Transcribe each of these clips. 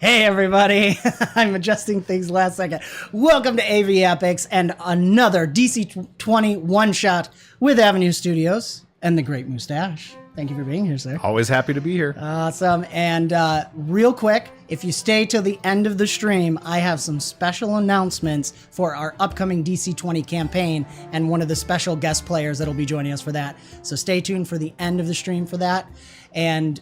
Hey everybody, I'm adjusting things last second. Welcome to AV Epics and another DC20 one-shot with Avenue Studios and the Great Mustache. Thank you for being here, sir. Always happy to be here. Awesome. And real quick, if you stay till the end of the stream, I have some special announcements for our upcoming DC20 campaign and one of the special guest players that'll be joining us for that. So stay tuned for the end of the stream for that. And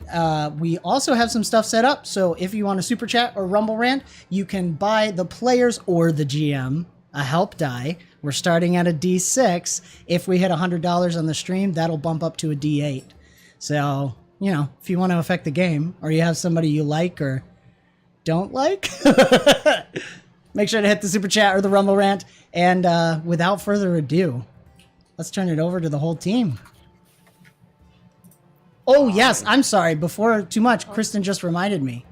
we also have some stuff set up. So if you want a super chat or rumble rant, you can buy the players or the GM a help die. We're starting at a D6. If we hit $100 on the stream, that'll bump up to a D8. So, you know, if you want to affect the game or you have somebody you like or don't like, make sure to hit the super chat or the rumble rant. And without further ado, let's turn it over to the whole team. Oh, yes. I'm sorry. Before too much, Kristen just reminded me.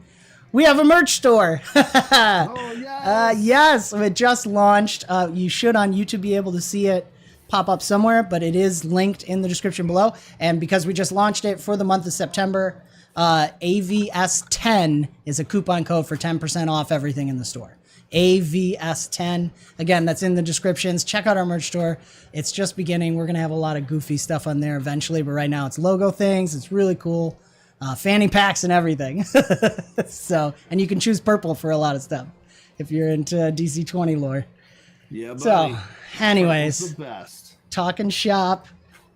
We have a merch store. Oh, yes. Yes, it just launched. You should on YouTube be able to see it pop up somewhere, but it is linked in the description below. And because we just launched it for the month of September, AVS10 is a coupon code for 10% off everything in the store. AVS10. Again, that's in the descriptions. Check out our merch store. It's just beginning. We're going to have a lot of goofy stuff on there eventually, but right now it's logo things. It's really cool. Fanny packs and everything. So, and you can choose purple for a lot of stuff if you're into DC20 lore. Yeah, buddy. So, anyways, the best. talking shop.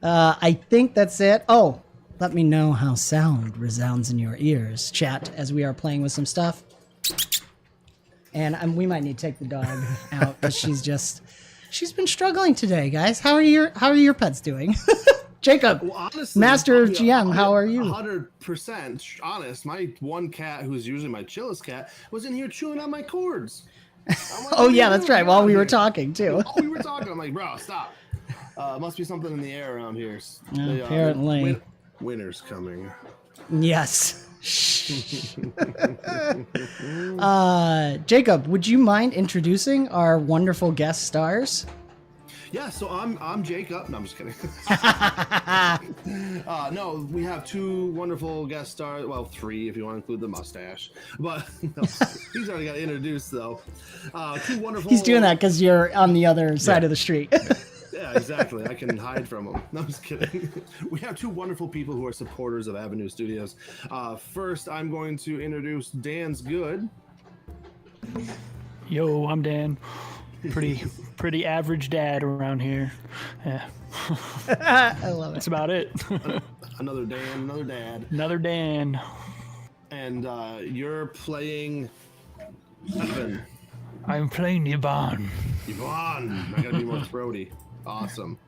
I think that's it. Oh, let me know how sound resounds in your ears, chat, as we are playing with some stuff. And we might need to take the dog out because she's been struggling today, guys. How are your pets doing? Jacob, well, honestly, Master of GM, how are you? 100% honest. My one cat, who's usually my chillest cat, was in here chewing on my cords. Like, oh yeah, that's right. While we were talking too. While we were talking, I'm like, bro, stop. Must be something in the air around here. Apparently. Winter's coming. Yes. Jacob, would you mind introducing our wonderful guest stars? Yeah, so I'm Jacob. No, I'm just kidding. No, we have two wonderful guest stars. Well, three if you want to include the mustache. But no, he's already got introduced though. Two wonderful. He's doing that because you're on the other side of the street. Yeah, exactly. I can hide from him. No, I'm just kidding. We have two wonderful people who are supporters of Avenue Studios. First, I'm going to introduce Dan's Good. Yo, I'm Dan. Pretty average dad around here. Yeah. I love it. That's about it. Another Dan, another dad. Another Dan. And you're playing Evan. I'm playing Yvonne. Yvonne. I gotta be more throaty. Awesome.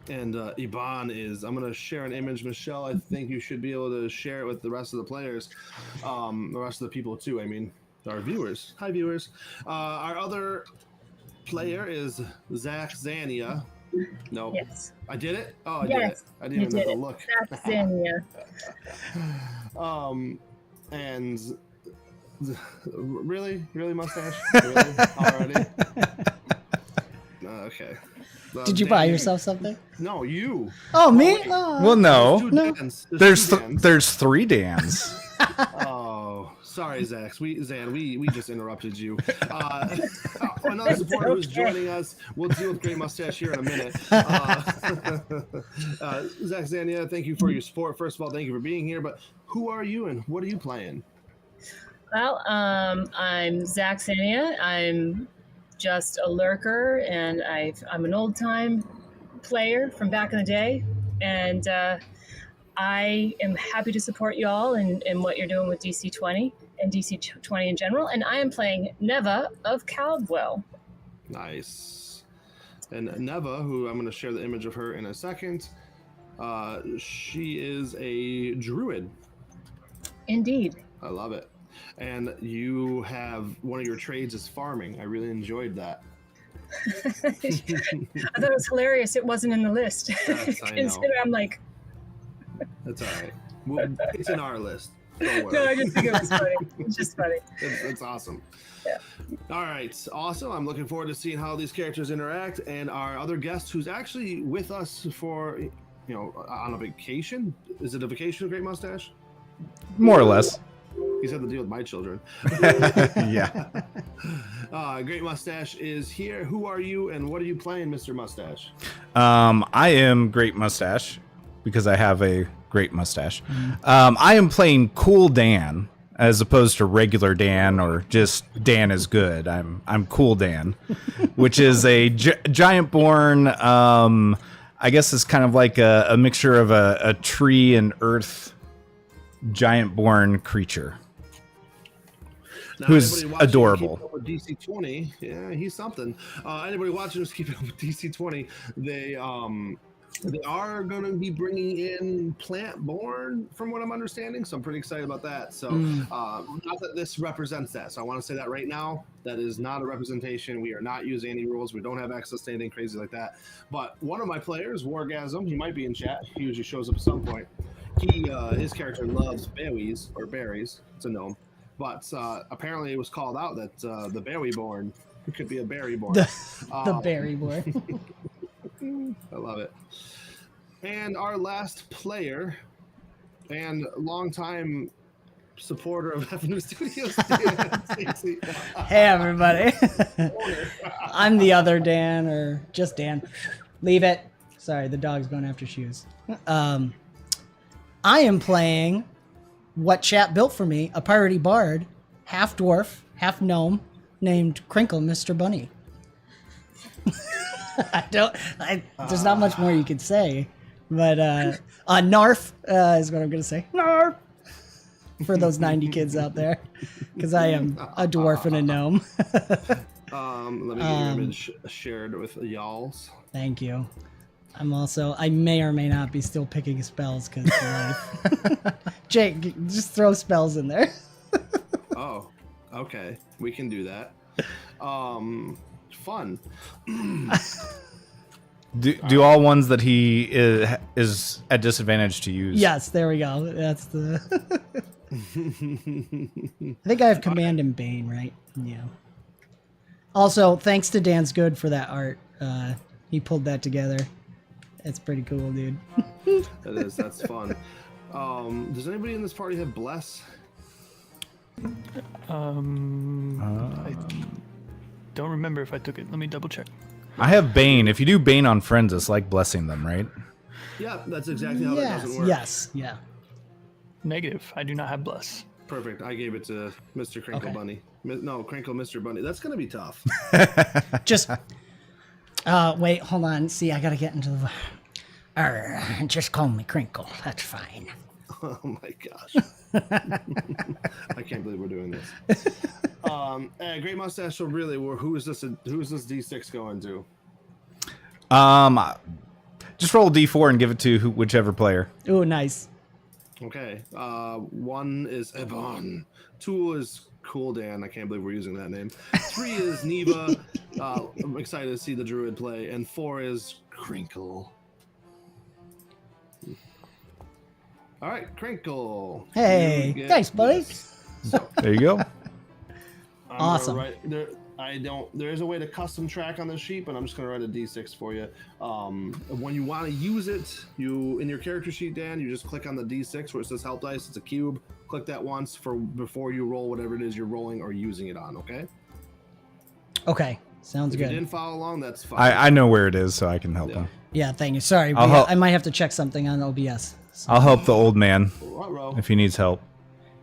And Yvonne is, I'm gonna share an image. Michelle, I think you should be able to share it with the rest of the players. The rest of the people too, I mean. Our viewers. Hi, viewers. Our other player is 𝓕𝓸𝓻𝓰𝓸𝓽𝓮𷄷. No. Yes. I did it? Oh, I yes, did it. I didn't even have to look. 𝓕𝓸𝓻𝓰𝓸𝓽𝓮𷄷. And really? Really, mustache? Really? Already? Okay. Did you buy yourself something? No, you. Oh, me? Wait. Oh. Well, no. There's There's three Dans. Oh, sorry, Zach. We just interrupted you. Another supporter who's joining us. We'll deal with Great Mustache here in a minute. 𝓕𝓸𝓻𝓰𝓸𝓽𝓮𷄷, thank you for your support. First of all, thank you for being here. But who are you and what are you playing? Well, I'm 𝓕𝓸𝓻𝓰𝓸𝓽𝓮𷄷. I'm just a lurker, and I'm an old-time player from back in the day, and I am happy to support you all in what you're doing with DC20 and DC20 in general, and I am playing Neva of Caldwell. Nice. And Neva, who I'm going to share the image of her in a second, she is a druid. Indeed. I love it. And you have, one of your trades is farming. I really enjoyed that. I thought it was hilarious. It wasn't in the list. Yes, I know. I'm like... That's all right. Well, it's in our list. Don't worry. No, I just think it was funny. It's just funny. It's awesome. Yeah. All right. Awesome. I'm looking forward to seeing how these characters interact. And our other guest, who's actually with us for, on a vacation. Is it a vacation, Great Mustache? More or less. He's had to deal with my children. Yeah. Great Mustache is here. Who are you and what are you playing, Mr. Mustache? I am Great Mustache because I have a great mustache. I am playing Cool Dan as opposed to regular Dan or just Dan is good. I'm Cool Dan, which is a giant-born. I guess it's kind of like a mixture of a tree and earth giant-born creature. Now, who's anybody watching adorable. Keep Up with DC20, yeah, he's something. Anybody watching us keep up with DC20, they are going to be bringing in plant-born, from what I'm understanding. So I'm pretty excited about that. So not that this represents that. So I want to say that right now, that is not a representation. We are not using any rules. We don't have access to anything crazy like that. But one of my players, Wargasm, he might be in chat. He usually shows up at some point. His character loves berries or berries. It's a gnome. But apparently it was called out that the berry-born could be a berry-born. The berry-born. I love it. And our last player and longtime supporter of FNU Studios, Stacey. Hey, everybody. I'm the other Dan, or just Dan. Leave it. Sorry, the dog's going after shoes. I am playing what chat built for me, a piratey bard, half dwarf, half gnome, named Crinkle Mr. Bunny. There's not much more you could say, but Narf is what I'm gonna say. Narf for those 90 kids out there, because I am a dwarf and a gnome. Let me get your image shared with y'all's. Thank you. I may or may not be still picking spells because life. Jake, just throw spells in there. Oh, okay. We can do that. Fun. Do all ones that he is at disadvantage to use? Yes, there we go. That's the. I think I have Command and Bane, right? Yeah. Also, thanks to Dan's Good for that art. He pulled that together. It's pretty cool, dude. That is. That's fun. Does anybody in this party have Bless? I don't remember if I took it. Let me double check. I have Bane. If you do Bane on friends, it's like blessing them, right? Yeah, that's exactly how that doesn't work. Yes, yeah. Negative. I do not have Bless. Perfect. I gave it to Mr. Crinkle Bunny. No, Crinkle Mr. Bunny. That's going to be tough. Just, wait, hold on. See, I got to get into the... just call me Crinkle. That's fine. Oh my gosh. I can't believe we're doing this. Great Mustache, so really, who is this D6 going to? Just roll a D4 and give it to whichever player. Ooh, nice. Okay. 1 is Ebon. 2 is Cool Dan. I can't believe we're using that name. 3 is Neva. I'm excited to see the druid play. And 4 is Crinkle. All right, Crinkle. Hey, thanks, buddy. So, There you go. Awesome. There is a way to custom track on this sheet, but I'm just going to write a D6 for you. When you want to use it, in your character sheet, Dan, you just click on the D6 where it says help dice. It's a cube. Click that once before you roll whatever it is you're rolling or using it on, okay? Okay, sounds If good. you didn't follow along, that's fine. I know where it is, so I can help him. Yeah, thank you. Sorry, I might have to check something on OBS. So. I'll help the old man Ruh-roh. if he needs help.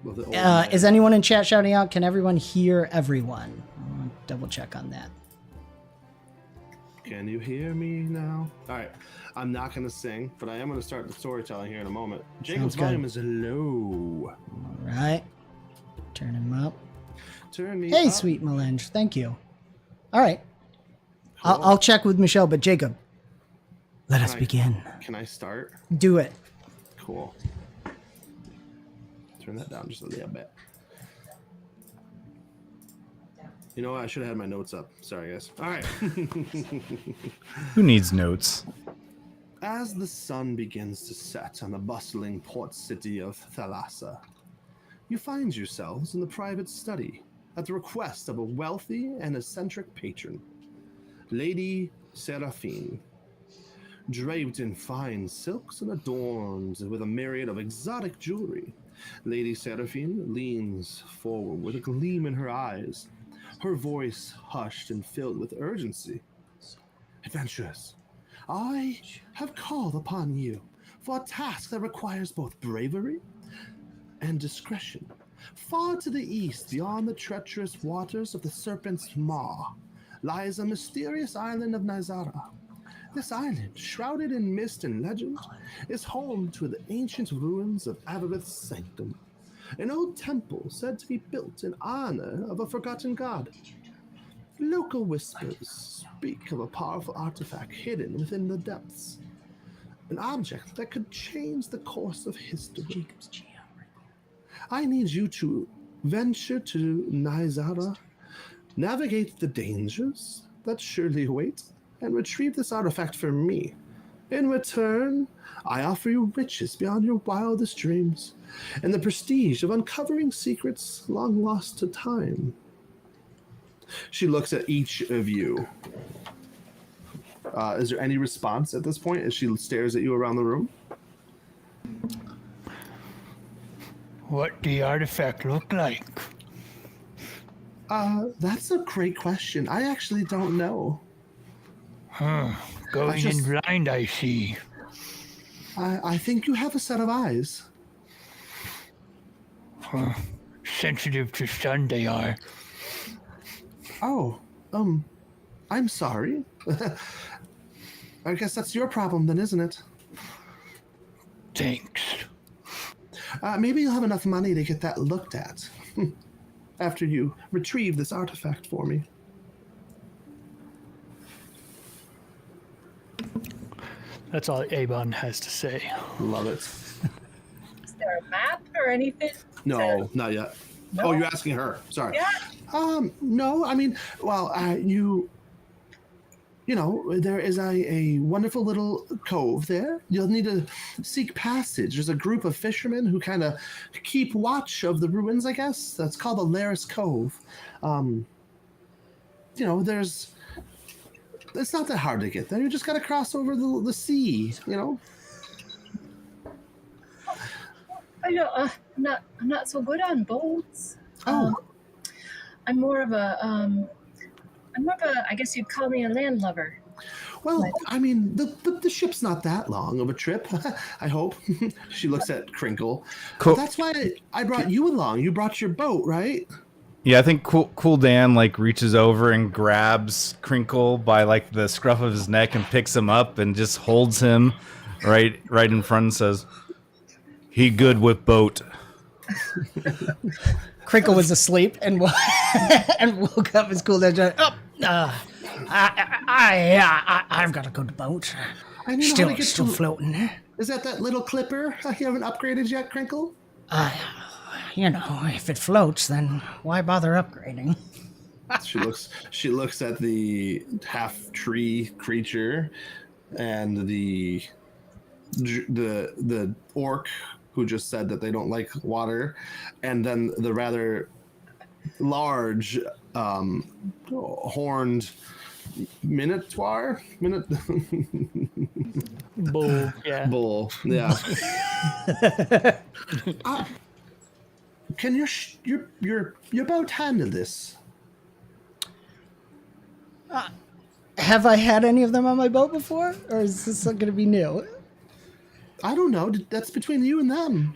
Is anyone in chat shouting out? Can everyone hear everyone? I'll double check on that. Can you hear me now? All right. I'm not going to sing, but I am going to start the storytelling here in a moment. Jacob's volume is low. All right. Turn him up. Turn me Hey, up. sweet Melange. Thank you. All right. Cool. I'll check with Michelle, but Jacob, let us begin. Can I start? Do it. Cool. Turn that down just a little bit. You know what? I should have had my notes up. Sorry, guys. All right. Who needs notes? As the sun begins to set on the bustling port city of Thalassa, you find yourselves in the private study at the request of a wealthy and eccentric patron, Lady Seraphine. Draped in fine silks and adorned with a myriad of exotic jewelry, Lady Seraphine leans forward with a gleam in her eyes, her voice hushed and filled with urgency. Adventurers, I have called upon you for a task that requires both bravery and discretion. Far to the east, beyond the treacherous waters of the Serpent's Maw, lies a mysterious island of Nyzara. This island, shrouded in mist and legend, is home to the ancient ruins of Avarith's sanctum, an old temple said to be built in honor of a forgotten god. Local whispers speak of a powerful artifact hidden within the depths, an object that could change the course of history. I need you to venture to Nyzara, navigate the dangers that surely await, and retrieve this artifact for me. In return, I offer you riches beyond your wildest dreams, and the prestige of uncovering secrets long lost to time. She looks at each of you. Is there any response at this point as she stares at you around the room? What the artifact look like? That's a great question. I actually don't know. Going in blind, I see. I think you have a set of eyes. Sensitive to sun they are. Oh, I'm sorry. I guess that's your problem then, isn't it? Thanks. Maybe you'll have enough money to get that looked at after you retrieve this artifact for me. That's all Avon has to say. Love it. Is there a map or anything? No, not yet. No? Oh, you're asking her. Sorry. Yeah. No, I mean, well, you know, there is a wonderful little cove there. You'll need to seek passage. There's a group of fishermen who kind of keep watch of the ruins, I guess. That's called the 𝓕𝓸𝓻𝓰𝓸𝓽𝓮𝓷 𝓐𝓭𝓿. You know, it's not that hard to get there. You just got to cross over the sea, you know? I don't. I'm not so good on boats. Oh. I'm more of a. I guess you'd call me a landlubber. Well, I mean, the ship's not that long of a trip, I hope. She looks at Crinkle. Cool. That's why I brought you along. You brought your boat, right? Yeah, I think Cool Dan like reaches over and grabs Crinkle by like the scruff of his neck and picks him up and just holds him right in front and says, "He good with boat." Crinkle was asleep and woke up as Cool Dan. I've got a good boat. I need to know how to get Still to- floating. Is that little clipper you haven't upgraded yet, Crinkle? You know, if it floats, then why bother upgrading? She looks at the half tree creature and the orc who just said that they don't like water, and then the rather large horned minotaur. Bull, yeah. Bull, yeah. Can your boat handle this? Have I had any of them on my boat before, or is this going to be new? I don't know. That's between you and them.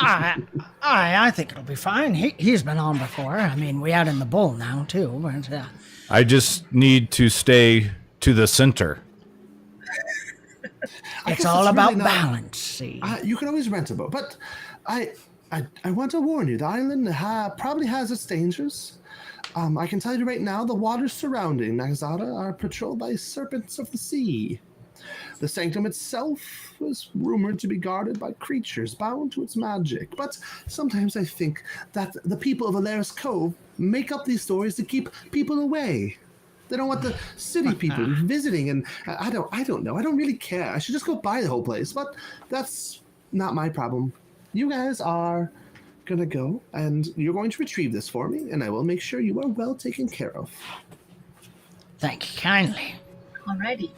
I think it'll be fine. He's been on before. I mean, we add in the bull now too. But, I just need to stay to the center. it's guess all it's about really not- balance. See, You can always rent a boat, but I want to warn you. The island probably has its dangers. I can tell you right now, the waters surrounding Nyzara are patrolled by serpents of the sea. The sanctum itself was rumored to be guarded by creatures bound to its magic, but sometimes I think that the people of 𝓕𝓸𝓻𝓰𝓸𝓽𝓮𝓷 Cove make up these stories to keep people away. They don't want the city people visiting, and I don't know. I don't really care. I should just go buy the whole place, but that's not my problem. You guys are gonna go, and you're going to retrieve this for me, and I will make sure you are well taken care of. thank you kindly. Alrighty.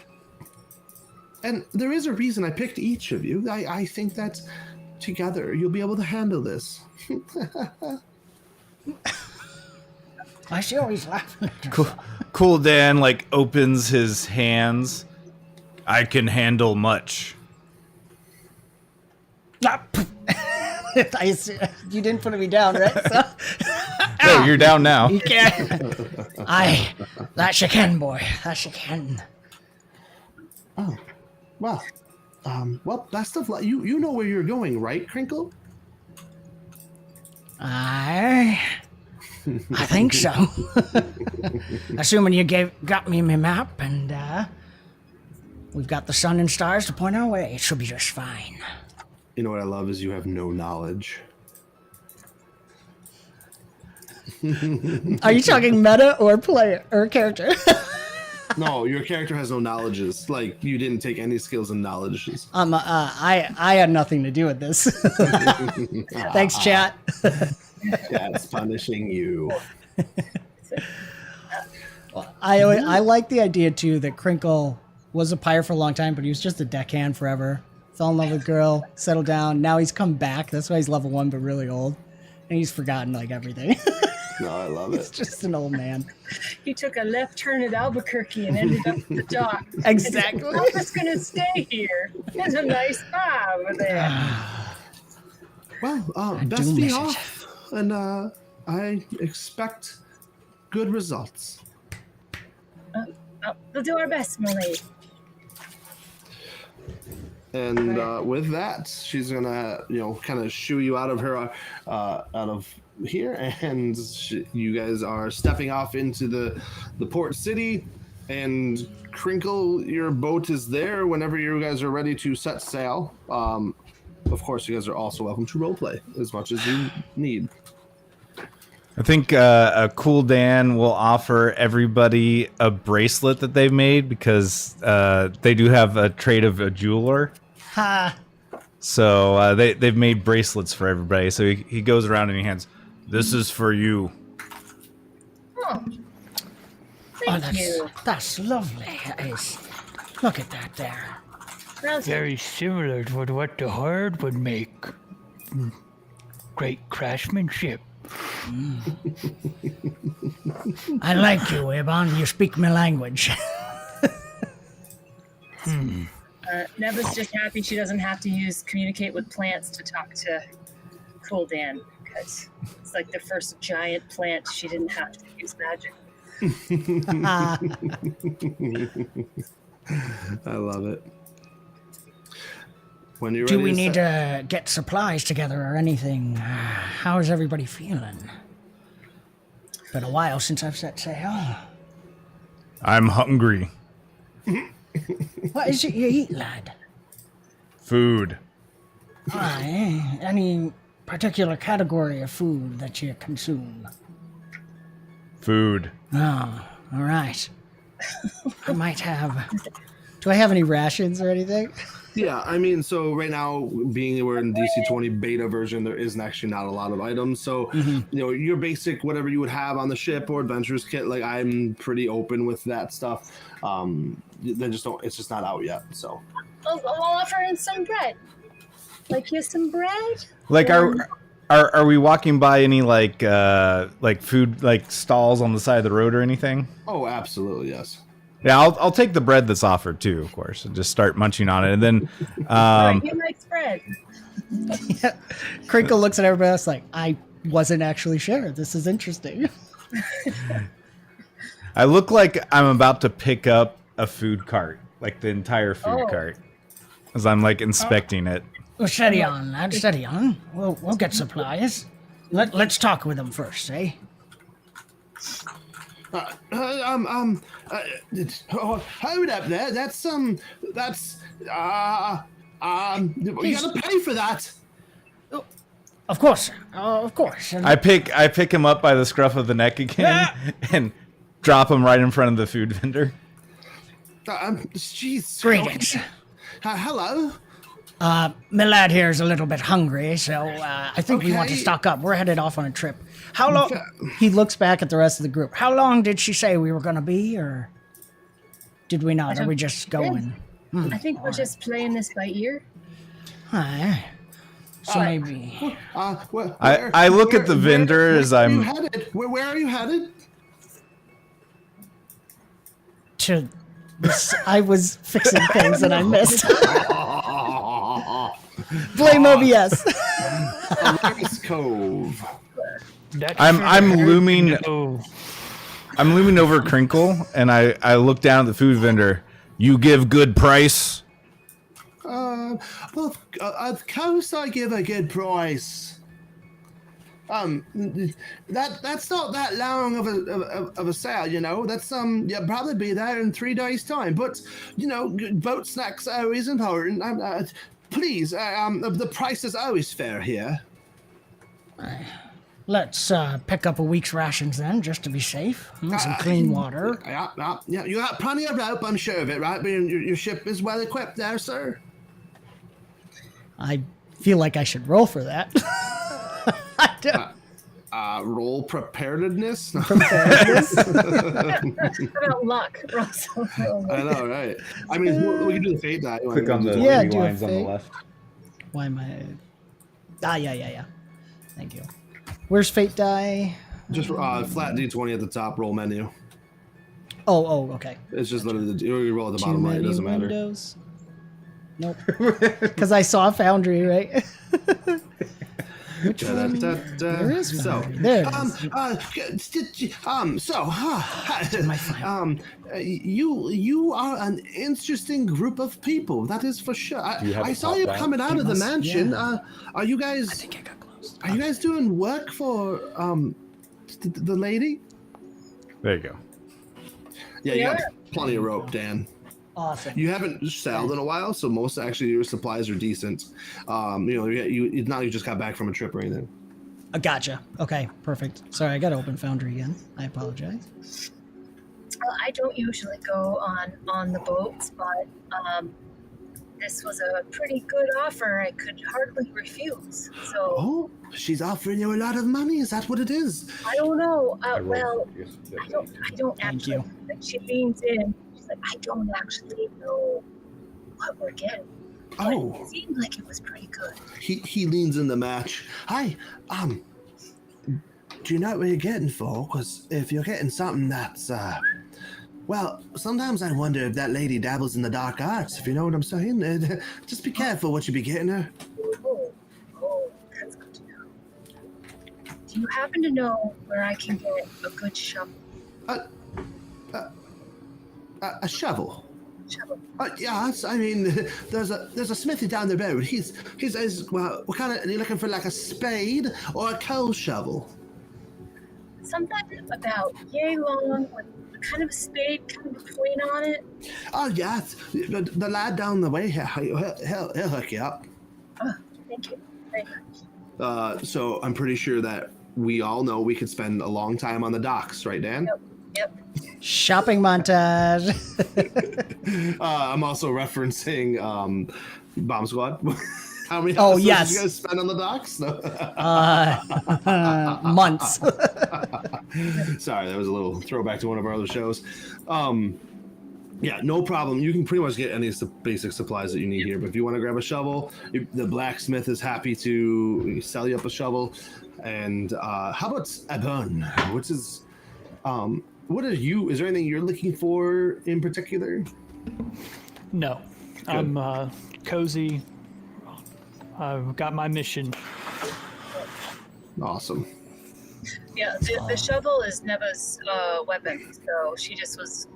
And there is a reason I picked each of you. I think that together. You'll be able to handle this. I see always laughing. 𝓕𝓸𝓻 like opens his hands. I can handle much. I see, you didn't put me down, right? So, No, you're down now. you can't. That you can, boy. That you can. Oh, well. Well, best of luck. You know where you're going, right, Crinkle? I think so. Assuming you got me my map, and we've got the sun and stars to point our way. It should be just fine. You know what I love is you have no knowledge. Are you talking meta or player or character? No, your character has no knowledges. Like, you didn't take any skills and knowledges. I had nothing to do with this. Thanks, chat. That's punishing you. I like the idea too that Crinkle was a pirate for a long time, but he was just a deckhand forever. Fell in love with a girl, settled down. Now he's come back. That's why he's level 1, but really old, and he's forgotten like everything. No, I love He's it. just an old man. He took a left turn at Albuquerque and ended up at the dock. Exactly. I'm just gonna stay here. There's a nice bar over there. Well, do best be miss it. off, and I expect good results. We'll do our best, my lady. And with that, she's gonna, kind of shoo you out of her, out of here, and you guys are stepping off into the port city. And Crinkle, your boat is there whenever you guys are ready to set sail. Of course, you guys are also welcome to roleplay as much as you need. I think a 𝓕𝓸𝓻 will offer everybody a bracelet that they've made because they do have a trade of a jeweler. Ha! So they've made bracelets for everybody. So he goes around and he hands, "This is for you." Oh, thank you. That's lovely. Look at that there. That's Very similar to what the herd would make. Great craftsmanship. I like you, Ibon. You speak my language. Neva's just happy she doesn't have to communicate with plants to talk to 𝓕𝓸𝓻, because it's like the first giant plant she didn't have to use magic. I love it. When you're Do ready we to need set- to get supplies together or anything? How is everybody feeling? Been a while since I've set sail. I'm hungry. What is it you eat, lad? Food. Aye, any particular category of food that you consume? Food. Oh, all right. I might have... Do I have any rations or anything? Yeah, I mean, so right now, being we're in DC20 beta version, there isn't actually not a lot of items. So, your basic, whatever you would have on the ship or adventurer's kit, like, I'm pretty open with that stuff. They just don't, it's just not out yet, so. I'll offer in some bread. Like, here's some bread. Like, are we walking by any like food like stalls on the side of the road or anything? Oh, absolutely, yes. Yeah, I'll take the bread that's offered too, of course, and just start munching on it, and then He likes bread. Crinkle looks at everybody else like, I wasn't actually sure. This is interesting. I look like I'm about to pick up a food cart, like the entire food cart, as I'm like inspecting it. Well, steady on, lad. Steady on. We'll get supplies. Let's talk with them first, eh? Hold up there. That's you gotta pay for that. Of course, of course. And I pick him up by the scruff of the neck again and drop him right in front of the food vendor. Jeez. greetings. Hello. My lad here is a little bit hungry, so I think we want to Okay. stock up. We're headed off on a trip. How long? He looks back at the rest of the group. How long did she say we were going to be, or did we not? Are we just going? I think we're just playing this by ear. Aye. So maybe I look at the vendor as I'm headed. Where are you headed? to this. I was fixing things and I missed. Blame OBS. Ice Cove. I'm looming over Crinkle, and I look down at the food vendor. You give good price? Well, of course I give a good price. That's not that long of a sale, you know. That's you'll probably be there in 3 days' time. But you know, boat snacks are always important. Please, the price is always fair here. Let's pick up a week's rations then, just to be safe. Some clean water. Yeah. You got plenty of rope, I'm sure of it, right? Your ship is well equipped there, sir. I feel like I should roll for that. I don't. Roll preparedness. About luck, Russell. I know, right? I mean, we can do the fate die. Click on the do lines on the fate. left. Why am I? Yeah. Thank you. Where's fate die? Just flat D20 at the top, roll menu. Oh, okay. It's just literally you roll at the bottom right. It doesn't matter. Windows. Nope. Because I saw Foundry, right? Which one? There is Foundry. There it is. You are an interesting group of people. That is for sure. I saw you coming out of the mansion. Yeah. Are you guys? I think I got close. Are you guys doing work for the lady? There you go. Yeah, you got plenty of rope, Dan. Awesome. You haven't sailed in a while, so most actually your supplies are decent. It's not you just got back from a trip or anything. Gotcha. Okay, perfect. Sorry, I got to open Foundry again. I apologize. Well, I don't usually go on the boats, but this was a pretty good offer. I could hardly refuse. So. Oh, she's offering you a lot of money. Is that what it is? I don't know. Well, I don't Thank actually. you. Like, she leans in. She's like, I don't actually know what we're getting. But it seemed like it was pretty good. He leans in the match. Hi, do you know what you're getting for? Because if you're getting something that's, well, sometimes I wonder if that lady dabbles in the dark arts, if you know what I'm saying. Just be careful what you be getting her. Oh, that's good to know. Do you happen to know where I can get a good shovel? A shovel. Shovel. Yes, I mean, there's a smithy down the road. He's well, what kind of, are you looking for like a spade or a coal shovel? Something about yay long with kind of a spade, kind of a point on it. Oh yes, the lad down the way here, he'll hook you up. Oh, thank you very much. So I'm pretty sure that we all know we could spend a long time on the docks, right, Dan? Yep. Shopping montage. I'm also referencing Bomb Squad. How many Oh, episodes yes. did you guys spend on the docks? Months. Sorry, that was a little throwback to one of our other shows. Yeah, no problem. You can pretty much get any basic supplies that you need here. But if you want to grab a shovel, the blacksmith is happy to sell you up a shovel. And how about a gun? Which is, what are you? Is there anything you're looking for in particular? No, Good. I'm cozy. I've got my mission. Awesome. Yeah, the shovel is Neva's weapon, so she just was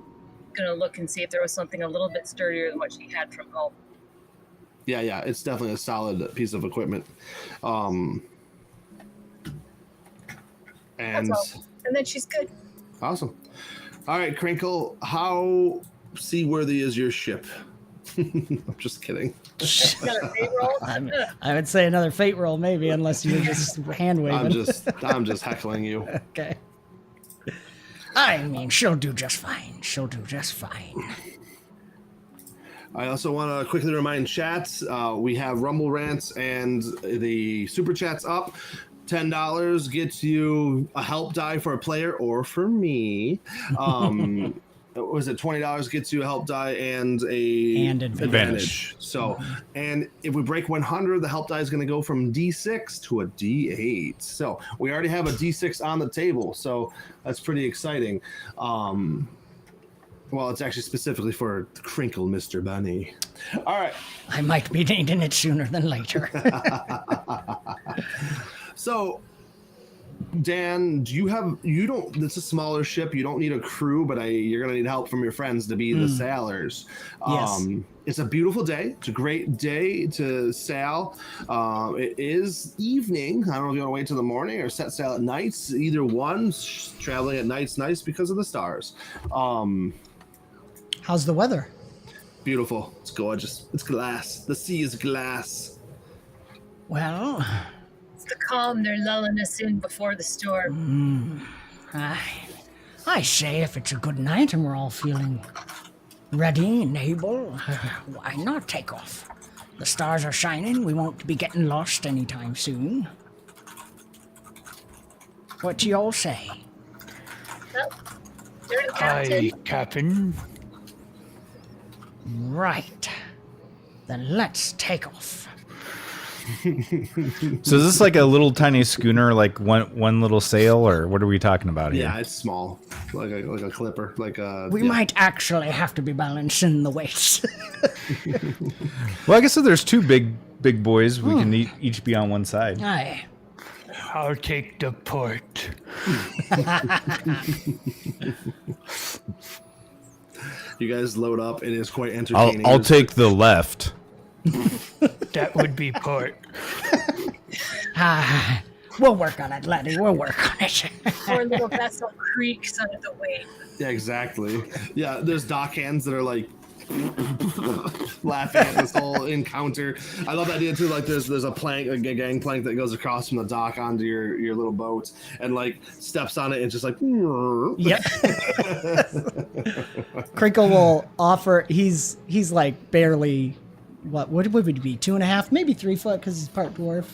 gonna look and see if there was something a little bit sturdier than what she had from home. Yeah, it's definitely a solid piece of equipment. And That's all. And then she's good. awesome. All right, Crinkle, how seaworthy is your ship? I'm just kidding. Got a fate roll? I would say another fate roll, maybe, unless you're just hand waving. I'm just heckling you. Okay. I mean, she'll do just fine. I also want to quickly remind chats, we have Rumble Rants and the Super Chats up. $10 gets you a help die for a player or for me. was it $20 gets you a help die and a advantage. So, and if we break 100, the help die is going to go from D6 to a D8. So we already have a D6 on the table. So that's pretty exciting. Well, it's actually specifically for Crinkle, Mr. Bunny. All right. I might be needing it sooner than later. So, Dan, it's a smaller ship. You don't need a crew, but you're going to need help from your friends to be the sailors. Yes. It's a beautiful day. It's a great day to sail. It is evening. I don't know if you want to wait till the morning or set sail at nights. Either one. Traveling at night's nice because of the stars. How's the weather? Beautiful. It's gorgeous. It's glass. The sea is glass. Well, It's the calm they're lulling us in before the storm. I say if it's a good night and we're all feeling ready and able, why not take off? The stars are shining. We won't be getting lost anytime soon. What do you all say? Well, you're the Hi, captain. Captain. Right. Then let's take off. So is this like a little tiny schooner, like one little sail, or what are we talking about here? Yeah, it's small, like a clipper, We might actually have to be balancing the weights. Well, I guess if there's two big boys, we can each be on one side. Aye. I'll take the port. You guys load up. It is quite entertaining. I'll take the left. That would be port. We'll work on it, laddie. We'll work on it. Poor little vessel creaks under the weight. Yeah, exactly. Yeah, there's dock hands that are like laughing at this whole encounter. I love the idea too. Like there's a plank, a gangplank that goes across from the dock onto your little boat, and like steps on it and just like. Yep. Crinkle will offer. He's like barely. What would it be? 2.5, maybe 3 foot because he's part dwarf.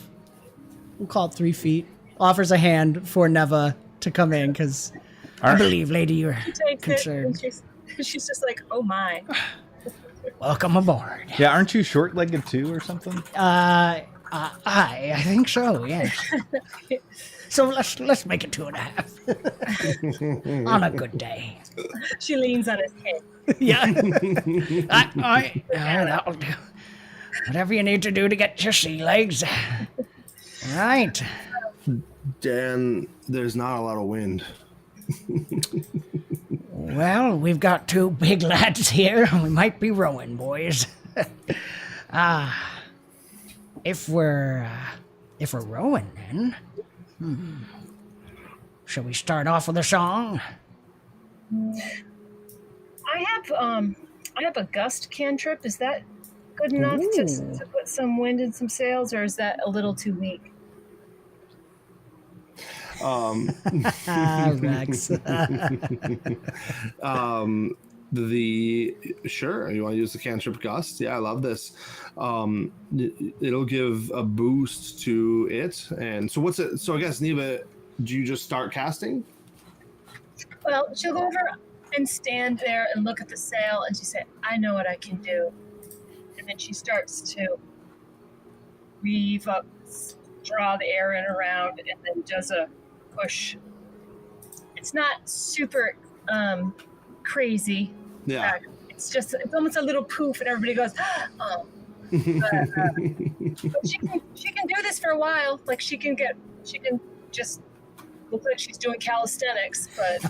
We'll call it 3 feet. Offers a hand for Neva to come in because I believe, lady, you're Takes concerned. it, and she's just like, oh my. Welcome aboard. Yeah, aren't you short-legged too, or something? I think so. Yes. So let's make it 2.5 on a good day. She leans on his head. Yeah. That'll do. Whatever you need to do to get your sea legs. Right. Dan, there's not a lot of wind. Well, we've got 2 big lads here. We might be rowing, boys. If we're rowing, then, shall we start off with a song? I have a gust cantrip. Is that good enough to put some wind in some sails, or is that a little too weak? Rex. Sure, you want to use the cantrip gust? Yeah, I love this. It'll give a boost to it. And so what's it? So I guess Neva, do you just start casting? Well, she'll go over and stand there and look at the sail, and she said, I know what I can do. And then she starts to reeve up, draw the air in around, and then does a push. It's not super crazy. Yeah. It's almost a little poof, and everybody goes, oh. But she can do this for a while. Like she can just look like she's doing calisthenics, but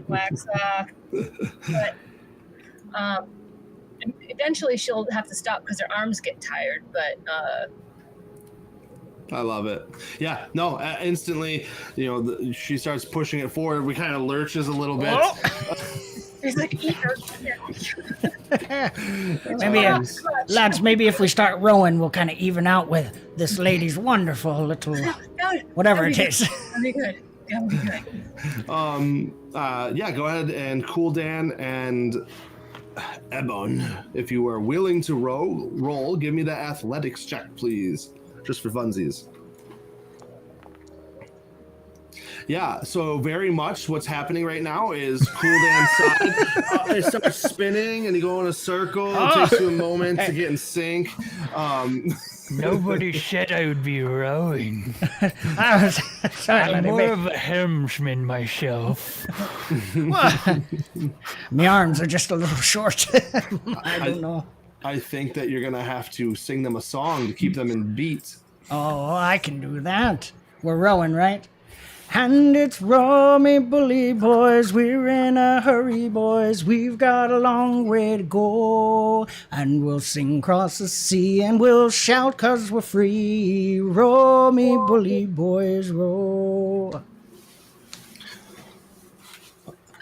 wax off. But eventually she'll have to stop because her arms get tired. But I love it. Yeah, no, instantly, she starts pushing it forward. We kind of lurches a little bit. he's like, eat her. Maybe if we start rowing, we'll kind of even out with this lady's wonderful little whatever it is. That'll be good. That'll be good. Yeah, go ahead and Cool Dan and Ebon, if you are willing to roll, give me the athletics check, please. Just for funsies. Yeah, so very much what's happening right now is 𝓕𝓸𝓻𝓰𝓸𝓽𝓮𝓷 it starts spinning and you go in a circle. It takes you a moment to get in sync. Nobody said I would be rowing. Sorry, I'm Lenny, more mate. of a helmsman myself. My arms are just a little short. I don't know. I think that you're gonna have to sing them a song to keep them in beat. Oh, I can do that. We're rowing, right? And it's row me bully boys, we're in a hurry boys, we've got a long way to go, and we'll sing across the sea and we'll shout 'cause we're free. Row me bully boys, row.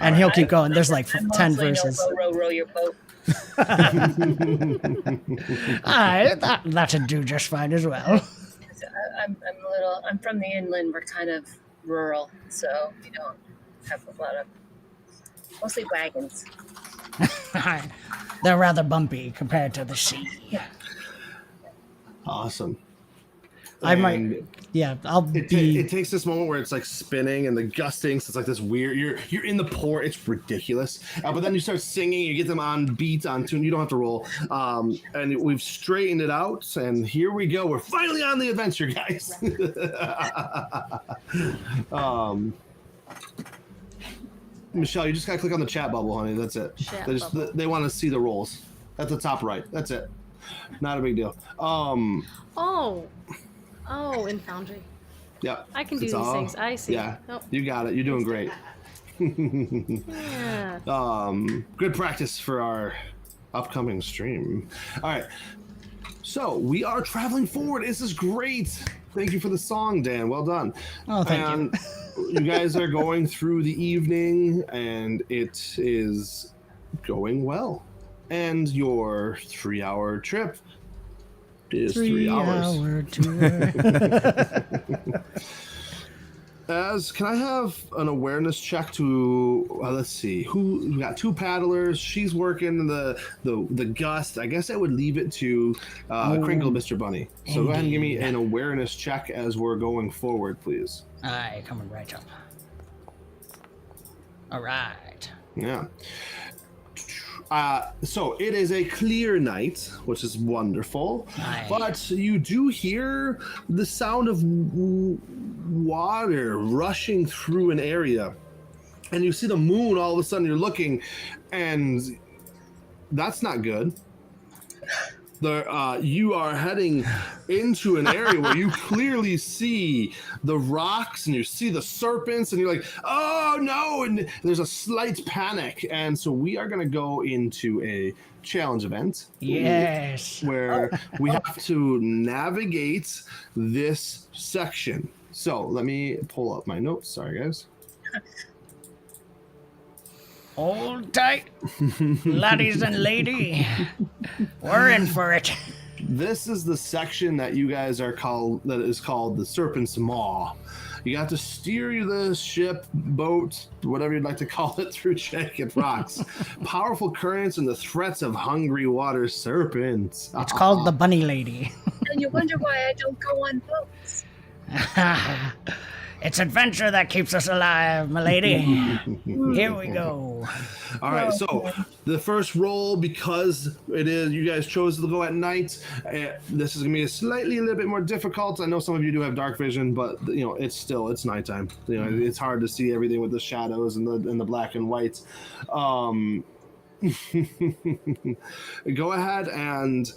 And he'll keep going. There's like I'm 10 mostly verses. row your boat. Aye, that'd do just fine as well. I'm from the inland. We're kind of rural, so we don't have a lot of, mostly wagons. They're rather bumpy compared to the sea. Awesome. I might, And yeah, I'll It be. takes this moment where it's like spinning and the gusting, so it's like this weird. You're in the port. It's ridiculous. But then you start singing. You get them on beat, on tune. You don't have to roll. And we've straightened it out. And here we go. We're finally on the adventure, guys. Michelle, you just gotta click on the chat bubble, honey. That's it. They want to see the rolls at the top right. That's it. Not a big deal. Oh, in Foundry. Yeah. I can do It's these all- things. I see. Yeah. Oh, You got it. You're doing great. yeah. Good practice for our upcoming stream. All right. So we are traveling forward. This is great. Thank you for the song, Dan. Well done. Oh, thank you. You guys are going through the evening, and it is going well. And your 3-hour trip is 3 hours. 3 hour tour. Can I have an awareness check to let's see, we got 2 paddlers. She's working the gust. I guess I would leave it to Crinkle Mr. Bunny. So go ahead and give me an awareness check as we're going forward, please. Aye, coming right up. All right. Yeah. So it is a clear night, which is wonderful. Aye. But you do hear the sound of water rushing through an area. And you see the moon all of a sudden. You're looking, and that's not good. You are heading into an area where you clearly see the rocks and you see the serpents, and you're like, oh no, and there's a slight panic. And so we are going to go into a challenge event. Yes. Where we have to navigate this section. So let me pull up my notes. Sorry, guys. Hold tight, laddies and lady. We're in for it. This is the section that you guys are that is called the Serpent's Maw. You have to steer the ship, boat, whatever you'd like to call it, through jagged rocks, powerful currents, and the threats of hungry water serpents. It's called the Bunny Lady. And you wonder why I don't go on boats. It's adventure that keeps us alive, my lady. Here we go. All right, so the first roll, because it is you guys chose to go at night, this is gonna be a little bit more difficult. I know some of you do have dark vision, but you know it's nighttime. You know it's hard to see everything with the shadows and the black and whites. Go ahead and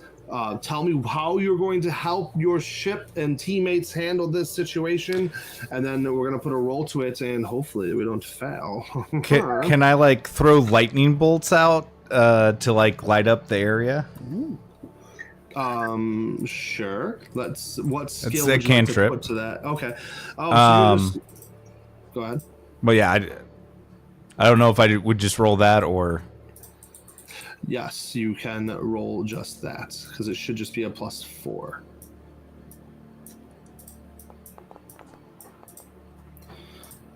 tell me how you're going to help your ship and teammates handle this situation, and then we're going to put a roll to it, and hopefully we don't fail. Can I like throw lightning bolts out to like light up the area? Sure. What skill It's a would you like to cantrip. put to that? Okay. Oh, so you're just... Go ahead. But yeah, I don't know if I would just roll that or. Yes, you can roll just that, because it should just be a +4.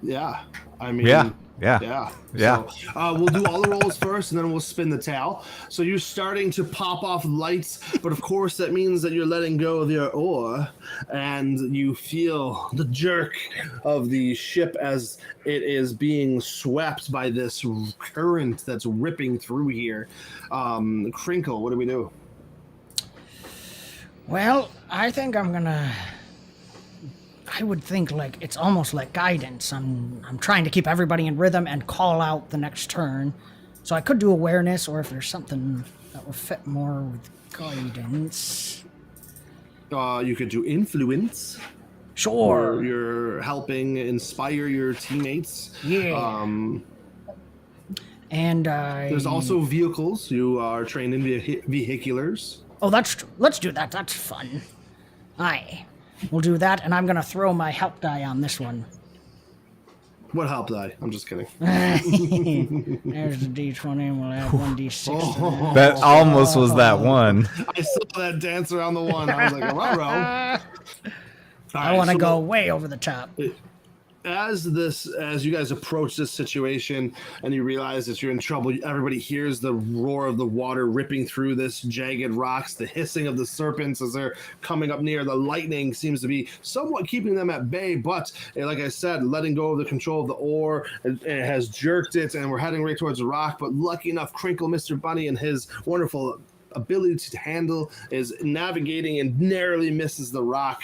Yeah, I mean, Yeah. Yeah. So, we'll do all the rolls first, and then we'll spin the towel. So you're starting to pop off lights, but of course that means that you're letting go of your oar, and you feel the jerk of the ship as it is being swept by this current that's ripping through here. Crinkle, what do we do? Well, I think I would think like it's almost like guidance. I'm trying to keep everybody in rhythm and call out the next turn. So I could do awareness, or if there's something that would fit more with guidance. You could do influence. Sure. Or you're helping inspire your teammates. Yeah. And there's also vehicles. You are trained in vehiculars. Oh, that's true. Let's do that. That's fun. Aye. We'll do that, and I'm going to throw my help die on this one. What help die? I'm just kidding. There's the D20, and we'll add 1d6 to that. That almost was that one. I saw that dance around the one. I was like, ruh-roh. I want to go way over the top. As you guys approach this situation and you realize that you're in trouble, everybody hears the roar of the water ripping through this jagged rocks, the hissing of the serpents as they're coming up near. The lightning seems to be somewhat keeping them at bay, but like I said, letting go of the control of the oar, it has jerked it, and we're heading right towards the rock. But lucky enough, Crinkle, Mr. Bunny, and his wonderful ability to handle is navigating and narrowly misses the rock.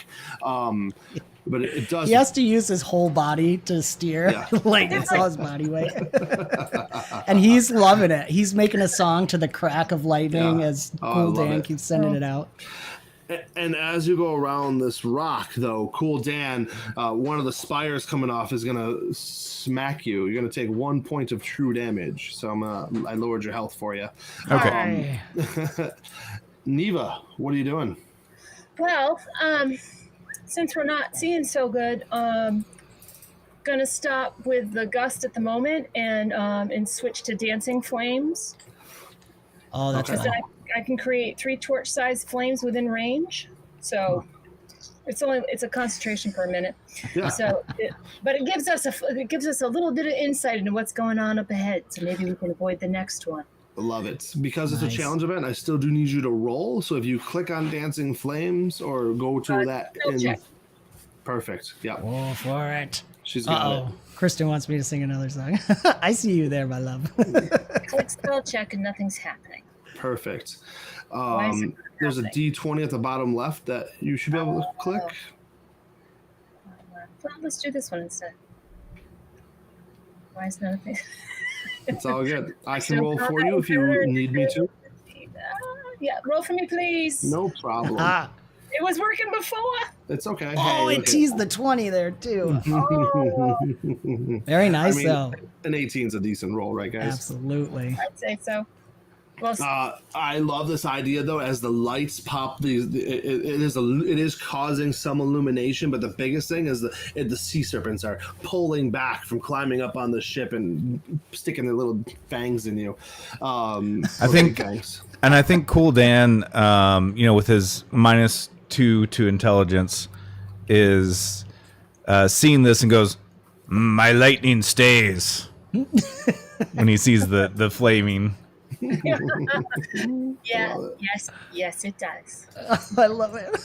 But it does. He has to use his whole body to steer. Yeah. Like, it's all his body weight. And he's loving it. He's making a song to the crack of lightning as Cool Dan keeps sending it out. And as you go around this rock, though, Cool Dan, one of the spires coming off is going to smack you. You're going to take 1 point of true damage. So I lowered your health for you. Okay. Neva, what are you doing? Well, since we're not seeing so good, gonna stop with the gust at the moment and switch to dancing flames. Oh, that's Because right. I can create 3 torch-sized flames within range. So it's a concentration per minute. Yeah. So, but it gives us a little bit of insight into what's going on up ahead. So maybe we can avoid the next one. Love it. Because it's Nice. a challenge event, I still do need you to roll. So if you click on Dancing Flames or go to that. check. Perfect. Yeah. Go for it. She's got Uh-oh. Kristen wants me to sing another song. I see you there, my love. Click spell check and nothing's happening. it. Perfect. Why is it not There's a happening? D20 at the bottom left that you should be able to click. Well, let's do this one instead. Why is nothing? It's all good. I can roll for you if you need me to. Yeah, roll for me, please. No problem. Ah. It was working before. It's okay. Oh, Hey, it teased the 20 there, too. Oh, Very nice, I mean, though. an 18 is a decent roll, right, guys? Absolutely. I'd say so. Well, I love this idea, though. As the lights pop, it is causing some illumination. But the biggest thing is the sea serpents are pulling back from climbing up on the ship and sticking their little fangs in you. I think, fangs. and I think Cool Dan, with his -2 to intelligence, is seeing this and goes, "My lightning stays," when he sees the flaming. yeah, yes, it does. I love it.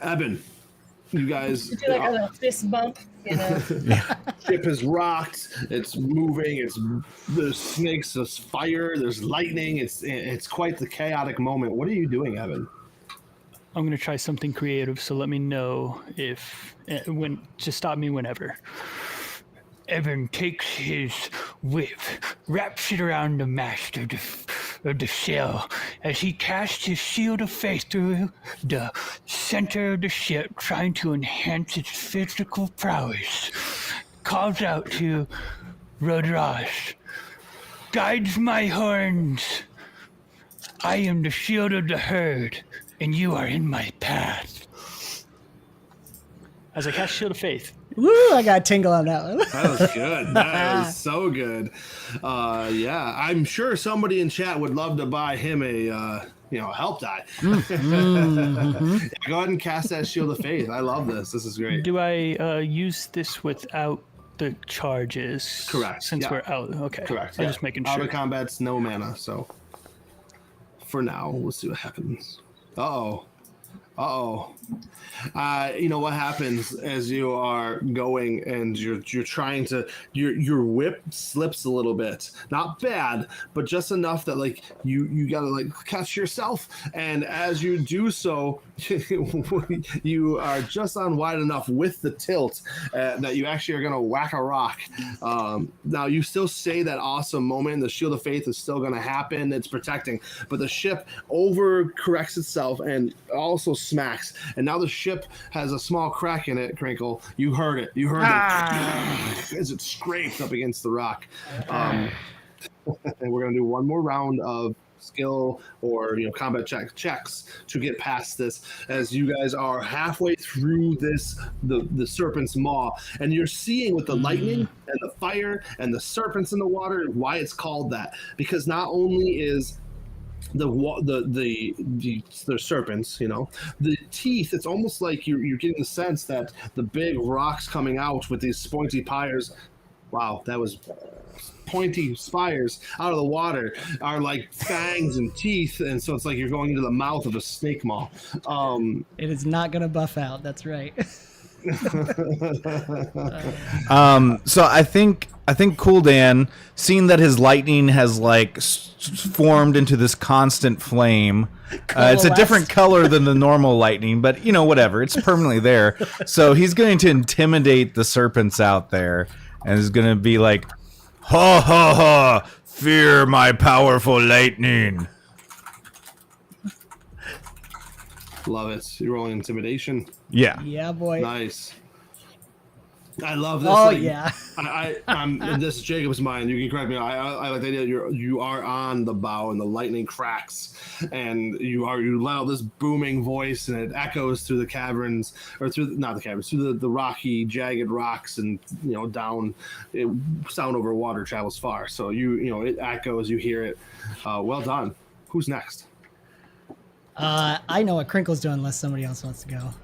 Eben, you guys. You do like a little fist bump, Ship is rocked. It's moving. There's snakes. There's fire. There's lightning. It's quite the chaotic moment. What are you doing, Evan? I'm going to try something creative, so let me know to stop me whenever. Evan takes his whip, wraps it around the mast of the sail as he casts his shield of faith through the center of the ship, trying to enhance its physical prowess. Calls out to 𝓕𝓸𝓻, "Guides my horns. I am the shield of the herd, and you are in my path." As I cast Shield of Faith. Woo, I got a tingle on that one. That was good. That was so good. Yeah, I'm sure somebody in chat would love to buy him a help die. Mm-hmm. Go ahead and cast that Shield of Faith. I love this. This is great. Do I use this without the charge is. Correct, Since yeah. we're out. Okay. Correct. I'm yeah. just making Out sure. of combat's no mana, so for now, we'll see what happens. Uh-oh. Uh-oh. You know what happens as you are going and you're trying to your whip slips a little bit, not bad, but just enough that like you gotta like catch yourself, and as you do so, you are just on wide enough with the tilt that you actually are gonna whack a rock. Now you still say that awesome moment. The shield of faith is still gonna happen. It's protecting, but the ship overcorrects itself and also smacks, and now the ship has a small crack in it. Crinkle, you heard it. You heard it as it scraped up against the rock. And we're gonna do one more round of skill or combat checks to get past this, as you guys are halfway through this the serpent's maw, and you're seeing with the lightning and the fire and the serpents in the water why it's called that, because not only is the serpents, the teeth, it's almost like you're getting the sense that the big rocks coming out with these pointy spires, wow, that was pointy spires out of the water, are like fangs and teeth, and so it's like you're going into the mouth of a snake maw. It is not going to buff out. That's right. So I think 𝓕𝓸𝓻, seeing that his lightning has like formed into this constant flame, it's a different color than the normal lightning, but whatever, it's permanently there. So he's going to intimidate the serpents out there, and is going to be like, "Ha ha ha! Fear my powerful lightning." Love it. You're rolling intimidation. Yeah. Yeah, boy. Nice. I love this. Oh, yeah. I'm this is Jacob's mind. You can correct me. I like the idea that you are on the bow and the lightning cracks, and you let out this booming voice, and it echoes through the caverns, or not the caverns, through the rocky, jagged rocks, and down. Sound over water travels far, so it echoes. You hear it. Well done. Who's next? I know what Crinkle's doing unless somebody else wants to go.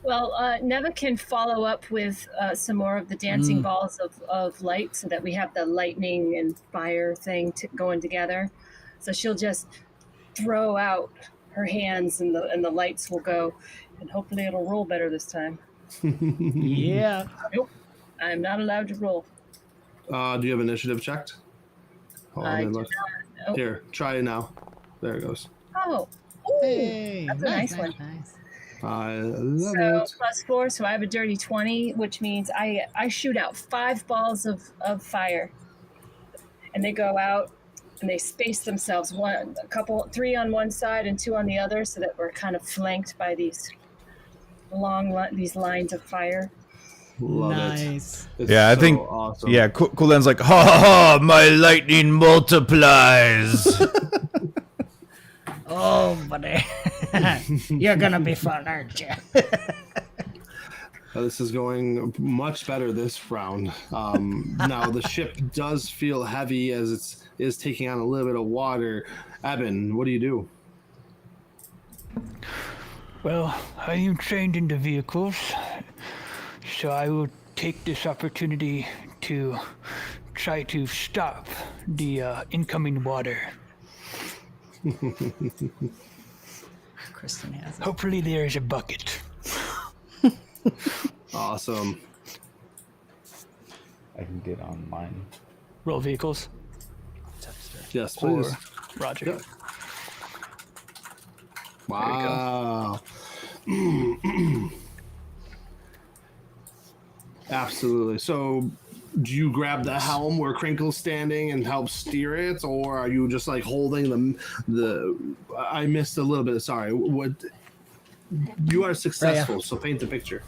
Well, Neva can follow up with some more of the dancing balls of light, so that we have the lightning and fire thing going together. So she'll just throw out her hands, and the lights will go, and hopefully it'll roll better this time. Yeah. Nope, I'm not allowed to roll. Do you have initiative checked? Hold on, I let me do look. not. Nope. Here, try it now. There it goes. Oh, ooh, Hey, that's a nice one. Nice. I love So it. +4, so I have a dirty 20, which means I shoot out 5 balls of fire, and they go out and they space themselves, 3 on one side and 2 on the other, so that we're kind of flanked by these lines of fire. Love it. Nice. It's Yeah, I so think. awesome. Yeah, 𝓕𝓸𝓻's like, "Ha ha ha! My lightning multiplies." Oh, buddy. You're going to be fun, aren't you? This is going much better this round. Now the ship does feel heavy as it is taking on a little bit of water. Evan, what do you do? Well, I am trained in the vehicles, so I will take this opportunity to try to stop the incoming water. Kristen has it. Hopefully there is a bucket. Awesome. I can get on mine. Roll vehicles. Yes, Or please. Roger. Yep. Wow. Absolutely. So do you grab the helm where Crinkle's standing and help steer it, or are you just like holding the I missed a little bit, sorry. What you are successful, so paint the picture.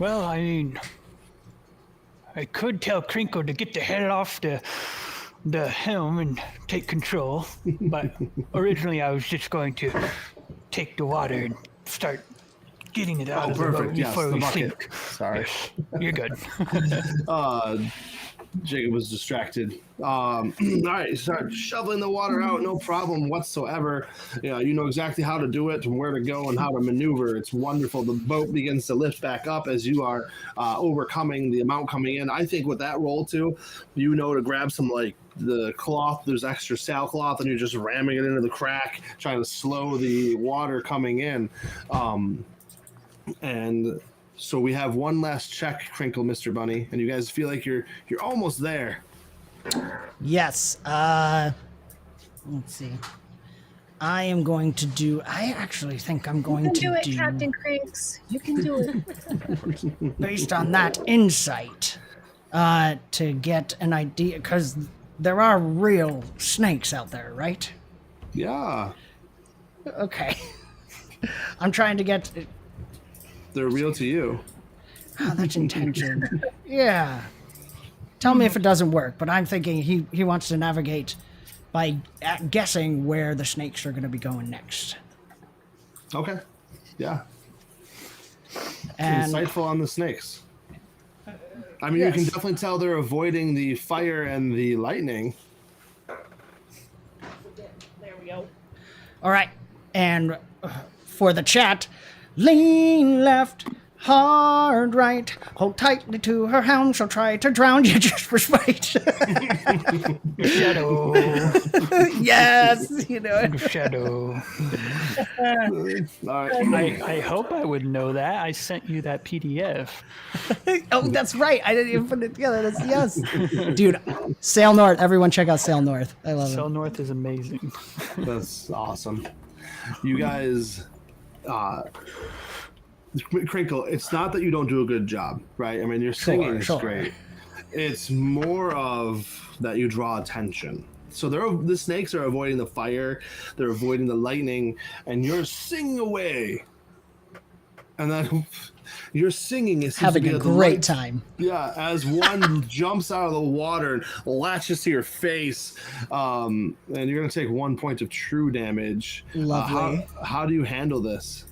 Well, I mean, I could tell Crinkle to get the head off the helm and take control, but originally I was just going to take the water and start getting it out of the boat Yes, before the we bucket. sink. Sorry. Yes, you're good. Jacob was distracted. All right, start shoveling the water out, no problem whatsoever. You know exactly how to do it and where to go and how to maneuver. It's wonderful. The boat begins to lift back up as you are overcoming the amount coming in. I think with that roll too, to grab some like the cloth, there's extra sailcloth, and you're just ramming it into the crack, trying to slow the water coming in. And so we have one last check, Crinkle, Mr. Bunny, and you guys feel like you're almost there. Yes. Let's see. I actually think I'm going to do... You can do it, Captain Crinks. You can do it. Based on that insight, to get an idea, because there are real snakes out there, right? Yeah. Okay. I'm trying to get... They're real to you. Oh, that's intention. Yeah. Tell me if it doesn't work, but I'm thinking he wants to navigate by guessing where the snakes are going to be going next. Okay. Yeah. And insightful on the snakes. I mean, yes. You can definitely tell they're avoiding the fire and the lightning. There we go. All right. And for the chat, lean left, hard right, hold tightly to her hound, she'll try to drown you just for spite. Shadow. Yes, you know it. Shadow. All right. I hope I would know that. I sent you that PDF. Oh, that's right. I didn't even put it together. That's yes. Dude, Sail North. Everyone check out Sail North. I love Cell it. North is amazing. That's awesome. You guys, Crinkle, it's not that you don't do a good job, right? I mean, your singing is great. It's more of that you draw attention. So the snakes are avoiding the fire, they're avoiding the lightning, and you're singing away. And then your singing is having a great time. Yeah, as one jumps out of the water and latches to your face, and you're going to take 1 point of true damage. Lovely. How do you handle this?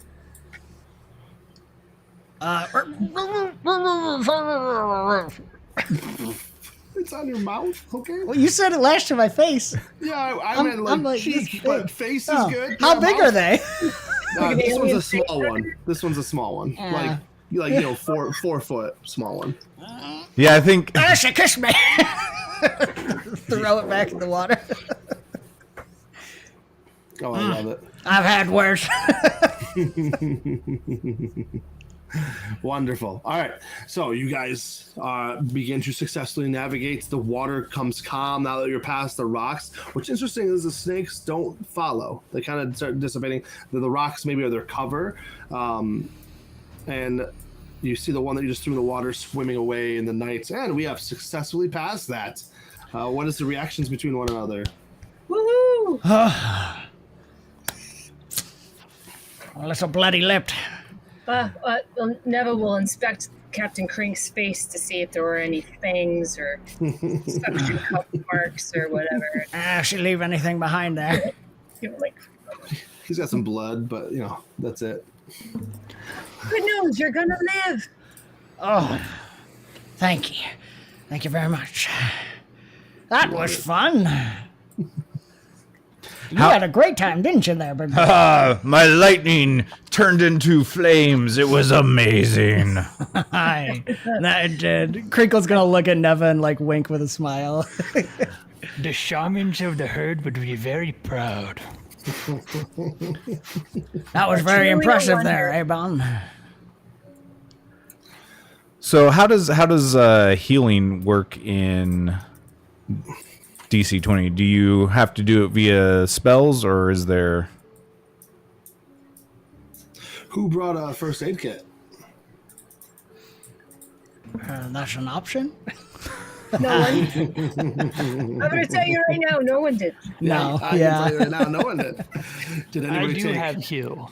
It's on your mouth, okay? Well, you said it lashed to my face. Yeah, I meant like cheek, but face is good. How big are they? This one's a small one. This one's a small one. Like 4 foot small one. Yeah, I think. She kissed me. Throw it back in the water. Oh, I love it. I've had worse. Wonderful. All right. So you guys begin to successfully navigate. The water comes calm now that you're past the rocks. What's interesting is the snakes don't follow. They kind of start dissipating. The rocks maybe are their cover. And you see the one that you just threw in the water swimming away in the night. And we have successfully passed that. What is the reactions between one another? Woohoo! A little bloody lipped. Never will inspect Captain Crink's face to see if there were any fangs or suction cup marks or whatever. She leave anything behind there. He's got some blood, but that's it. Good news, you're gonna live. Oh, thank you. Thank you very much. That was fun. You had a great time, didn't you there, Bird? My lightning turned into flames. It was amazing. Hi. That did. Crinkle's gonna look at Neva and wink with a smile. The shamans of the herd would be very proud. That was very impressive there, eh, Bon? So how does healing work in DC20? Do you have to do it via spells, or is there... Who brought a first aid kit? That's an option? No one. I'm going to tell you right now, no one did. No. I can tell you right now, no one did. Did anybody I do take... have heal.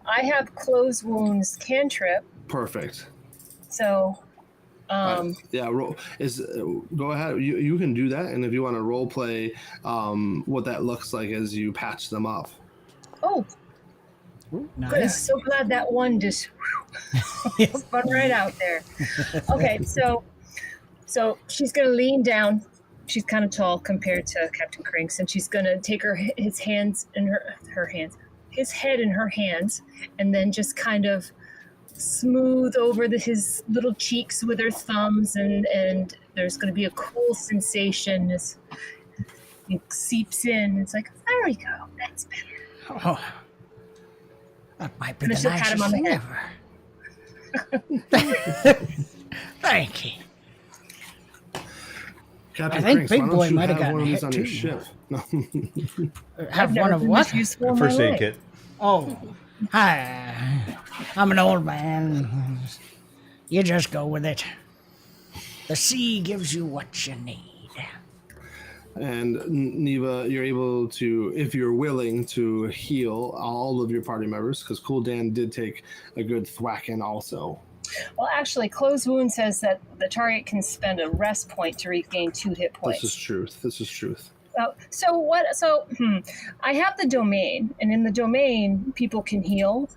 I have closed wounds cantrip, Perfect. so... Yeah, go ahead. You can do that, and if you want to role play, what that looks like as you patch them up. Oh, Nice. good. I'm so glad that one just spun right out there. Okay, so So she's going to lean down. She's kind of tall compared to Captain Crinks, and she's going to take his hands in his head in her hands, and then just kind of smooth over his little cheeks with her thumbs, and there's going to be a cool sensation as it seeps in. It's like, there we go. That's better. Oh, that might be And the then she'll pat him on nicest the thing head. ever. Thank you. Captain I think Crinks, Big why don't Boy you might have have one gotten of these hit on your too. ship? No. Have I've one never of been what? this useful in my First aid life. kit. Oh, hi. I'm an old man. You just go with it. The sea gives you what you need. And Neva, you're able to, if you're willing, to heal all of your party members, because Cool Dan did take a good thwacking also. Well, actually, closed wound says that the target can spend a rest point to regain 2 hit points. This is truth. This is truth. I have the domain, and in the domain, people can heal.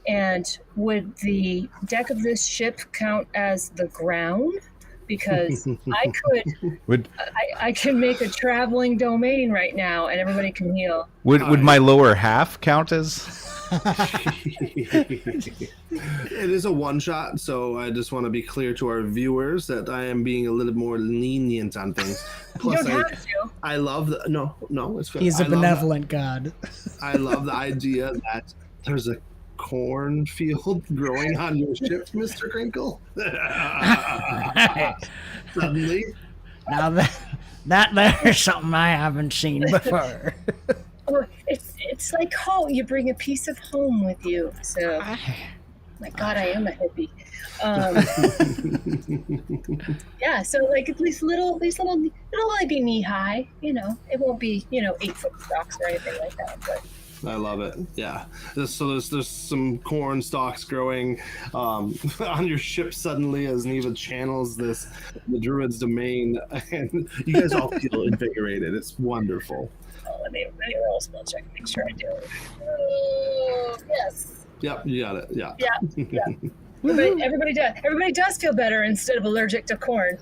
And would the deck of this ship count as the ground? Because I can make a traveling domain right now, and everybody can heal. Would my lower half count as? It is a one-shot, so I just want to be clear to our viewers that I am being a little more lenient on things. You don't have to. I love the no, it's good. He's a benevolent god. I love the idea that there's a cornfield growing on your ship, Mr. Crinkle. Suddenly. Now that there's something I haven't seen before. Well, it's like home. You bring a piece of home with you. So, my God, I am a hippie. Yeah. So like at least little, it'll only be knee high. You know, it won't be 8-foot stalks or anything like that. But I love it. Yeah. So there's some corn stalks growing on your ship suddenly as Neva channels the druid's domain, and you guys all feel invigorated. It's wonderful. let me roll a spell check. Make sure I do. Yes. Yep, you got it. Yeah. Yeah. Everybody does. Everybody does feel better instead of allergic to corn.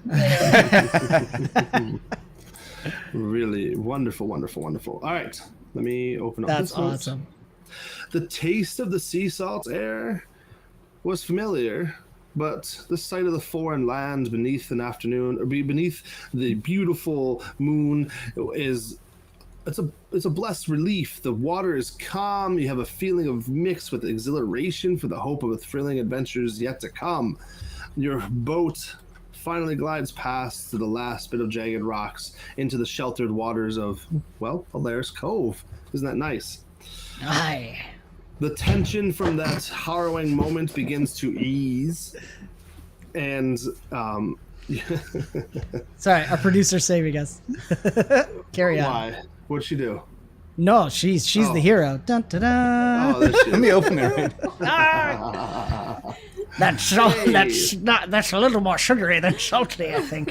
Really wonderful. All right. Let me open up. That's awesome. The taste of the sea salt air was familiar, but the sight of the foreign land beneath beneath the beautiful moon it's a blessed relief. The water is calm. You have a feeling of mixed with exhilaration for the hope of thrilling adventures yet to come. Your boat finally glides past to the last bit of jagged rocks into the sheltered waters of, 𝓕𝓐𝓻 Cove. Isn't that nice? Aye. The tension from that harrowing moment begins to ease, and Sorry, our producer's saving us. Carry on. why? What'd she do? No, she's the hero. Dun, dun, dun. Oh, there she Let me is. open it. That's a little more sugary than salty, I think.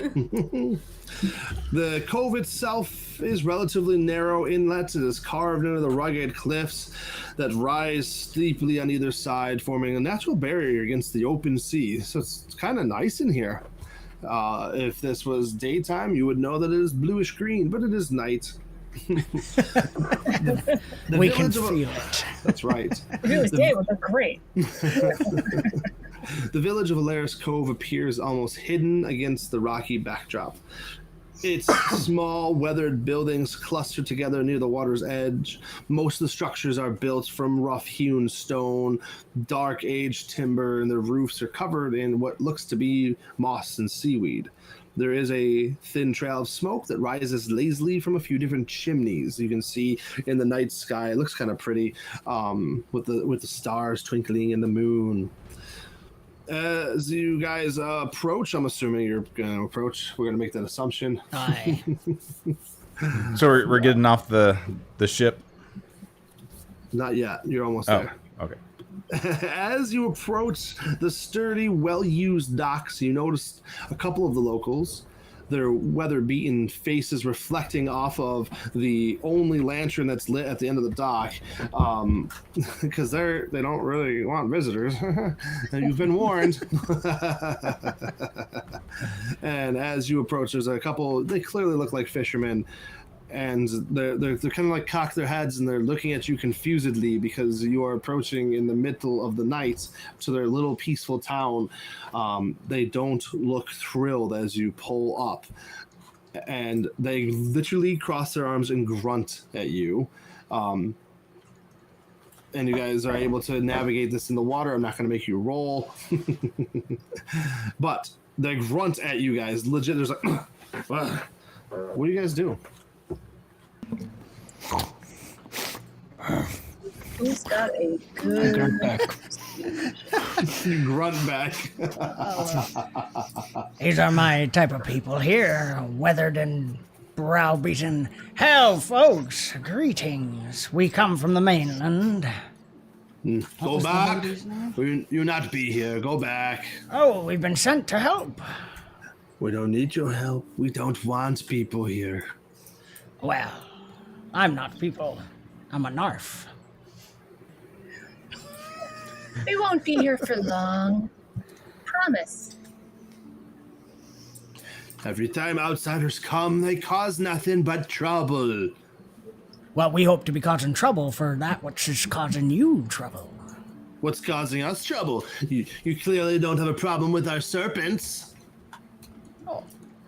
The cove itself is relatively narrow inlet. It is carved into the rugged cliffs that rise steeply on either side, forming a natural barrier against the open sea. So it's kind of nice in here. If this was daytime, you would know that it is bluish green, but it is night. We can feel it. That's right. If it was day, it would look great. The village of 𝓕𝓐𝓻 Cove appears almost hidden against the rocky backdrop. Its small, weathered buildings cluster together near the water's edge. Most of the structures are built from rough-hewn stone, dark-aged timber, and their roofs are covered in what looks to be moss and seaweed. There is a thin trail of smoke that rises lazily from a few different chimneys. You can see in the night sky. It looks kind of pretty, with the stars twinkling in the moon. As you guys approach, I'm assuming you're going to approach. We're going to make that assumption. Aye. So we're getting off the ship. Not yet. You're almost there. Okay. As you approach the sturdy, well-used docks, you notice a couple of the locals. their weather-beaten faces reflecting off of the only lantern that's lit at the end of the dock, because they don't really want visitors. You've been warned. And as you approach, there's a couple. They clearly look like fishermen. And they're kind of like cock their heads and they're looking at you confusedly because you are approaching in the middle of the night to their little peaceful town. They don't look thrilled as you pull up, and they literally cross their arms and grunt at you. And you guys are able to navigate this in the water. I'm not going to make you roll, but they grunt at you guys. Legit, there's like, what do you guys do? Who's got a good Grunt back. Grunt back. These are my type of people here, weathered and browbeaten. Hell, folks, greetings. We come from the mainland. Go back. You not be here. Go back. Oh, we've been sent to help. We don't need your help. We don't want people here. Well, I'm not people. I'm a narf. We won't be here for long. Promise. Every time outsiders come, they cause nothing but trouble. Well, we hope to be causing trouble for that which is causing you trouble. What's causing us trouble? You clearly don't have a problem with our serpents.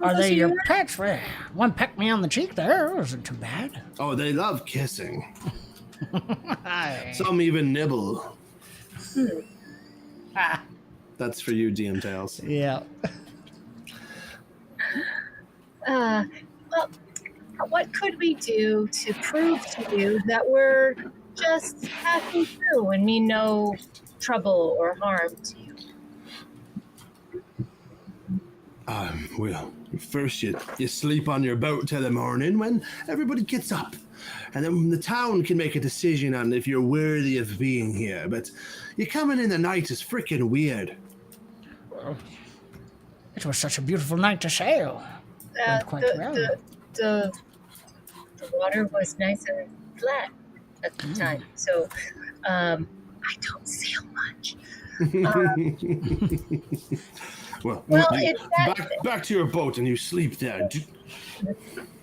Are they your pets? Well, one pecked me on the cheek there. It wasn't too bad. Oh, they love kissing. Some even nibble. That's for you, DM Tails. Yeah. Well, what could we do to prove to you that we're just passing through and mean no trouble or harm to you? Well, first you sleep on your boat till the morning when everybody gets up. And then the town can make a decision on if you're worthy of being here. But you coming in the night is freaking weird. It was such a beautiful night to sail. Went quite well. The water was nice and flat at the time, so I don't sail much. Well, it's back to your boat and you sleep there.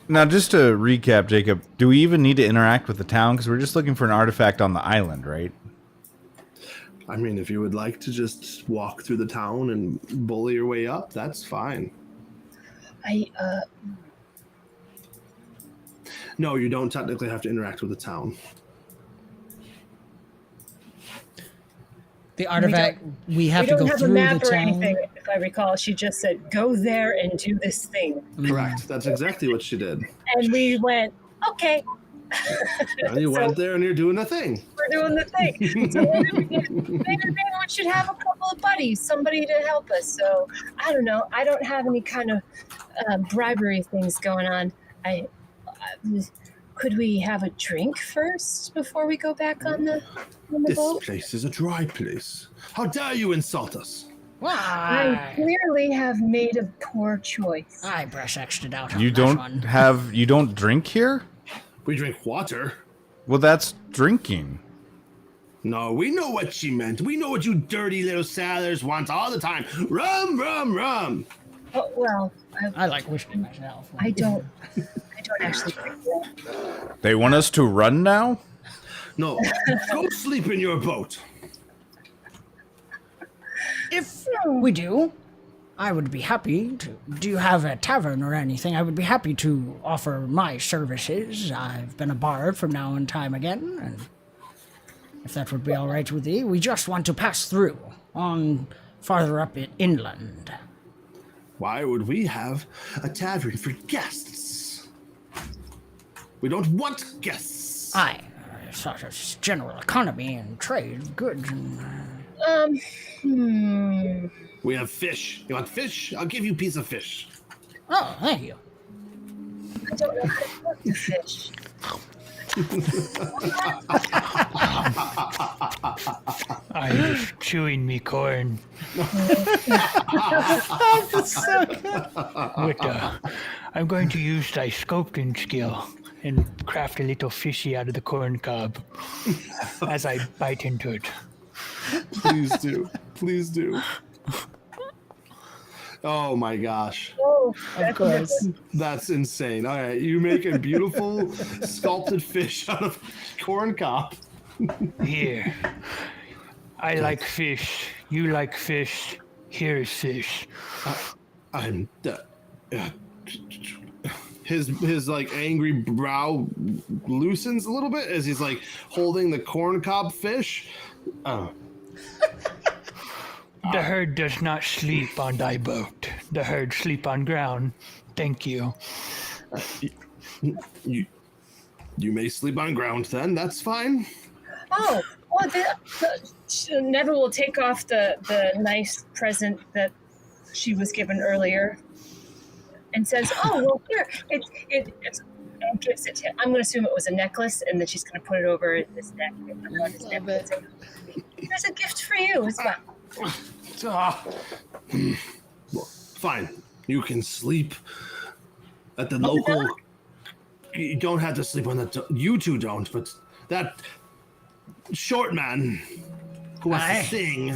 Now, just to recap, Jacob, do we even need to interact with the town? Because we're just looking for an artifact on the island, right? I mean, if you would like to just walk through the town and bully your way up, that's fine. No, you don't technically have to interact with the town. The artifact, we have to go through the town. We don't have a map or anything, if I recall. She just said, go there and do this thing. Correct. That's exactly what she did. And we went, okay. And you went there and you're doing the thing. We're doing the thing. So maybe we should have a couple of buddies, somebody to help us. So, I don't know. I don't have any kind of bribery things going on. Could we have a drink first before we go back on the boat? This place is a dry place. How dare you insult us? I clearly have made a poor choice. I brush extra out. You don't drink here? We drink water. Well, that's drinking. No, we know what she meant. We know what you dirty little sailors want all the time. Rum, rum, rum. Oh, well, I like whiskey myself. I don't actually drink that. They want us to run now? No, go sleep in your boat. If we do, I would be happy to. Do you have a tavern or anything? I would be happy to offer my services. I've been a bard from now and time again, and if that would be all right with thee, we just want to pass through on farther up inland. Why would we have a tavern for guests? We don't want guests. Aye, such as general economy and trade of goods and... We have fish. You want fish? I'll give you a piece of fish. Oh, thank you. I don't know how to cook the fish. I just chewing me corn. That's so good. I'm going to use thy sculpting skill and craft a little fishy out of the corn cob as I bite into it. Please do. Please do. Oh my gosh. Oh, Of course. That's insane. All right, you make a beautiful sculpted fish out of corn cob. Here. I like fish. You like fish. Here's fish. I'm his like angry brow loosens a little bit as he's like holding the corn cob fish. The herd does not sleep on thy boat. The herd sleep on ground. Thank you. You may sleep on ground then. That's fine. Oh, Never will take off the nice present that she was given earlier, and says, "Oh, well, here it's." And gives it to him. I'm going to assume it was a necklace, and then she's going to put it over this neck. There's a gift for you as well. Well, fine. You can sleep at the local. You don't have to sleep on the. You two don't, but that short man who has to sing.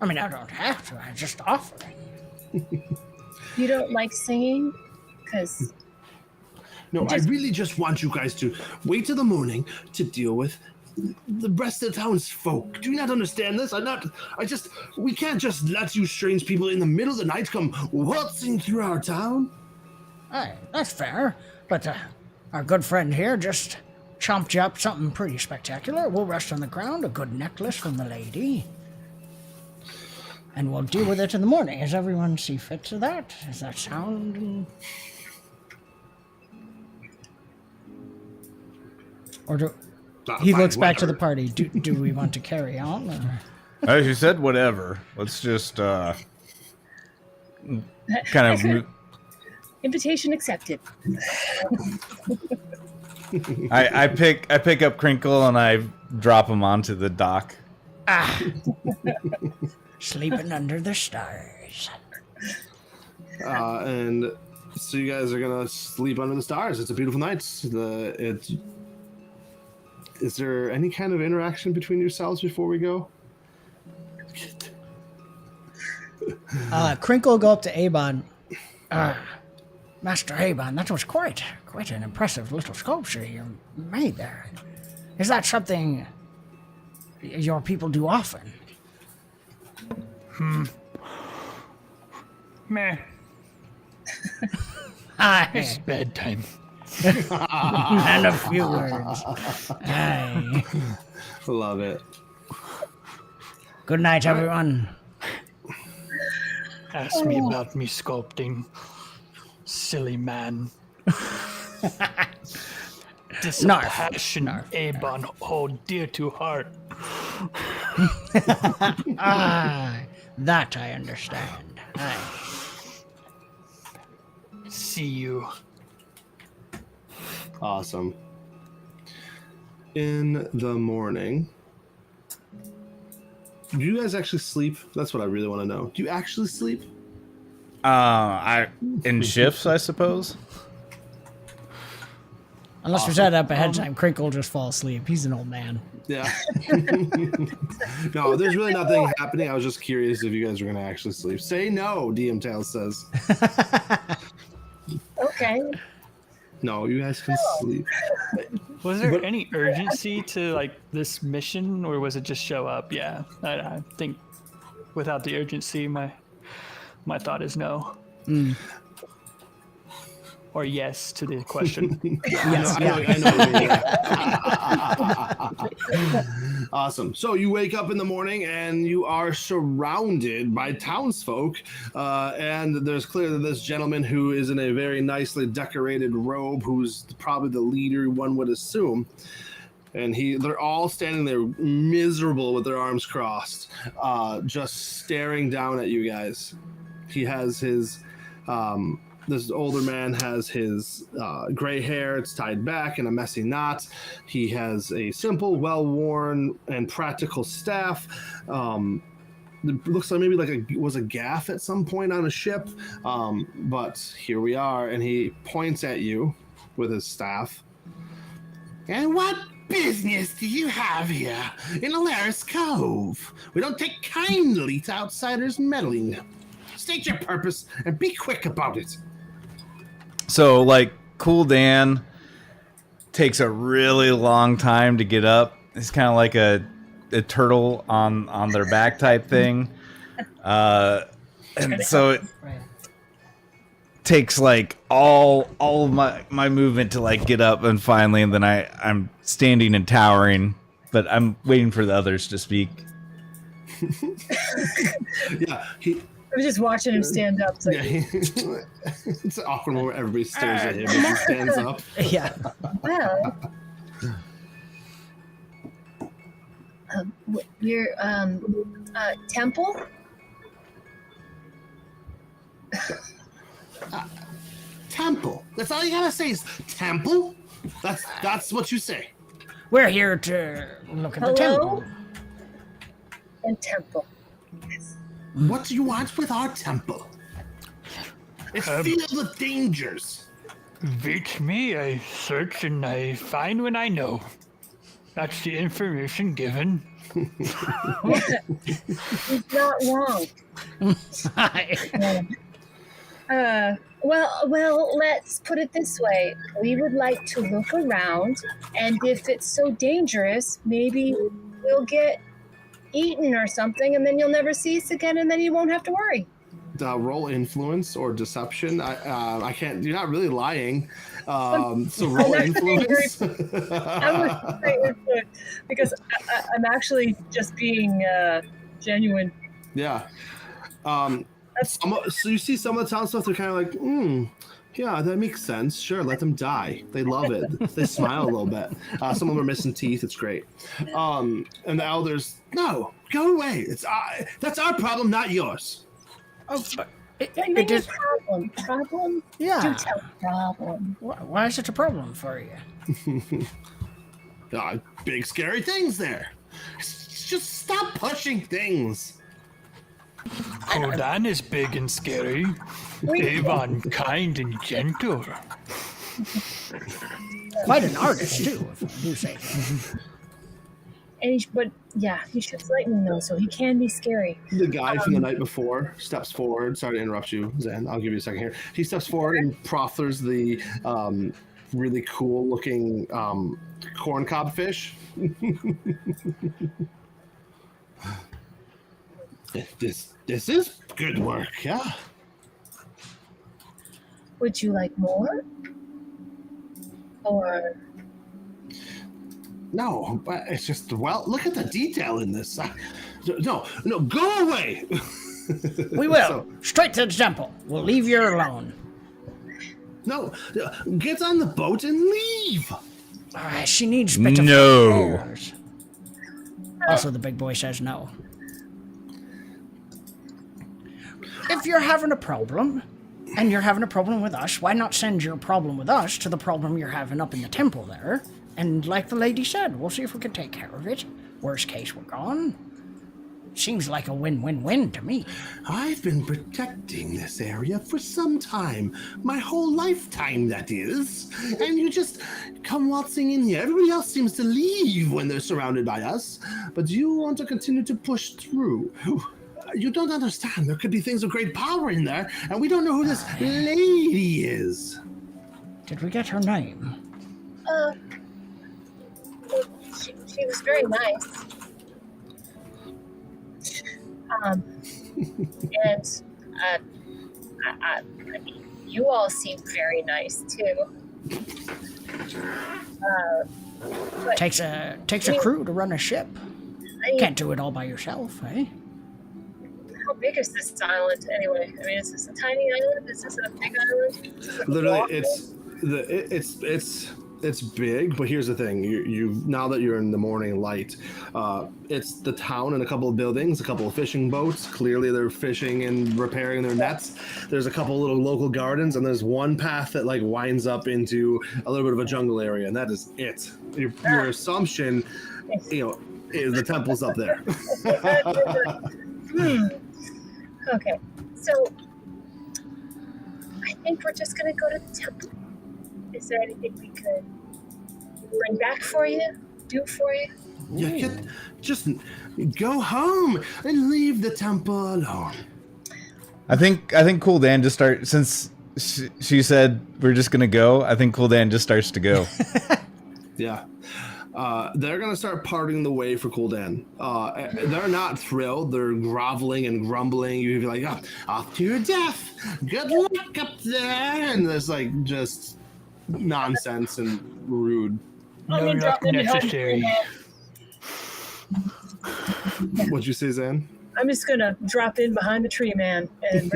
I mean, I don't have to. I just offer. You don't like singing? Because... No, I really just want you guys to wait till the morning to deal with the rest of the townsfolk. Do you not understand this? We can't just let you strange people in the middle of the night come waltzing through our town. Hey, that's fair. But our good friend here just chomped you up something pretty spectacular. We'll rest on the ground, a good necklace from the lady. And we'll deal with it in the morning. Does everyone see fit to that? Does that sound... Or do... He looks back to the party. Do we want to carry on? Or? As you said, whatever. Let's just kind of... Invitation accepted. I pick up Crinkle and I drop him onto the dock. Sleeping under the stars. And so you guys are gonna sleep under the stars. It's a beautiful night. Is there any kind of interaction between yourselves before we go? Crinkle will go up to Avon. Master Avon, that was quite an impressive little sculpture you made there. Is that something your people do often? Meh. It's bedtime. And a few words. Aye. Love it. Good night, everyone. Ask me about me sculpting. Silly man. This passion Avon hold dear to heart. That I understand. Aye. See you. Awesome. In the morning, do you guys actually sleep? That's what I really want to know. Do you actually sleep? In shifts, I suppose. Unless we set up ahead of time, Crinkle will just fall asleep. He's an old man. Yeah. No, there's really nothing happening. I was just curious if you guys were going to actually sleep. Say no, DM Tails says. Okay. No, you guys can sleep. Was there any urgency to like this mission, or was it just show up? Yeah, I think without the urgency, my thought is no. Or yes to the question. Yes, I know. Awesome. So you wake up in the morning and you are surrounded by townsfolk. And there's clearly this gentleman who is in a very nicely decorated robe, who's probably the leader, one would assume. And they're all standing there miserable with their arms crossed, just staring down at you guys. He has his This older man has his gray hair. It's tied back in a messy knot. He has a simple, well-worn, and practical staff. It looks like maybe was a gaff at some point on a ship. But here we are, and he points at you with his staff. And what business do you have here in 𝓕𝓸𝓻𝓰𝓸𝓽𝓮𝓷 Cove? We don't take kindly to outsiders meddling. State your purpose and be quick about it. So, like, 𝓕𝓸𝓻 takes a really long time to get up. It's kind of like a turtle on their back type thing. And so it takes like all of my movement to like get up, and finally, and then I'm standing and towering, but I'm waiting for the others to speak. Yeah, I was just watching him stand up. It's, like, it's awkward when everybody stares at him as he stands up. Yeah. well, your temple? Temple. That's all you gotta say is temple. That's what you say. We're here to look at the Hello? temple. And temple. What do you want with our temple? It's filled with dangers. Beats me. I search and I find when I know. That's the information given. He's not wrong. Well, let's put it this way. We would like to look around, and if it's so dangerous, maybe we'll get eaten or something, and then you'll never see us again, and then you won't have to worry. Roll influence or deception. I can't. You're not really lying. So roll influence. I would say influence because I'm actually just being genuine. Yeah. So you see some of the town stuff. They're kind of like, yeah, that makes sense. Sure, let them die. They love it. They smile a little bit. Some of them are missing teeth. It's great. And the elders, no, go away. That's our problem, not yours. Oh, but It is problem. Problem? Yeah. Do tell problem. Why is it a problem for you? Big scary things there. Just stop pushing things. 𝓕𝓸𝓻 is big and scary. 𝓕𝓐𝓻 kind and gentle. Quite an artist, too, if I do say so. But yeah, he shoots lightning though, so he can be scary. The guy from the night before steps forward. Sorry to interrupt you, Zen. I'll give you a second here. He steps forward and proffers the really cool looking corn cob fish. This is good work, yeah. Would you like more? Or No, but it's just, well, look at the detail in this. No, go away. We will. Straight to the temple. We'll leave you alone. No, get on the boat and leave. She needs bit of No. repairs. Also, the big boy says no. If you're having a problem, and you're having a problem with us, why not send your problem with us to the problem you're having up in the temple there? And like the lady said, we'll see if we can take care of it. Worst case, we're gone. Seems like a win-win-win to me. I've been protecting this area for some time. My whole lifetime, that is. And you just come waltzing in here. Everybody else seems to leave when they're surrounded by us. But you want to continue to push through. You don't understand. There could be things of great power in there, and we don't know who this lady is. Did we get her name? she was very nice. And I mean, you all seem very nice too. But Takes a crew to run a ship. Can't do it all by yourself, eh? how big is this island anyway? I mean, is this a tiny island? Is this a big island? Literally, it's It's big, but here's the thing: you now that you're in the morning light, it's the town and a couple of buildings, a couple of fishing boats. Clearly, they're fishing and repairing their nets. There's a couple little local gardens, and there's one path that like winds up into a little bit of a jungle area, and that is it. Your assumption, is the temple's up there. Okay, so I think we're just gonna go to the temple. Is there anything we could bring back for you? Do for you? Just go home and leave the temple alone. I think 𝓕𝓚𝓻 just start since she said we're just gonna go. I think 𝓕𝓚𝓻 just starts to go. Yeah. They're going to start parting the way for 𝓕𝓚𝓻. They're not thrilled. They're groveling and grumbling. You'd be like, oh, off to your death. Good luck up there. And there's like just nonsense and rude. No luck necessary. What'd you say, Zan? I'm just going to drop in behind the tree man and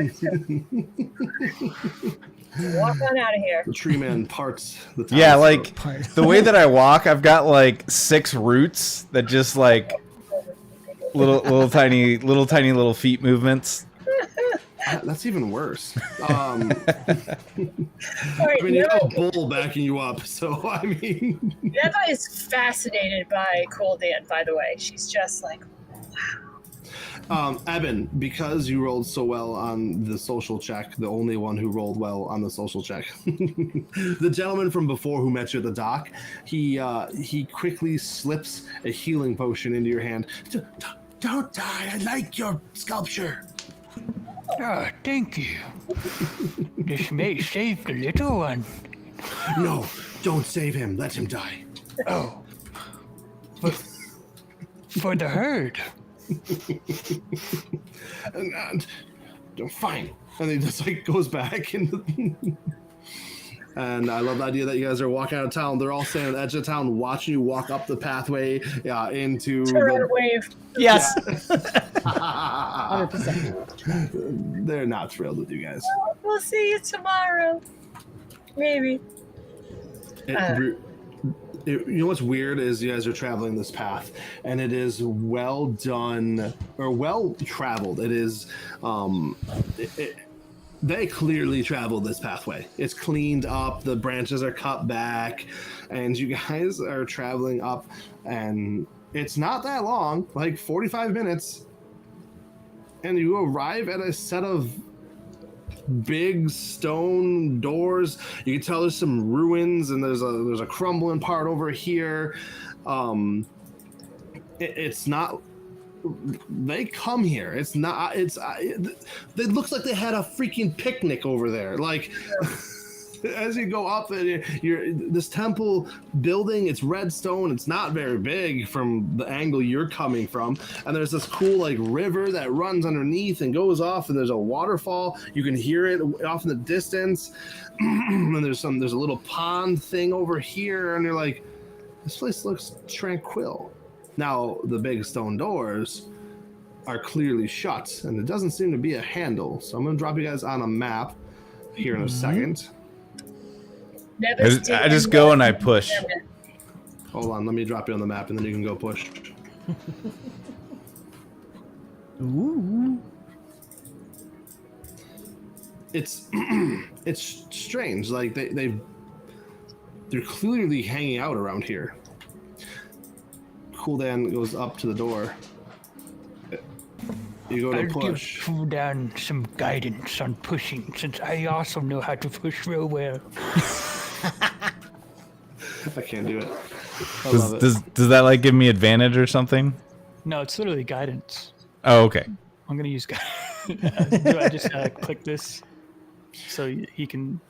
walk on out of here. The tree man parts the town. Yeah, like the way that I walk, I've got like 6 roots that just like little tiny little feet movements. That's even worse. All right, I mean, you have a bull backing you up, so I mean. Neva is fascinated by 𝓕𝓚𝓻, by the way. She's just like, Eben, because you rolled so well on the social check, the only one who rolled well on the social check, the gentleman from before who met you at the dock, he quickly slips a healing potion into your hand. Don't die. I like your sculpture. Oh, thank you. This may save the little one. No, don't save him. Let him die. Oh. But for the herd. and fine. And he just like goes back and and I love the idea that you guys are walking out of town. They're all standing at the edge of town watching you walk up the pathway into turn wave. Yes. 100%. They're not thrilled with you guys. We'll see you tomorrow. Maybe. You know what's weird is you guys are traveling this path, and it is well done or well traveled. It is, they clearly traveled this pathway. It's cleaned up. The branches are cut back, and you guys are traveling up, and it's not that long, like 45 minutes, and you arrive at a set of big stone doors. You can tell there's some ruins, and there's a crumbling part over here. It's not. They come here. It's not. It looks like they had a freaking picnic over there. Like, as you go up, this temple building. It's red stone. It's not very big from the angle you're coming from. And there's this cool like river that runs underneath and goes off. And there's a waterfall. You can hear it off in the distance. And there's a little pond thing over here. And you're like, this place looks tranquil. Now, the big stone doors are clearly shut, and it doesn't seem to be a handle. So I'm going to drop you guys on a map here in a second. I just go and I push. Hold on, let me drop you on the map, and then you can go push. Ooh. It's it's strange. Like they're clearly hanging out around here. 𝓕𝓚𝓻 goes up to the door. You go to I'll push. give 𝓕𝓚𝓻 some guidance on pushing, since I also know how to push real well. I can't do it. I love it. Does that like give me advantage or something? No, it's literally guidance. Oh, okay. I'm gonna use guidance. Do I just click this so he can?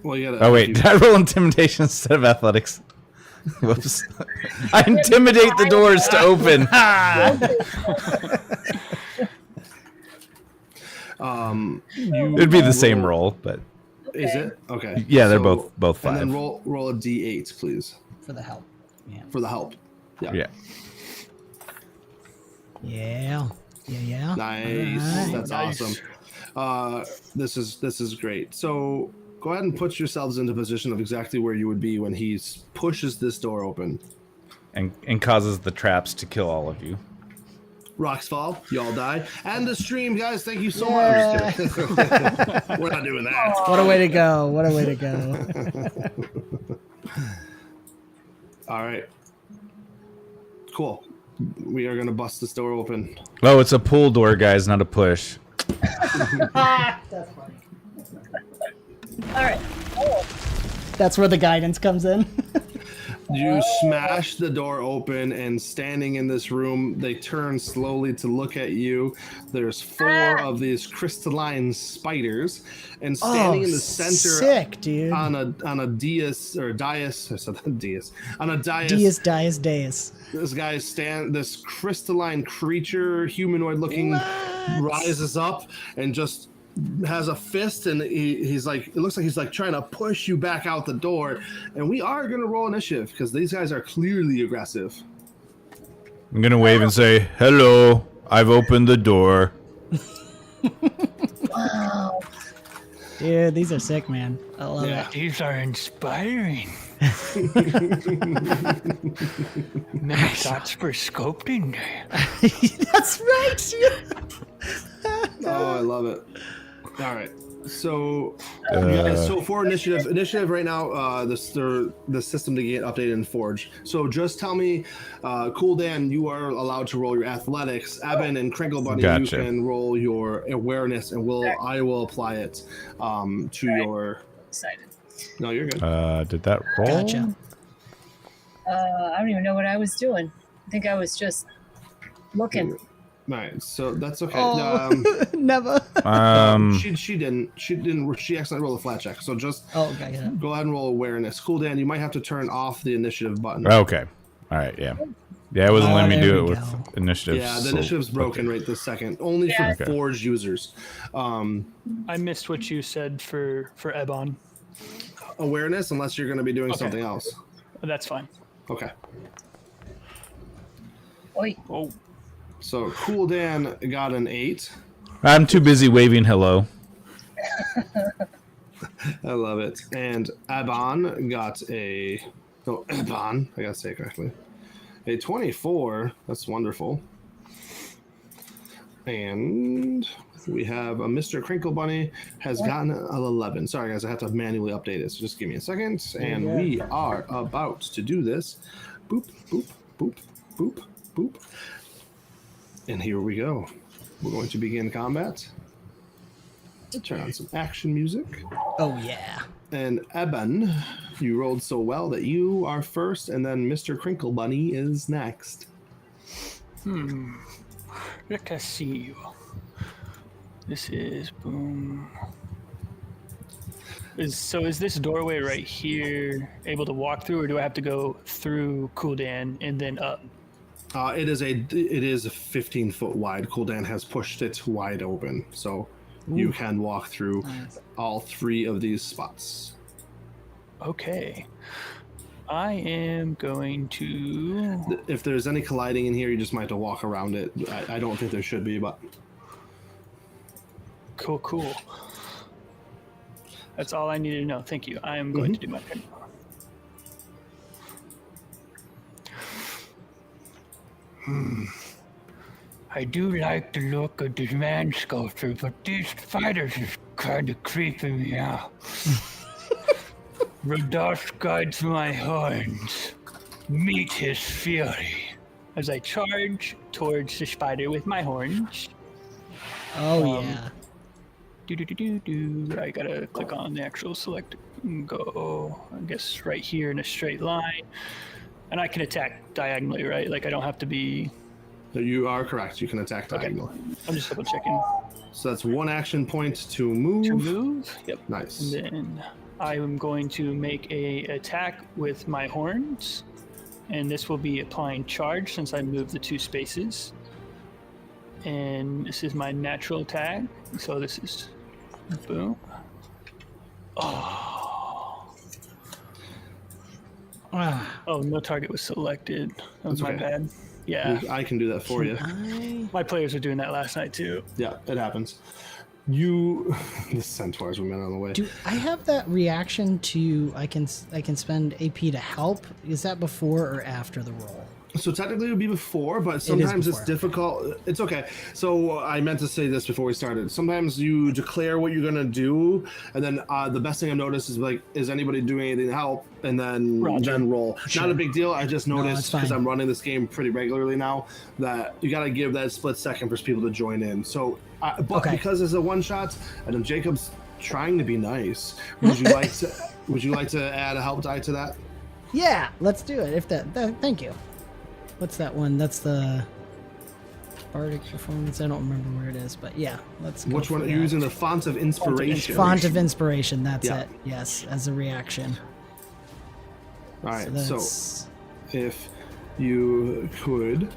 Well, you gotta. Oh wait, did I roll intimidation instead of athletics? Whoops. I intimidate the doors to open. It'd be the same roll, but Is it? Okay. yeah, they're both 5. And then roll a d8, please, For the help. Yeah. for the help. Yeah. Yeah. Yeah. Yeah. Nice. Alright. That's Nice. awesome. This is great. So go ahead and put yourselves into position of exactly where you would be when he pushes this door open. And causes the traps to kill all of you. Rocks fall, you all die. And the stream, guys, thank you so much. We're not doing that. What a way to go. What a way to go. All right. Cool. We are going to bust this door open. Oh, it's a pull door, guys, not a push. That's funny. All right. That's where the guidance comes in. You smash the door open, and standing in this room, they turn slowly to look at you. There's 4 of these crystalline spiders, and standing in the center, sick, dude. on a dais. I said dais. On a dais. Dais. This guy this crystalline creature, humanoid-looking, rises up and just has a fist, and he's like, it looks like he's like trying to push you back out the door. And we are gonna roll initiative because these guys are clearly aggressive. I'm gonna wave and say, "Hello, I've opened the door." Wow. Dude, these are sick, man. I love it. These are inspiring. Many thoughts for sculpting. That's right. Oh, I love it. All right. So, guys, so for initiative right now, the system to get updated in Forge. So just tell me, Cool Dan, you are allowed to roll your athletics. Evan and Crinkle Bunny, you can roll your awareness, and I will apply it to your. Excited. No, you're good. Did that roll? Gotcha. I don't even know what I was doing. I think I was just looking. All right, so that's okay. Oh, never. She didn't. She accidentally rolled a flat check. So just okay, yeah. go ahead and roll awareness. Cool Dan, you might have to turn off the initiative button. Okay. All right. Yeah. Yeah, it wasn't letting me do it with initiative. Yeah, the initiative's broken right this second. Only for Forge users. I missed what you said for Ebon. Awareness, unless you're going to be doing something else. That's fine. Okay. Oi. Oh. So Cool Dan got an 8. I'm too busy waving hello. I love it. And Ebon got Ebon, I gotta say it correctly. A 24. That's wonderful. And we have a Mr. Crinkle Bunny has gotten an 11. Sorry, guys, I have to manually update it. So just give me a second. And we are about to do this. Boop, boop, boop, boop, boop. And here we go. We're going to begin combat. Turn on some action music. Oh, yeah. And Eben, you rolled so well that you are first, and then Mr. Crinkle Bunny is next. Let us see. This is boom. Is this doorway right here able to walk through, or do I have to go through Cool Dan and then up? It is a 15-foot wide. Cool Dan has pushed it wide open, so you can walk through all 3 of these spots. Okay. I am going to... If there's any colliding in here, you just might have to walk around it. I don't think there should be, but... Cool. That's all I needed to know. Thank you. I am going to do my turn. I do like the look of this man sculpture, but these spiders is kind of creeping me out. Radosh guides my horns. Meet his fury. As I charge towards the spider with my horns. Oh, yeah. I gotta click on the actual select and go, I guess, right here in a straight line. And I can attack diagonally, right? Like, I don't have to be... You are correct. You can attack diagonally. I'm just double checking. So that's 1 action point to move. To move? Yep. Nice. And then I am going to make a attack with my horns. And this will be applying charge since I moved the 2 spaces. And this is my natural attack. So this is... Boom. Oh, no target was selected. That was my bad. Yeah. I can do that for you. My players were doing that last night too. Yeah, it happens. You, the centaurs were meant on the way. Do I have that reaction to I can spend AP to help? Is that before or after the roll? So technically it would be before, but sometimes it's before. difficult. It's okay. So I meant to say this before we started. Sometimes you declare what you're gonna do, and then the best thing I've noticed is like, is anybody doing anything to help? And then roll. Sure. Not a big deal. I just noticed it's fine. because I'm running this game pretty regularly now that you gotta give that split second for people to join in. So, but because it's a one shot, and then Jacob's trying to be nice, would you like to add a help die to that? Yeah, let's do it. If that thank you. What's that one? That's the Bardic Performance. I don't remember where it is, but yeah, let's go. Which one? for You're that. using the Font of Inspiration. Font of Inspiration. That's Yeah. it. Yes, as a reaction. All right, So so that's- if you could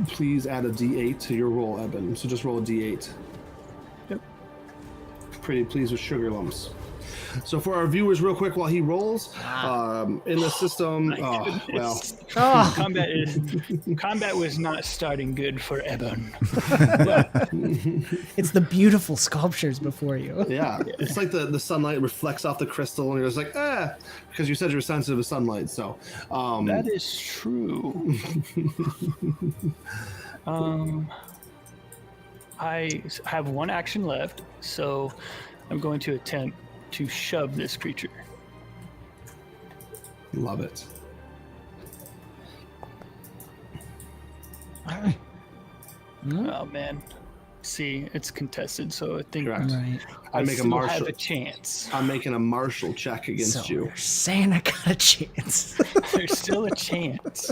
please add a D8 to your roll, Eben. So just roll a D8. Yep. Pretty pleased with sugar lumps. So for our viewers, real quick, while he rolls, in the system, Combat was not starting good for Eben. It's the beautiful sculptures before you. yeah, it's like the sunlight reflects off the crystal, and you're just like, because you said you're sensitive to sunlight. So That is true. I have one action left, so I'm going to attempt to shove this creature. love it. All right. Oh man, see, it's contested, so I think Correct. Right. I make a still martial. have a chance. I'm making a martial check against So you. you're saying I got a chance. There's still a chance.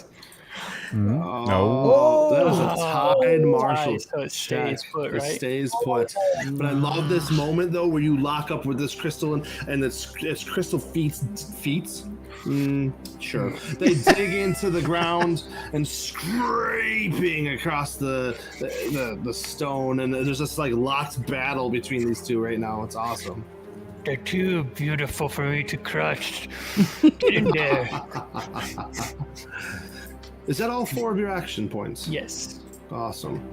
Oh, that is a tied martial Right, so it stays check. put, It right? stays put. But I love this moment though, where you lock up with this crystal and it's crystal feet. Sure. They dig into the ground and scraping across the stone, and there's this like locked battle between these two right now. It's awesome. They're too beautiful for me to crush. Get in there. Is that all 4 of your action points? Yes. Awesome.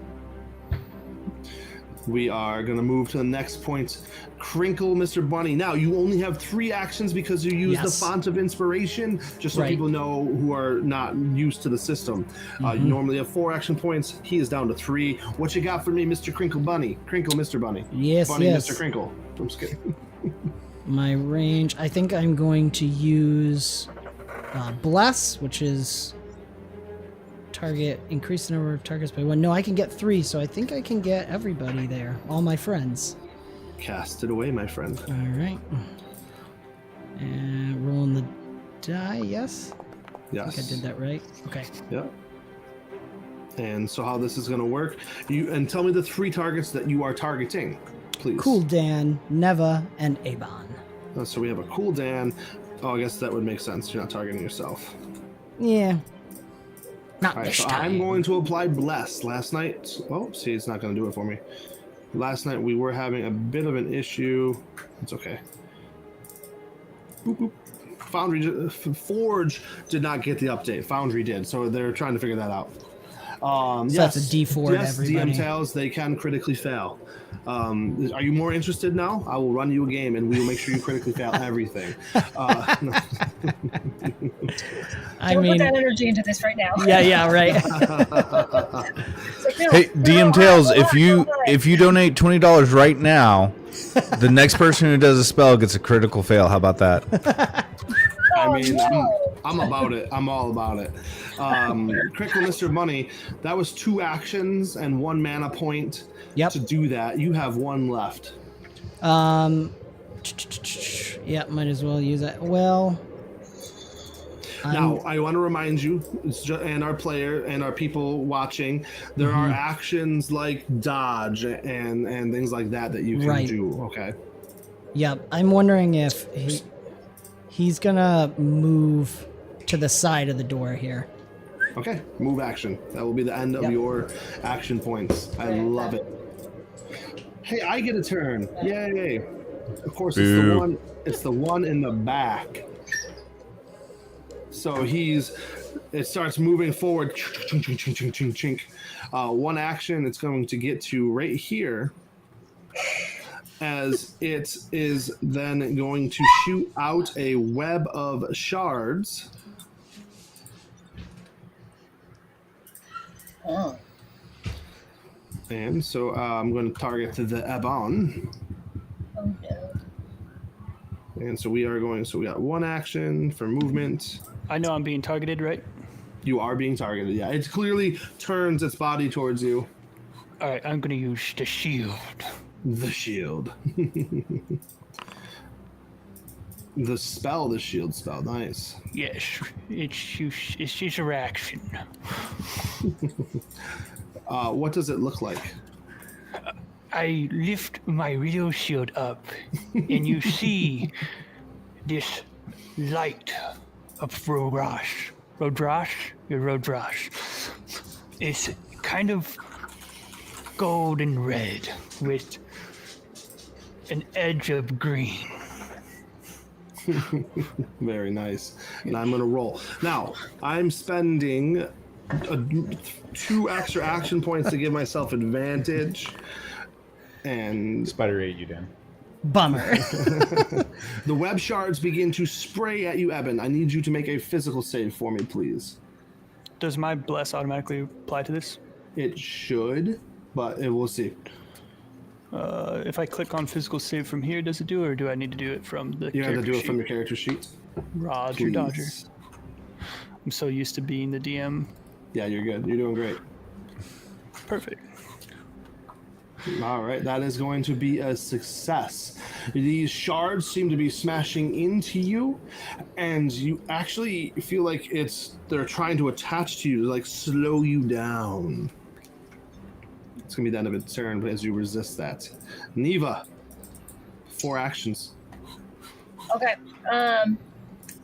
We are going to move to the next point. Crinkle Mr. Bunny. Now, you only have 3 actions because you use the Font of Inspiration, just so people know who are not used to the system. You normally have 4 action points. He is down to 3. What you got for me, Mr. Crinkle Bunny? Crinkle Mr. Bunny. Yes, Bunny, yes. Mr. Crinkle. I'm just kidding. My range, I think I'm going to use Bless, which is target, increase the number of targets by 1. No, I can get 3, so I think I can get everybody there, all my friends. Cast it away, my friend. All right. And rolling the die, yes? Yes. I think I did that right. Okay. Yep. And so how this is going to work, and tell me the 3 targets that you are targeting, please. 𝓕𝓸𝓻𝓰𝓸𝓽𝓮𷄔 and 𝓕𝓐𝓸𝓻. So we have a cool Dan. Oh, I guess that would make sense. You're not targeting yourself. Yeah. Not All right, this so time. I'm going to apply Bless. Last night, oh, see, it's not going to do it for me. Last night we were having a bit of an issue. It's okay. Boop, boop. Forge did not get the update. Foundry did, so they're trying to figure that out. So Yes, that's a D4 to yes, everybody. DM tails, they can critically fail. Are you more interested now? I will run you a game, and we will make sure you critically fail everything. I Don't mean, put that energy into this right now. yeah, right. It's like, no, Hey, DM Tails, relax, if you donate $20 right now, the next person who does a spell gets a critical fail. How about that? I mean, I'm about it. I'm all about it. Critical Mr. Money, that was 2 actions and 1 mana point to do that. You have 1 left. Yeah, might as well use it. Well, Now, I want to remind you, and our player and our people watching, there are actions like dodge and things like that you can do. Okay. Yep, I'm wondering if he's gonna move to the side of the door here. Okay. Move action. That will be the end of your action points. I love it. Hey, I get a turn. Yay. Of course, it's the one in the back. So it starts moving forward. One action, it's going to get to right here. as it is then going to shoot out a web of shards. Oh. And so I'm going to target the Ebon. Oh no. And so we got one action for movement. I know I'm being targeted, right? You are being targeted, yeah. It clearly turns its body towards you. All right, I'm going to use the shield. The shield. The shield spell, nice. Yes, it's just a reaction. What does it look like? I lift my real shield up, and you see this light of Rodrash. Rodrash. It's kind of golden red with an edge of green. Very nice. And I'm going to roll. Now, I'm spending 2 extra action points to give myself advantage. And Spider ate you, Dan. Bummer. the web shards begin to spray at you, Eben. I need you to make a physical save for me, please. Does my bless automatically apply to this? It should, but we'll see. If I click on physical save from here, does it do it, or do I need to do it from the You have to character do it sheet? from your character sheet. Roger, Please. Dodger. I'm so used to being the DM. Yeah, you're good. You're doing great. Perfect. All right, that is going to be a success. These shards seem to be smashing into you, and you actually feel like they're trying to attach to you, like slow you down. It's gonna be the end of its turn, but as you resist that, Neva, 4 actions. Okay.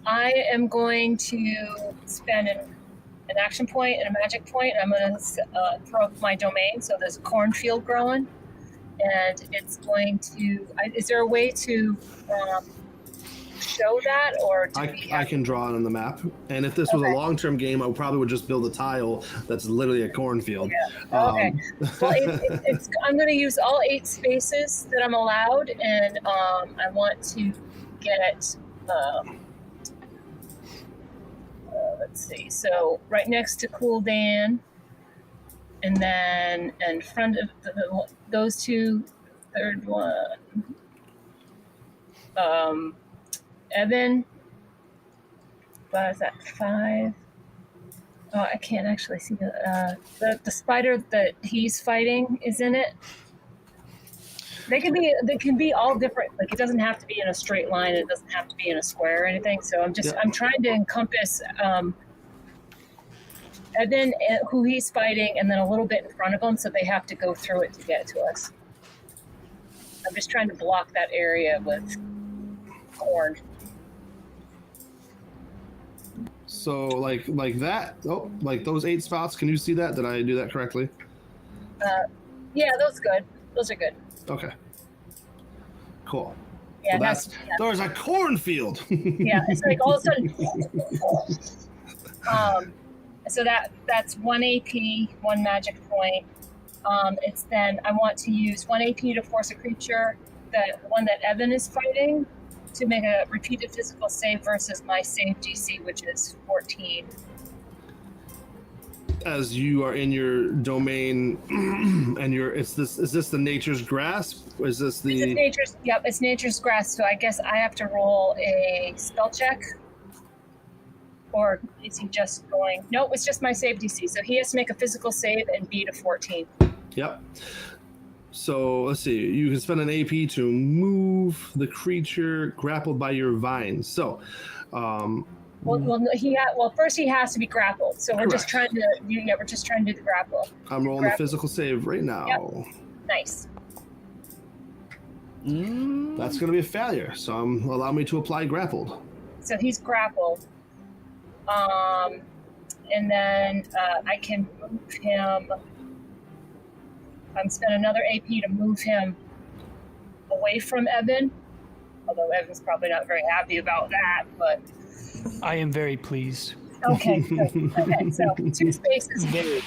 I am going to spend an action point and a magic point. I'm going to throw up my domain. So there's a cornfield growing, and it's going to. Is there a way to show that, or do I can draw it on the map. And if this was a long-term game, I probably would just build a tile that's literally a cornfield. Yeah. Okay. Well, I'm going to use all 8 spaces that I'm allowed, and I want to get. Let's see. So right next to 𝓕𝓸𝓻𝓻, and then in front of those 2, third one. Evan. What is that? 5. Oh, I can't actually see the spider that he's fighting is in it. They can be all different. Like, it doesn't have to be in a straight line. It doesn't have to be in a square or anything. So I'm trying to encompass Evan, who he's fighting, and then a little bit in front of him, so they have to go through it to get to us. I'm just trying to block that area with corn. So like that. Oh, like those 8 spots. Can you see that? Did I do that correctly? Yeah, those good. Those are good. Okay. Cool. Yeah, So there's a cornfield. yeah, it's like all of a sudden. So that's 1 AP, 1 magic point. It's then I want to use 1 AP to force a creature, the one that Evan is fighting, to make a repeated physical save versus my save DC, which is 14. As you are in your domain, and is this the nature's grasp? Or is this the? It's nature's grasp. So I guess I have to roll a spell check, or is he just going? No, it's just my save DC. So he has to make a physical save and beat a 14. Yep. So let's see. You can spend an AP to move the creature grappled by your vines. So, first he has to be grappled. So we're just trying to. We're just trying to do the grapple. I'm rolling the physical save right now. Yep. Nice. That's going to be a failure. So allow me to apply grappled. So he's grappled. And then I can move him. I'm spend another AP to move him away from Evan. Although Evan's probably not very happy about that, but I am very pleased. okay, good. Okay, so 2 spaces. I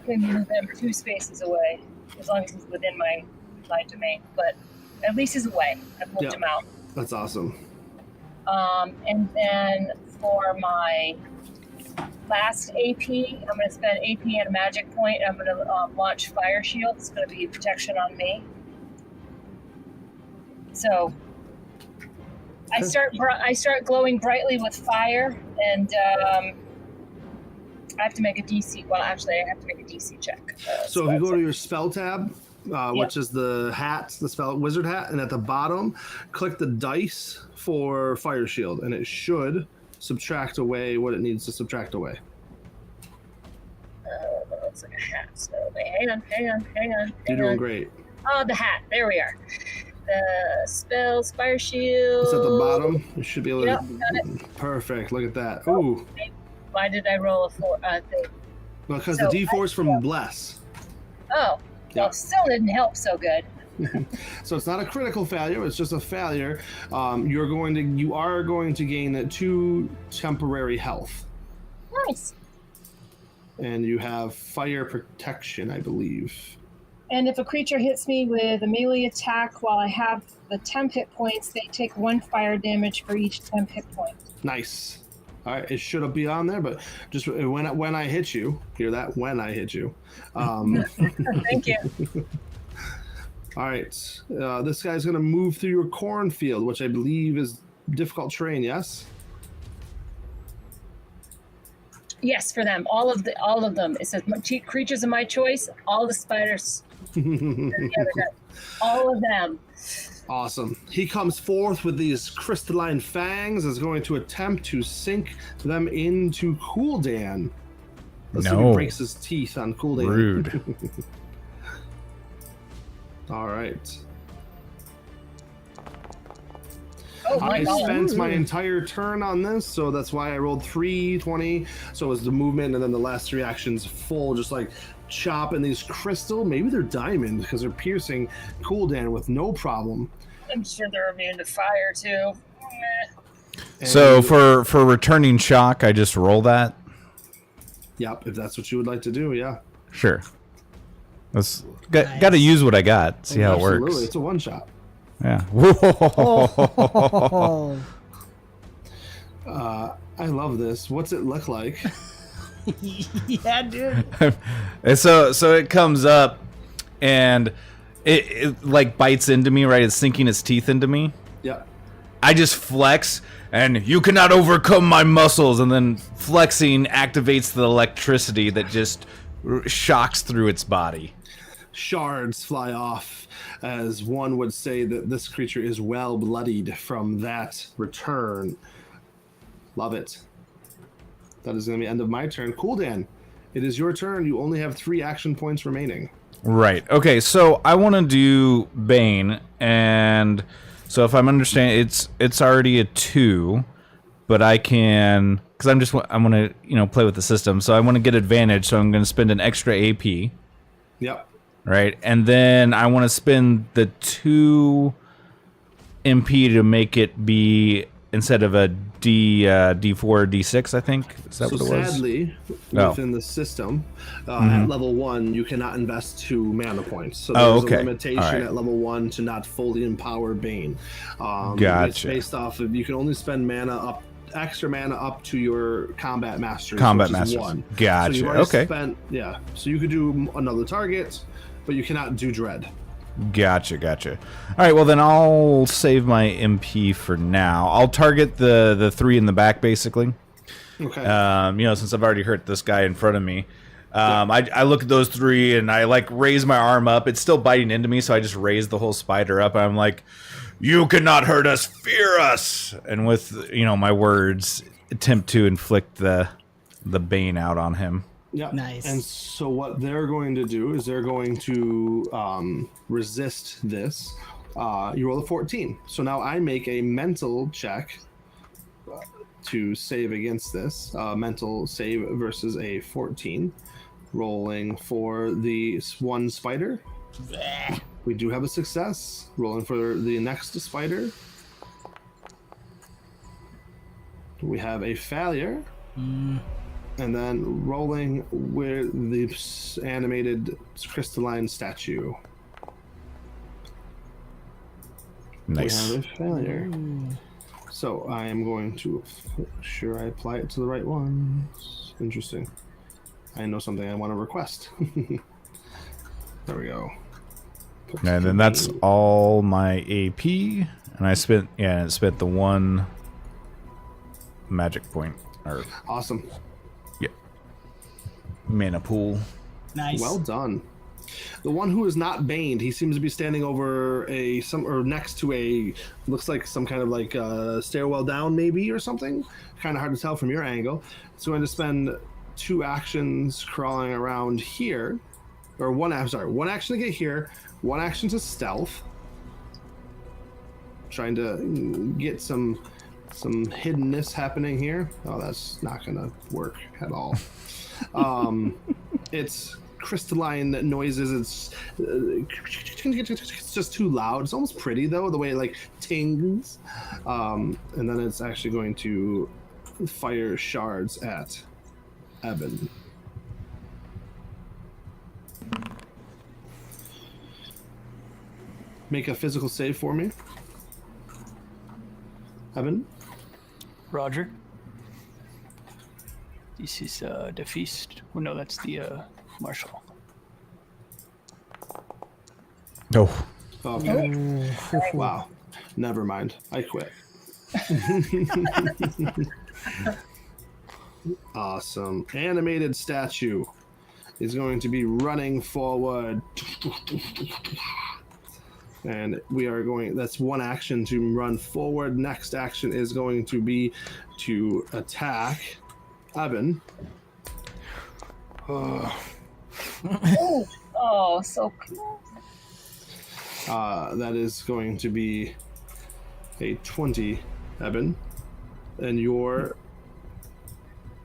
can move him 2 spaces away as long as he's within my domain. But At least he's away. I've moved Yep. him out. That's awesome. And then for my last AP, I'm going to spend AP and a magic point. I'm going to launch Fire Shield. It's going to be protection on me. So I start glowing brightly with fire, and I have to make a DC. Well, actually, I have to make a DC check. So if you go to your spell tab, which is the hat, the spell wizard hat, and at the bottom, click the dice for Fire Shield, and it should subtract away what it needs to subtract away. Looks like a hat. So hang on. You're doing great. Oh, the hat. There we are. The spells, Fire Shield. It's at the bottom. You should be able Yep, to. got it. Perfect. Look at that. Ooh. Why did I roll a 4? Thing? Because So the D4 is from I- Bless. Oh, Yeah. well, still didn't help so good. So it's not a critical failure. It's just a failure. You are going to gain 2 temporary health, Nice. and you have fire protection, I believe. And if a creature hits me with a melee attack while I have the temp hit points, they take 1 fire damage for each temp hit point. Nice. All right, it should be on there, but just when I hit you, hear that? When I hit you. Thank you. All right, this guy's going to move through your cornfield, which I believe is difficult terrain. Yes. Yes, for them. All of them. It says creatures of my choice. All the spiders. The other guy. All of them. Awesome. He comes forth with these crystalline fangs, is going to attempt to sink them into 𝓕𝓸𝓻. Let's see if he breaks his teeth on 𝓕𝓸𝓻. Rude. All right. Oh my I god. spent my entire turn on this, so that's why I rolled 320. So it was the movement and then the last 3 actions full, just like chopping these crystal. Maybe they're diamond because they're piercing 𝓕𝓸𝓻 with no problem. I'm sure they're immune to fire too. So for returning shock, I just roll that. Yep, if that's what you would like to do, yeah. Sure. Let's got to use what I got. See how it works. Absolutely, it's a one shot. Yeah. Oh. I love this. What's it look like? Yeah, dude. And so it comes up, and it like bites into me. Right, it's sinking its teeth into me. Yep. I just flex, and you cannot overcome my muscles. And then flexing activates the electricity that just shocks through its body. Shards fly off, as one would say that this creature is well bloodied from that return. Love it. That is going to be the end of my turn. 𝓕𝓸𝓻, it is your turn. You only have 3 action points remaining. Right. Okay. So I want to do Bane, and so if I'm understanding, it's already a 2, but I can because I want to play with the system. So I want to get advantage. So I'm going to spend an extra AP. Yep. Right, and then I want to spend the 2 MP to make it be instead of a D4 D6. I think is that So what it was? sadly, Oh. within the system, at level 1, you cannot invest 2 mana points. So Oh, there's okay. a limitation All right. at level 1 to not fully empower Bane. It's Gotcha. based off of you can only spend extra mana up to your combat mastery. Combat which is Masters. 1. Gotcha. So you've already Okay. spent, yeah. So you could do another target, but you cannot do dread. Gotcha. All right, well then I'll save my MP for now. I'll target the 3 in the back, basically. Okay. Since I've already hurt this guy in front of me. I look at those 3 and I like raise my arm up. It's still biting into me, so I just raise the whole spider up. I'm like, "You cannot hurt us, fear us!" And with my words, attempt to inflict the bane out on him. Yeah. Nice. And so what they're going to do is they're going to resist this. You roll a 14. So now I make a mental check to save against this. Mental save versus a 14. Rolling for the 1 spider. We do have a success. Rolling for the next spider. We have a failure. And then rolling with the animated crystalline statue. Nice. We have a failure. So I am going to make sure I apply it to the right ones. Interesting. I know something I want to request. There we go. And then that's all my AP, and I spent the 1 magic point or Awesome. mana pool. Nice. Well done. The one who is not baned, he seems to be standing over next to a, looks like some kind of like stairwell down maybe or something. Kind of hard to tell from your angle. So I'm going to spend 2 actions crawling around here, or one action to get here, 1 action to stealth. Trying to get some hiddenness happening here. Oh, that's not going to work at all. It's crystalline noises. It's just too loud. It's almost pretty though, the way it like tings. And then it's actually going to fire shards at Evan. Make a physical save for me, Evan. Roger. This is the feast. Well, no, that's the marshal. Oh. Okay. Wow. Never mind. I quit. Awesome. Animated statue is going to be running forward. And we are going, that's 1 action to run forward. Next action is going to be to attack Evan. Oh, so cool. That is going to be a 20, Evan. And your...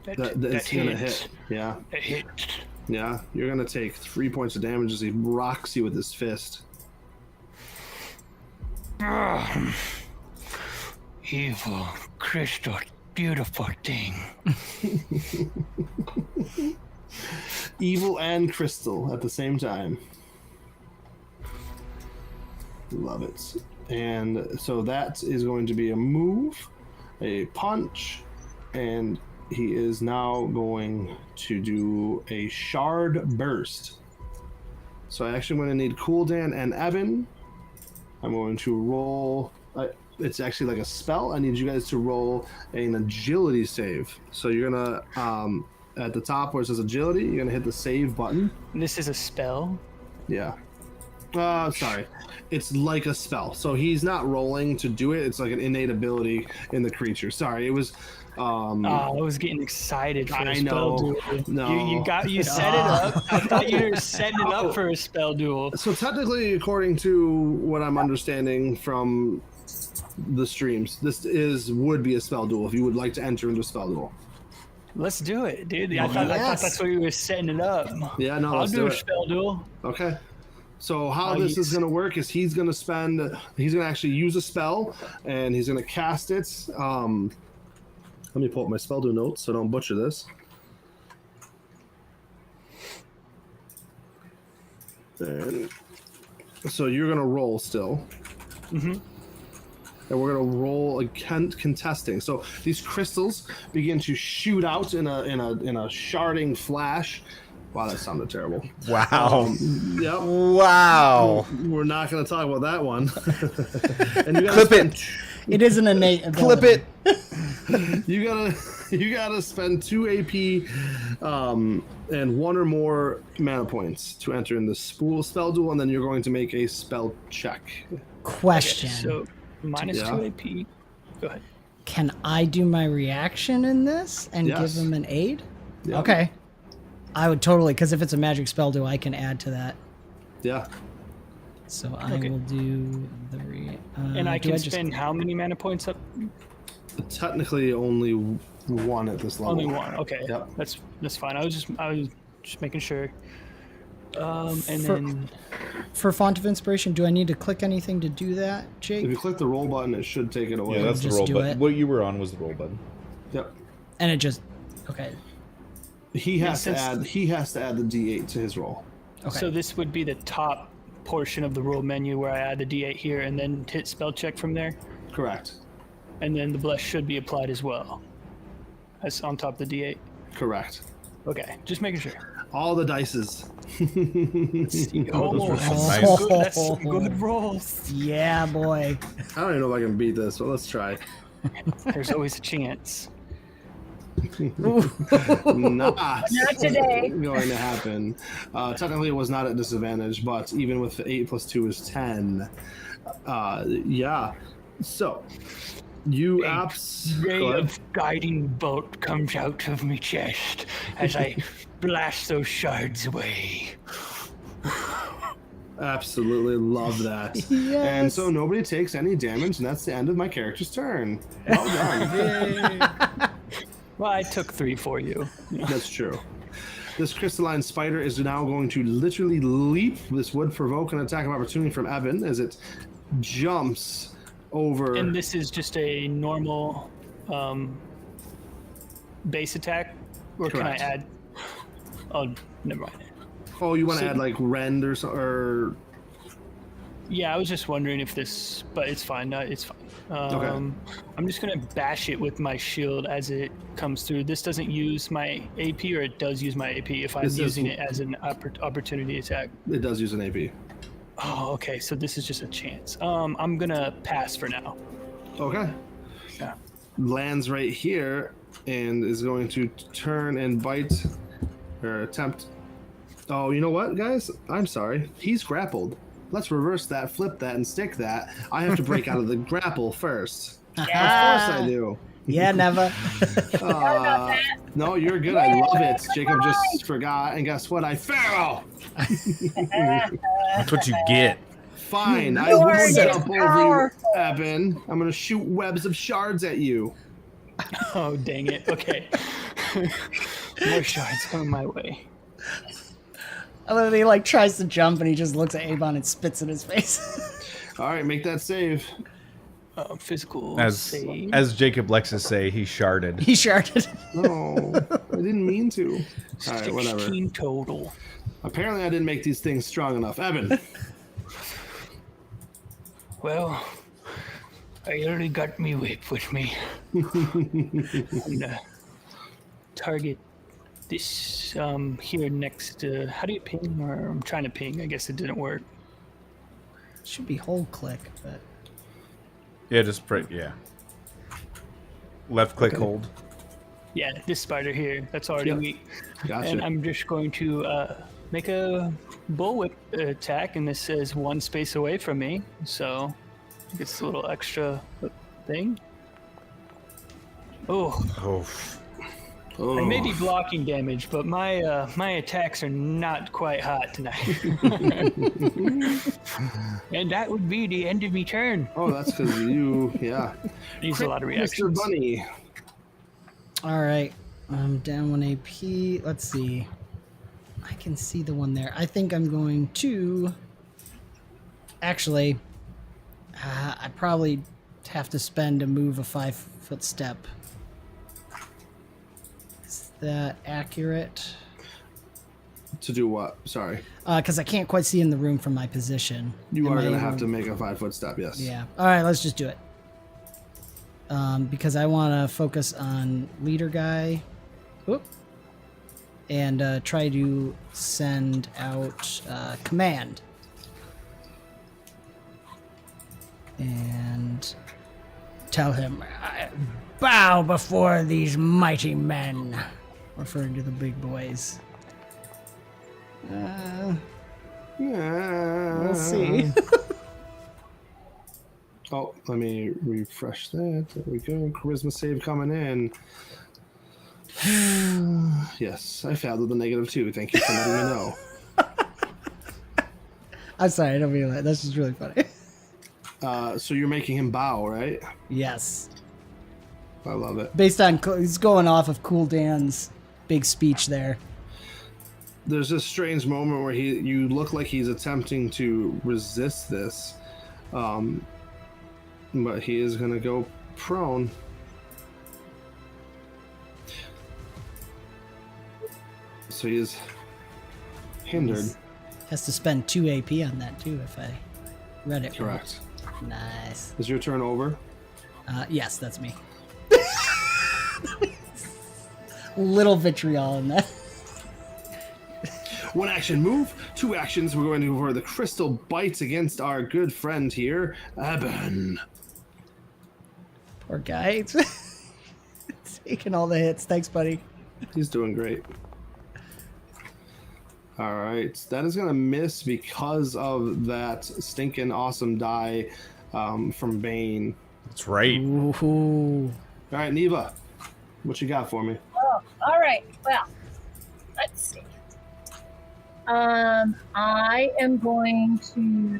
That's going to hit. Yeah. That hits. Yeah. You're going to take 3 points of damage as he rocks you with his fist. Evil, crystal, beautiful thing. Evil and crystal at the same time. Love it. And so that is going to be a move, a punch, and he is now going to do a shard burst. So I actually going to need 𝓕𝓚 and Evan. I'm going to roll. It's actually like a spell. I need you guys to roll an agility save. So you're gonna at the top where it says agility, you're gonna hit the save button. This is a spell. Yeah. Sorry. It's like a spell. So he's not rolling to do it. It's like an innate ability in the creature. Sorry, it was. I was getting excited for a I spell know. duel. No. You set it up. I thought you were setting it up for a spell duel. So technically, according to what I'm understanding from the streams, this would be a spell duel if you would like to enter into a spell duel. Let's do it, dude. I thought that's what we were setting it up. Yeah, no, I'll let's do do a it. spell duel. Okay. So how this is going to work is he's going to actually use a spell, and he's going to cast it. Let me pull up my spell duel notes so I don't butcher this. And so you're going to roll still. Mm-hmm. And we're going to roll a contesting. So these crystals begin to shoot out in a sharding flash. Wow, that sounded terrible. Wow. Yep. Wow. We're not going to talk about that one. And you Clip it. It is an innate ability. Clip it. You gotta spend 2 AP and 1 or more mana points to enter in the spell duel, and then you're going to make a spell check. Question. So minus 2 AP. Go ahead. Can I do my reaction in this and Yes. give him an aid? Yeah. Okay. I would totally, because if it's a magic spell duel, I can add to that. Yeah. So I Okay. will do the And I can spend how many mana points up? Technically, only 1 at this level. Only 1. Okay. Yep. That's fine. I was just making sure. And then For Font of Inspiration, do I need to click anything to do that, Jake? If you click the roll button, it should take it away. Yeah, that's the Just roll do button. it. What you were on was the roll button. Yep. And it just okay. He has to since- add. He has to add the D8 to his roll. Okay. so this would be the top portion of the roll menu where I add the D8 here and then hit spell check from there. Correct. And then the bless should be applied as well. That's on top of the D8. Correct. Okay, just making sure. All the dices. Oh, Nice. that's some good rolls. Yeah, boy. I don't even know if I can beat this, but let's try. There's always a chance. Not today. going to happen. Technically, it was not at disadvantage, but even with the 8 plus 2 is 10. Yeah. So, you apps. Ray Go ahead. of guiding bolt comes out of my chest as I blast those shards away. Absolutely love that. Yes. And so nobody takes any damage, and that's the end of my character's turn. Well done. Well, I took 3 for you. That's true. This crystalline spider is now going to literally leap. This would provoke an attack of opportunity from Evan as it jumps over. And this is just a normal base attack? Or Correct. can I add... Oh, never mind. Oh, you want to So- add like rend or so, or Yeah, I was just wondering if this... But it's fine. No, it's fine. Okay. I'm just going to bash it with my shield as it comes through. This doesn't use my AP, or it does use my AP if I'm This is- using it as an opportunity attack? it does use an AP. Oh, okay. So this is just a chance. I'm going to pass for now. Okay. Yeah. Lands right here and is going to turn and bite or attempt. Oh, you know what, guys? I'm sorry. He's grappled. Let's reverse that, flip that, and stick that. I have to break out of the grapple first. Of course I do. Yeah, never. No, you're good. I love it. Jacob just forgot, and guess what? I fail. That's what you get. Fine. I You're will so jump over you, Evan. I'm gonna shoot webs of shards at you. Oh, dang it. Okay. More shards coming my way. And then he like tries to jump and he just looks at Avon and spits in his face. All right, make that save. Physical As save. Jacob Lexus say, he sharded. He sharded. No, I didn't mean to. All right, whatever. 16 total. Apparently, I didn't make these things strong enough. Evan. Well, I already got me whip with me. I'm gonna target this here next to... How do you ping? Or I'm trying to ping. I guess it didn't work. Should be hold click, but Yeah, just yeah. Left click hold. Yeah, this spider here. That's already Yep. weak. Gotcha. And I'm just going to make a bullwhip attack, and this says 1 space away from me, so it's a little extra thing. Oh, Oh, I may be blocking damage, but my my attacks are not quite hot tonight. And that would be the end of me turn. Oh, that's because you, yeah. Needs a lot of Mr. reactions. Bunny. all right. I'm down 1 AP. Let's see. I can see the one there. I think I'm going to. Actually, I probably have to spend a move a 5-foot step. Is that accurate? To do what? Sorry. Because I can't quite see in the room from my position. You Am are I going to able- have to make a 5-foot step, yes. Yeah. All right, let's just do it. Because I want to focus on leader guy. Whoop. And try to send out command. And tell him, bow before these mighty men. Referring to the big boys. Yeah. We'll see. Oh, let me refresh that. There we go. Charisma save coming in. Yes, I failed with a -2. Thank you for letting me know. I'm sorry, I don't mean that. That's just really funny. So you're making him bow, right? Yes. I love it. Based on, he's going off of Cool Dan's big speech there. There's this strange moment where you look like he's attempting to resist this, but he is going to go prone. So he is hindered. Has to spend 2 AP on that too if I read it Correct. right. Nice. Is your turn over? Yes, that's me. Little vitriol in that. 1 action move, 2 actions. We're going to go for the crystal bites against our good friend here, Eben. Poor guy. Taking all the hits. Thanks, buddy. He's doing great. All right, that is going to miss because of that stinking awesome die from Bane. That's right. Ooh. All right, Neva, what you got for me? Oh, all right. Well, let's see. I am going to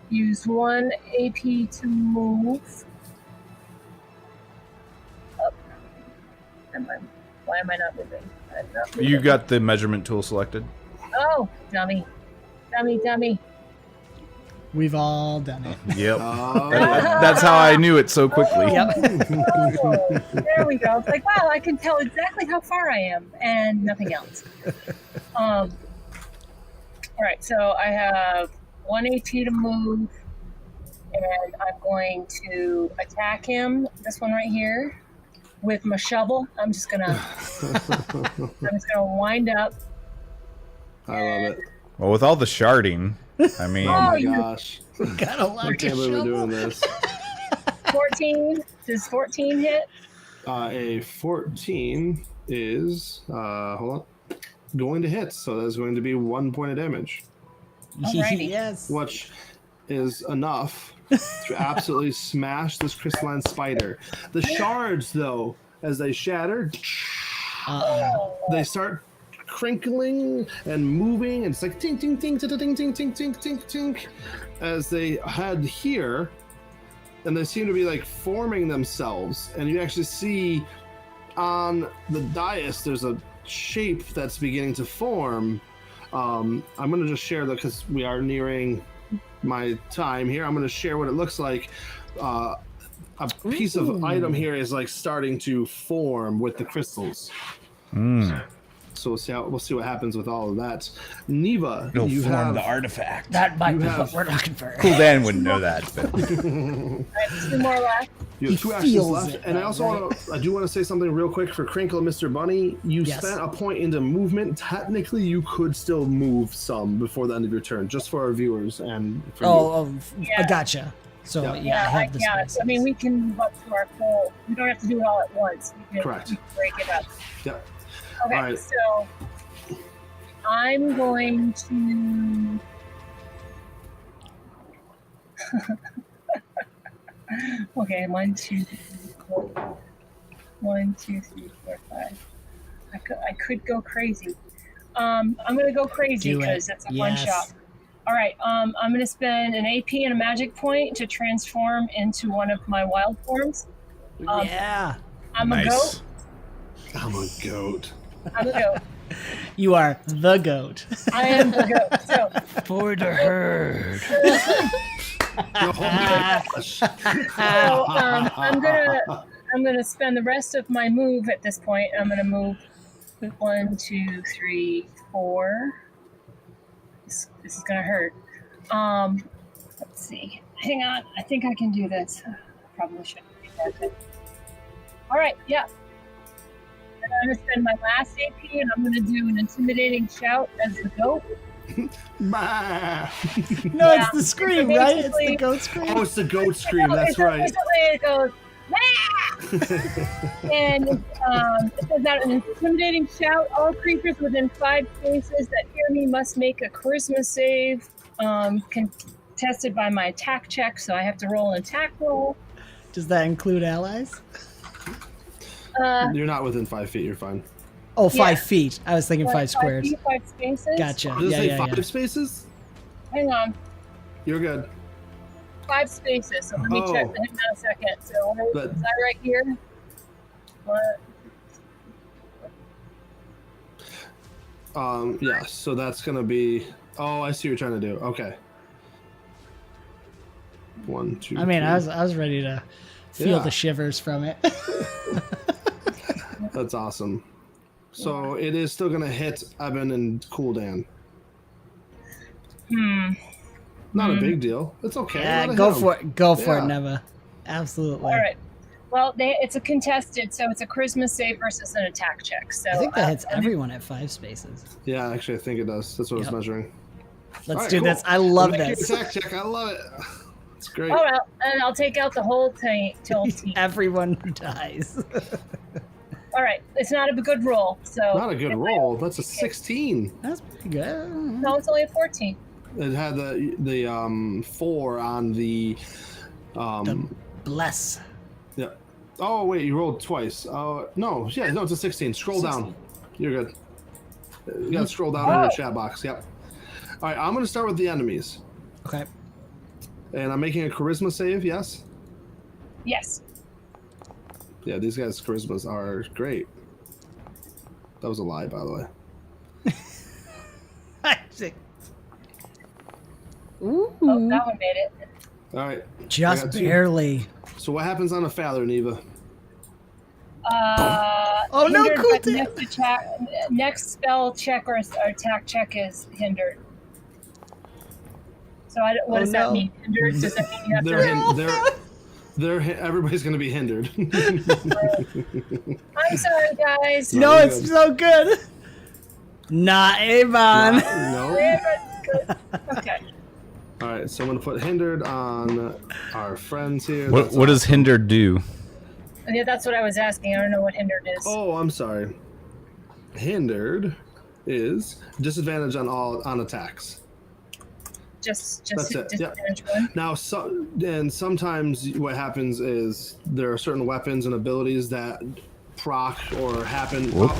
use 1 AP to move. Up. Why am I not moving? I'm not moving. You got the measurement tool selected. Oh, dummy. Dummy. We've all done it. Yep. Oh, That's how I knew it so quickly. Yep. Oh, there we go. It's like, wow, I can tell exactly how far I am and nothing else. All right, so I have 1 AP to move, and I'm going to attack him, this one right here, with my shovel. I'm just gonna wind up. I love it. Well, with all the sharding, I mean, Oh my gosh. Got a lot I can't believe we're doing this. 14. Does 14 hit? A 14 is, hold on, going to hit. So that's going to be 1 point of damage, Alrighty. Yes. which is enough to absolutely smash this crystalline spider. The shards, though, as they shatter, they start crinkling and moving, and it's like ting ting ting ting ting ting ting ting ting ting as they head here, and they seem to be like forming themselves, and you actually see on the dais there's a shape that's beginning to form. I'm going to just share that because we are nearing my time here. I'm going to share what it looks like. A piece of item here is like starting to form with the crystals. So we'll see what happens with all of that. Neva, it'll you form have the artifact. That might You be have- what we're looking for. Cool Dan wouldn't know that. But. I have 2 more left. you have He 2 actions feels left, it, and I though, also right? I do want to say something real quick for Crinkle and Mr. Bunny. You Yes. spent a point into movement. Technically, you could still move some before the end of your turn, just for our viewers and for you. Oh, Yeah. Gotcha. So Yeah. yeah, I have the space. I mean, we can move up to our full. We don't have to do it all at once. We can Correct. break it up. Yep. Okay, All right. so I'm going to. Okay, 1, 2, 3, 4. 1, 2, 3, 4, 5. I could go crazy. I'm gonna go crazy Do it. because it's a one Yes. shot. All right. I'm gonna spend an AP and a magic point to transform into one of my wild forms. Yeah. I'm a goat. I'm a goat. I'm a goat. You are the goat. I am the goat. So For the herd. Oh my gosh. So I'm gonna spend the rest of my move at this point. I'm gonna move 1, 2, 3, 4. This is gonna hurt. Let's see. Hang on. I think I can do this. Probably shouldn't be that. All right. Yeah. And I'm gonna spend my last AP, and I'm gonna do an intimidating shout as the goat. Bah. No, Yeah. it's the scream, So right? It's the basically- goat scream. Oh, it's the goat scream. So That's right. basically it goes, "Ah!" And it says that an intimidating shout. All creatures within 5 spaces that hear me must make a charisma save, contested by my attack check. So I have to roll an attack roll. Does that include allies? You're not within 5 feet. You're fine. Oh, 5 Yeah. feet. I was thinking 5 squares. 5 spaces. Gotcha. Does it Yeah, say yeah, 5 yeah. spaces? Hang on. You're good. 5 spaces. So let me Oh. check. Hang on a second. So But- is that right here? What? Yeah, so that's gonna be. Oh, I see what you're trying to do. Okay. 1, 2. I mean, 3. I was ready to feel Yeah. the shivers from it. That's awesome. So it is still going to hit Eben and 𝓕𝓸𝓻. Not a big deal. It's okay. Yeah, Let it go hit for him. it. Go for it, Yeah. Neva. Absolutely. All right. Well, it's a contested, so it's a charisma save versus an attack check. So I think that hits everyone at 5 spaces. Yeah, actually, I think it does. That's what I was measuring. Let's All right, do cool. this. I love Make your this. attack check. I love it. It's great. Oh, well, and I'll take out the whole team. Everyone dies. All right. It's not a good roll. So Not a good roll. That's a 16. That's pretty good. No, it's only a 14. It had the 4 on the Bless. yeah. Oh wait, you rolled twice. No, it's a 16. Scroll down. You're good. You gotta scroll down in your chat box. Yep. All right, I'm gonna start with the enemies, Okay. and I'm making a charisma save. Yes. Yes. Yeah, these guys' charismas are great. That was a lie, by the way. Ooh. Oh, that one made it. All right. Just I got 2. barely. So what happens on a 𝓕𝓚, Neva? Oh, no, hindered, cool but damn. next spell check or attack check is hindered. So what does that mean? Hindered? Does that mean you have Everybody's going to be hindered. I'm sorry, guys. No, Very it's good. so good. Not Avon. No. Okay. All right, so I'm going to put hindered on our friends here. What does hindered do? Yeah, that's what I was asking. I don't know what hindered is. Oh, I'm sorry. Hindered is disadvantage on attacks. Just That's it, yeah. disadvantage one. Now, sometimes what and is there are certain weapons and abilities that proc or happen. Whoop. Oh,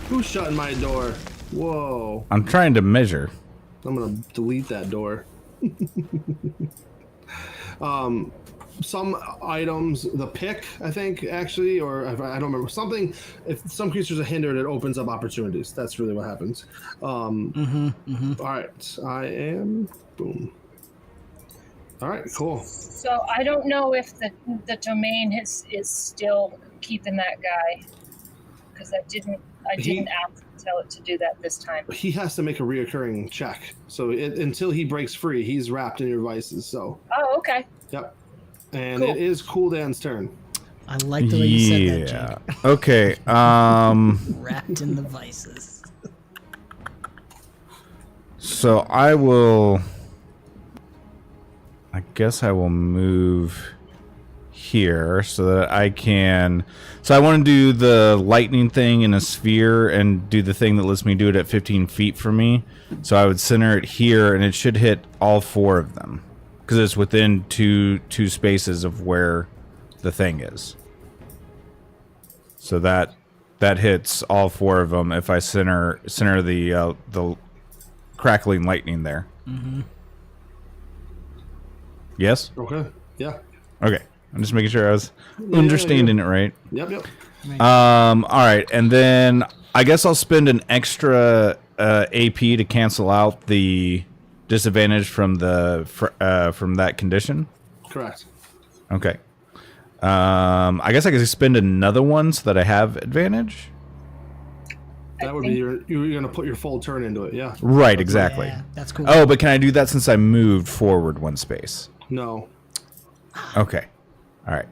who's shutting my door? Whoa! I'm trying to measure. I'm gonna delete that door. Some items, the pick, I think, actually, or I don't remember something. If some creatures are hindered, it opens up opportunities. That's really what happens. All right, I am. Boom. All right, cool. So I don't know if the domain is still keeping that guy because I didn't ask to tell it to do that this time. He has to make a reoccurring check. So until he breaks free, he's wrapped in your vices. So. Oh, okay. Yep. And Cool. it is 𝓕𝓸𝓻's turn. I like the way you said that, Jake. Okay. Wrapped in the vices. So I guess I will move here so that I can. So I want to do the lightning thing in a sphere and do the thing that lets me do it at 15 feet from me. So I would center it here, and it should hit all 4 of them because it's within two spaces of where the thing is. So that hits all 4 of them if I center the crackling lightning there. Yes? Okay. Yeah. Okay. I'm just making sure I was understanding it right. Yep. All right, and then I guess I'll spend an extra AP to cancel out the disadvantage from from that condition. Correct. Okay. I guess I could spend another one so that I have advantage. That would be you're going to put your full turn into it. Yeah. Right, exactly. Yeah, that's cool. Oh, but can I do that since I moved forward 1 space? No. Okay. All right.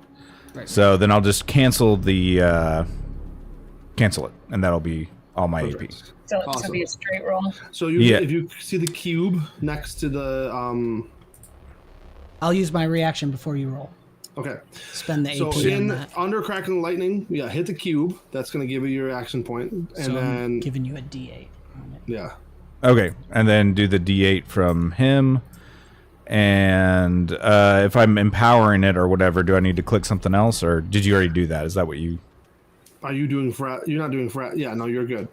So then I'll just cancel the cancel it, and that'll be all my AP. So it's Awesome. gonna be a straight roll. So Yeah. if you see the cube next to the I'll use my reaction before you roll. okay. Spend the So AP on in that. under cracking lightning, hit the cube. That's going to give you your action point, and So I'm then giving you a D8 on it. yeah. Okay, and then do the D8 from him. And if I'm empowering it or whatever, do I need to click something else, or did you already do that? Is that what you? Are you doing frat? You're not doing frat. Yeah, no, you're good.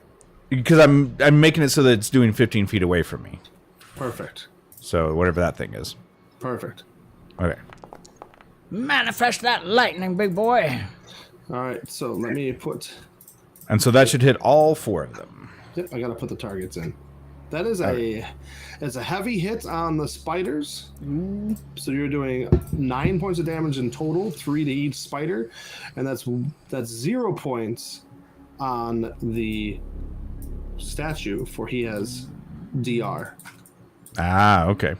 Because I'm making it so that it's doing 15 feet away from me. Perfect. So whatever that thing is. Perfect. Okay. Manifest that lightning, big boy. All right. So let me put. And so that should hit all 4 of them. Yep, I got to put the targets in. That is it's a heavy hit on the spiders. So you're doing 9 points of damage in total, 3 to each spider, and that's 0 points on the statue, for he has DR. Ah, okay.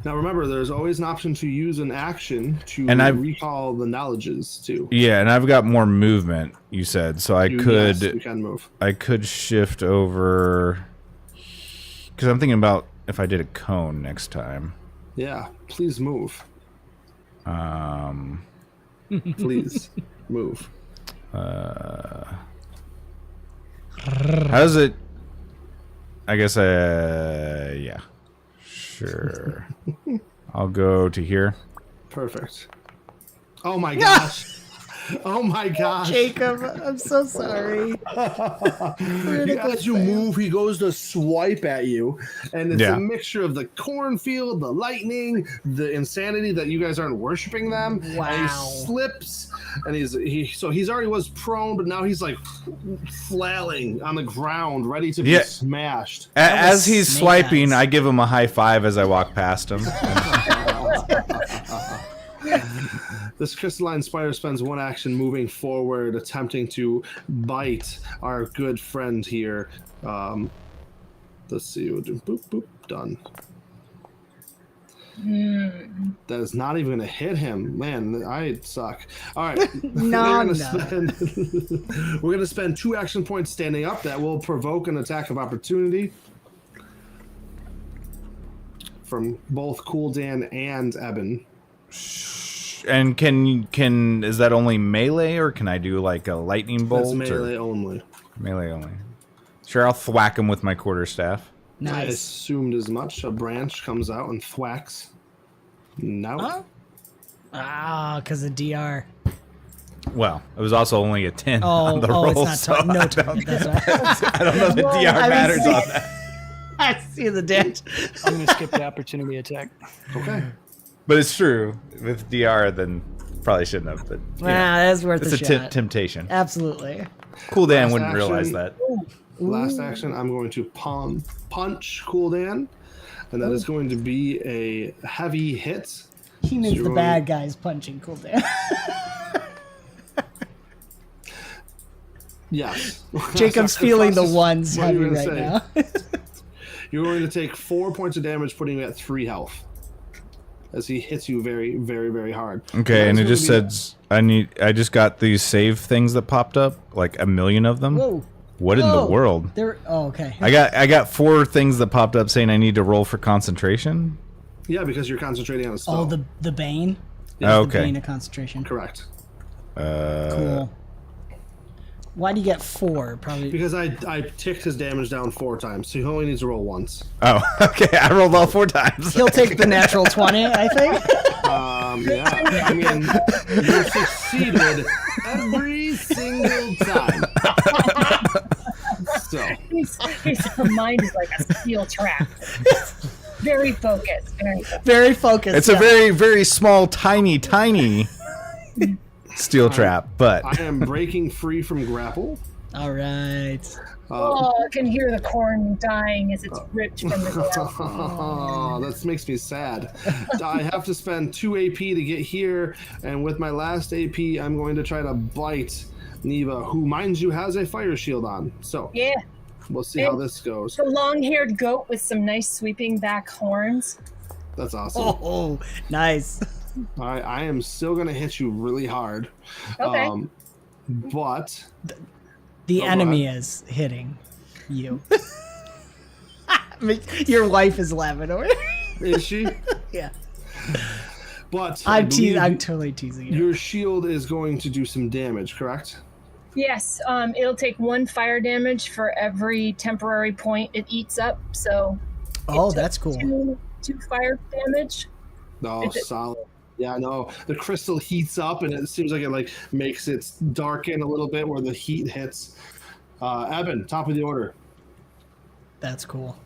Now remember, there's always an option to use an action to recall the knowledges too. Yeah, and I've got more movement, you said, so you can move. I could shift over, because I'm thinking about if I did a cone next time. Yeah, please move. Please move. How does it? I guess. Yeah. Sure. I'll go to here. Perfect. Oh my gosh. Oh my gosh. Jacob, I'm so sorry. As you move, he goes to swipe at you, and it's a mixture of the cornfield, the lightning, the insanity that you guys aren't worshiping them. Wow. And he slips, and he's already was prone, but now he's like flailing on the ground, ready to be smashed. As he's swiping, I give him a high five as I walk past him. This crystalline spider spends one action moving forward, attempting to bite our good friend here. Let's see. We'll do boop, boop, done. That is not even going to hit him. Man, I suck. All right. We're going to spend 2 action points standing up. That will provoke an attack of opportunity from both 𝓕𝓸𝓻 and Eben. And can is that only melee, or can I do like a lightning bolt? That's melee only. Melee only. Sure, I'll thwack him with my quarterstaff. Nice. I assumed as much. A branch comes out and thwacks. No. Huh? Ah, because of DR. Well, it was also only a 10 on the roll. It's not no time. That's right. I don't know if the DR matters on that. I see the damage. I'm going to skip the opportunity attack. Okay. But it's true. With DR, then probably shouldn't have. But that's worth it's a shot. Temptation. Absolutely. 𝓕𝓸𝓻 wouldn't realize that. Last action, I'm going to punch 𝓕𝓸𝓻, and that is going to be a heavy hit. He means the bad guys punching 𝓕𝓸𝓻. Yes. Jacob's feeling the ones heavy right now. You're going to take 4 points of damage, putting you at 3 health. As he hits you very, very, very hard. Okay, and it just says I just got these save things that popped up, like 1 million of them. Whoa. What in the world? Okay. I got 4 things that popped up saying I need to roll for concentration. Yeah, because you're concentrating on a spell. Oh, the Bane? Yeah, The Bane of concentration. Correct. Cool. Why do you get 4? Probably because I ticked his damage down 4 times, so he only needs to roll once. Oh, okay. I rolled all 4 times. He'll take the natural 20, I think. Yeah. I mean, you succeeded every single time. So His mind is like a steel trap. Very focused. Very focused. It's a very, very small, tiny steel trap, but I am breaking free from grapple. All right. I can hear the corn dying as it's ripped from the ground. Oh, that makes me sad. I have to spend 2 AP to get here, and with my last AP, I'm going to try to bite Neva, who, mind you, has a fire shield on. So yeah, we'll see how this goes. The long-haired goat with some nice sweeping back horns. That's awesome. Oh, nice. I am still going to hit you really hard. Okay. But the enemy is hitting you. Your wife is laughing over. Is she? Yeah. But I'm totally teasing you. Your shield is going to do some damage, correct? Yes. It'll take 1 fire damage for every temporary point it eats up. So. That's cool. 2 fire damage. Oh, solid. Yeah, I know. The crystal heats up, and it seems like it makes it darken a little bit where the heat hits. Eben, top of the order. That's cool.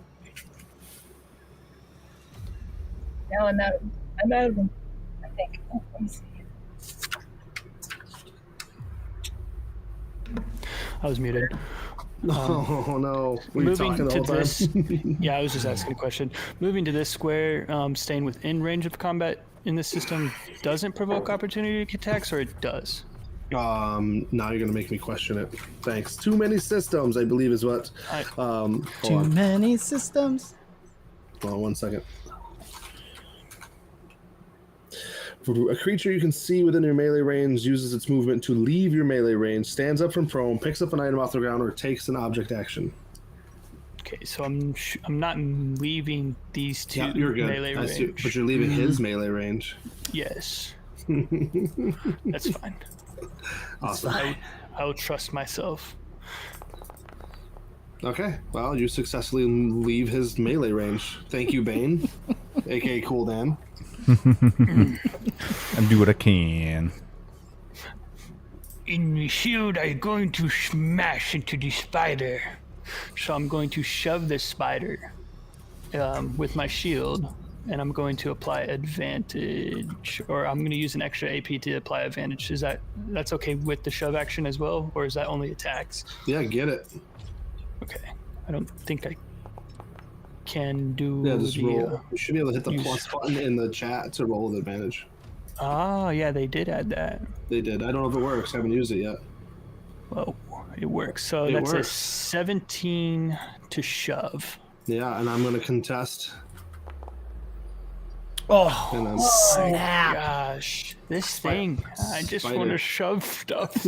Now I'm out of them, I think. Oh, let me see. I was muted. Oh no! Were you Moving talking the to whole time? this, yeah, I was just asking a question. Moving to this square, staying within range of combat in this system doesn't provoke opportunity attacks, or it does? Now you're gonna make me question it. Thanks. Too many systems, I believe, is what. Hold Too on. many systems. Hold on 1 second. A creature you can see within your melee range uses its movement to leave your melee range, stands up from prone, picks up an item off the ground, or takes an object action. Okay, so I'm not leaving these two Yeah, you're good. melee range. But you're leaving his melee range. Yes. That's fine. Awesome. I will trust myself. Okay, well, you successfully leave his melee range. Thank you, Bane, aka Cool Dan. I do what I can. In the shield, I'm going to smash into the spider. So I'm going to shove this spider with my shield, and I'm going to apply advantage, or I'm going to use an extra AP to apply advantage. That's okay with the shove action as well, or is that only attacks? Yeah, get it. Okay, I don't think I can do. Yeah, just the, roll. You should be able to hit the use- plus button in the chat to roll with advantage. Oh, yeah, they did add that. They did. I don't know if it works. I haven't used it yet. Well, it works. So It that's a works. 17 to shove. Yeah, and I'm going to contest. Oh, And then snap. Gosh, this thing. I just want Spider. to shove stuff.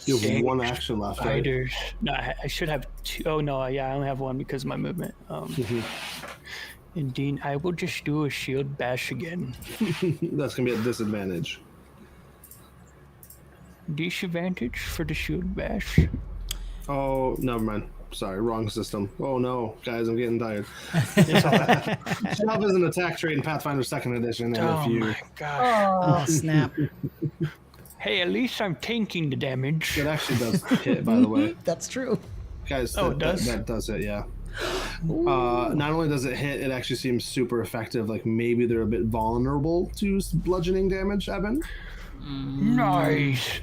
you have one action left, right? Spiders. No, I should have two. Oh, no, yeah, I only have one because of my movement. Indeed, I will just do a shield bash again. That's going to be at disadvantage. Disadvantage for the shield bash. Oh, never mind. Sorry, wrong system. Oh no, guys, I'm getting tired. Shove is an attack trait in Pathfinder 2nd Edition, and Oh if you... my gosh. Oh, snap. Hey, at least I'm tanking the damage. It actually does hit, by the way. That's true. Guys, Oh, that, it does? that does it, yeah. Not only does it hit, it actually seems super effective. Like, maybe they're a bit vulnerable to bludgeoning damage, Evan. Nice.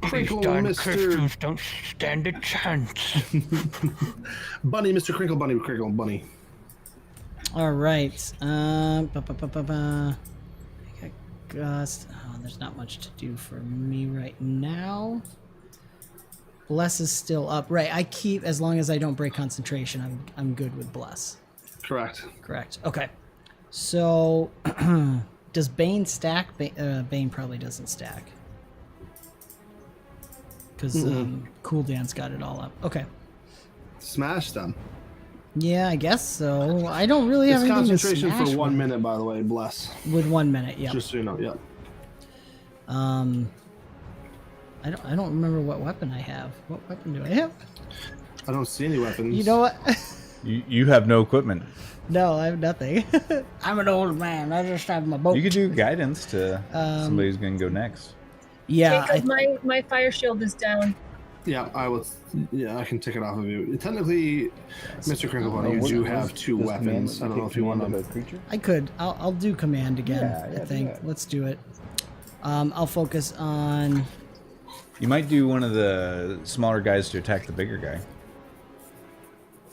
Crinkle, These darn Mr. crystals don't stand a chance. Bunny, Mr. Crinkle Bunny, Crinkle Bunny. All right. I got Gust. Oh, there's not much to do for me right now. Bless is still up. Right. I keep, as long as I don't break concentration, I'm good with Bless. Correct. Correct. Okay. So, does Bane stack? Bane probably doesn't stack. Because Cool Dan's got it all up. Okay. Smash them. Yeah, I guess so. I don't really have It's anything to concentration smash for 1 with. minute, by the way, bless. With 1 minute, yeah. Just so you know, yeah. I don't remember what weapon I have. What weapon do I have? I don't see any weapons. You know what? You have no equipment. No, I have nothing. I'm an old man. I just have my boat. You could do guidance to somebody who's going to go next. Yeah, Because my fire shield is down. Yeah, I will. Yeah, I can take it off of you. Technically, Mr. Crinkle Bunny, you do have two weapons. I don't know if you want them. I could. I'll do command again. Yeah, I think. Let's do it. I'll focus on. You might do one of the smaller guys to attack the bigger guy.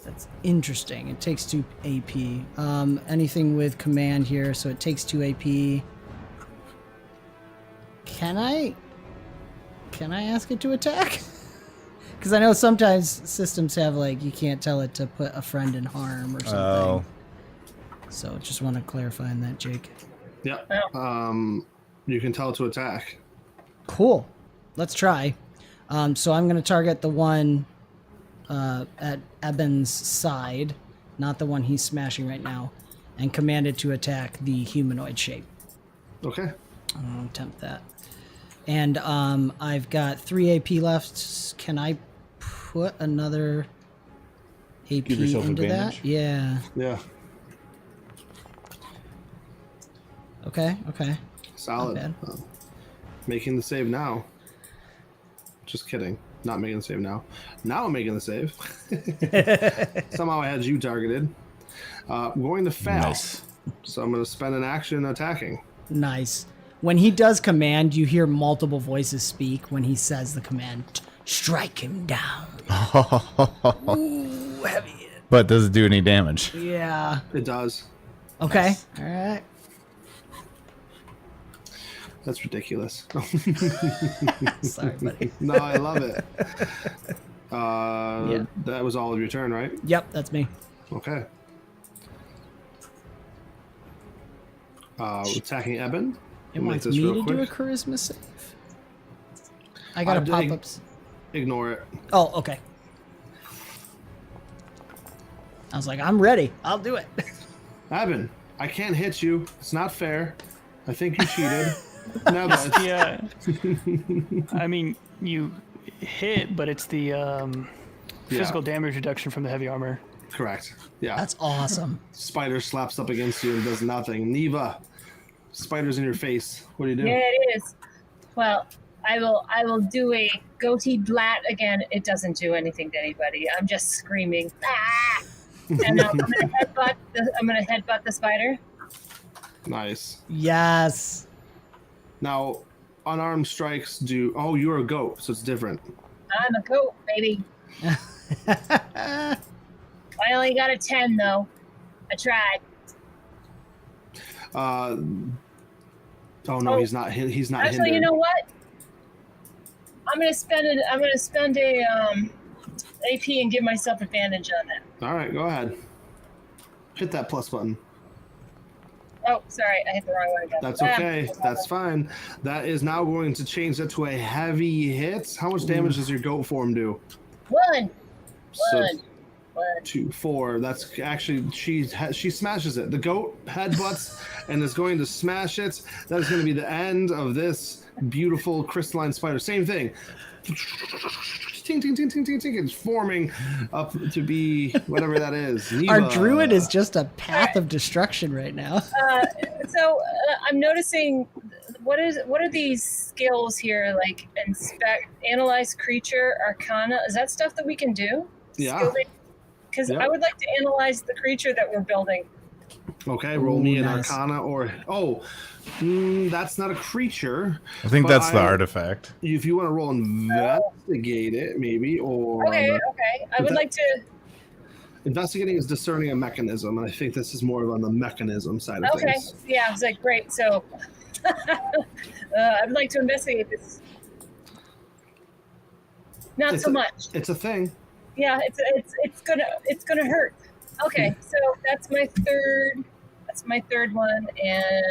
That's interesting. It takes 2 AP. Anything with command here, so it takes 2 AP. Can I ask it to attack? Because I know sometimes systems have, like, you can't tell it to put a friend in harm or something. Oh. So just want to clarify on that, Jake. Yeah. You can tell it to attack. Cool. Let's try. So I'm going to target the one at Eben's side, not the one he's smashing right now, and command it to attack the humanoid shape. Okay. I'll attempt that. And I've got 3 AP left. Can I put another AP Give yourself into advantage? that? Yeah. Yeah. Okay. Solid. bad. Making the save now. Just kidding. Not making the save now. Now I'm making the save. Somehow I had you targeted. Going to fail. Nice. So I'm going to spend an action attacking. Nice. When he does command, you hear multiple voices speak when he says the command. Strike him down. Ooh, heavy. But does it do any damage? Yeah. It does. Okay. All right. That's ridiculous. Sorry, buddy. No, I love it. Yeah. That was all of your turn, right? Yep, that's me. Okay. Attacking Eben. It We'll wants make me this to real do a quick. charisma save. I got a pop-ups. Ignore it. Oh, okay. I was like, I'm ready. I'll do it. Eben, I can't hit you. It's not fair. I think you cheated. Now that Yeah. I mean, you hit, but it's the physical damage reduction from the heavy armor. correct. Yeah. That's awesome. Spider slaps up against you and does nothing. Neva, spider's in your face. What do you do? Yeah, it is. Well, I will do a goatee blat again. It doesn't do anything to anybody. I'm just screaming. Ah! And I'm gonna headbutt the spider. Nice. Yes. Now, unarmed strikes do. Oh, you're a goat, so it's different. I'm a goat, baby. I only got a 10 though. I tried. Oh no, he's not. He's not. Actually, hindered. you know what? I'm gonna spend a AP and give myself advantage on that. All right, go ahead. Hit that plus button. Oh, sorry, I hit the wrong one again. That's okay. That's fine. That is now going to change that to a heavy hit. How much damage does your goat form do? One. So 2, 4. That's actually she smashes it. The goat headbutts and is going to smash it. That is going to be the end of this beautiful crystalline spider. Same thing. Ting, ting, ting, ting, ting, ting. It's forming up to be whatever that is. Our Neva. druid is just a path of destruction right now. So I'm noticing what are these skills here? Like inspect, analyze creature, arcana. Is that stuff that we can do? Yeah. Because Yep. I would like to analyze the creature that we're building. Okay, roll me an nice. arcana or that's not a creature. I think But that's the artifact. If you want to roll investigate it, maybe, or Okay. I would like to. investigating is discerning a mechanism, and I think this is more on the mechanism side of Okay. things. Yeah, I was like, great. So I'd like to investigate this. Not so much. It's a thing. Yeah, it's gonna hurt. Okay, so that's my third. That's my third one, and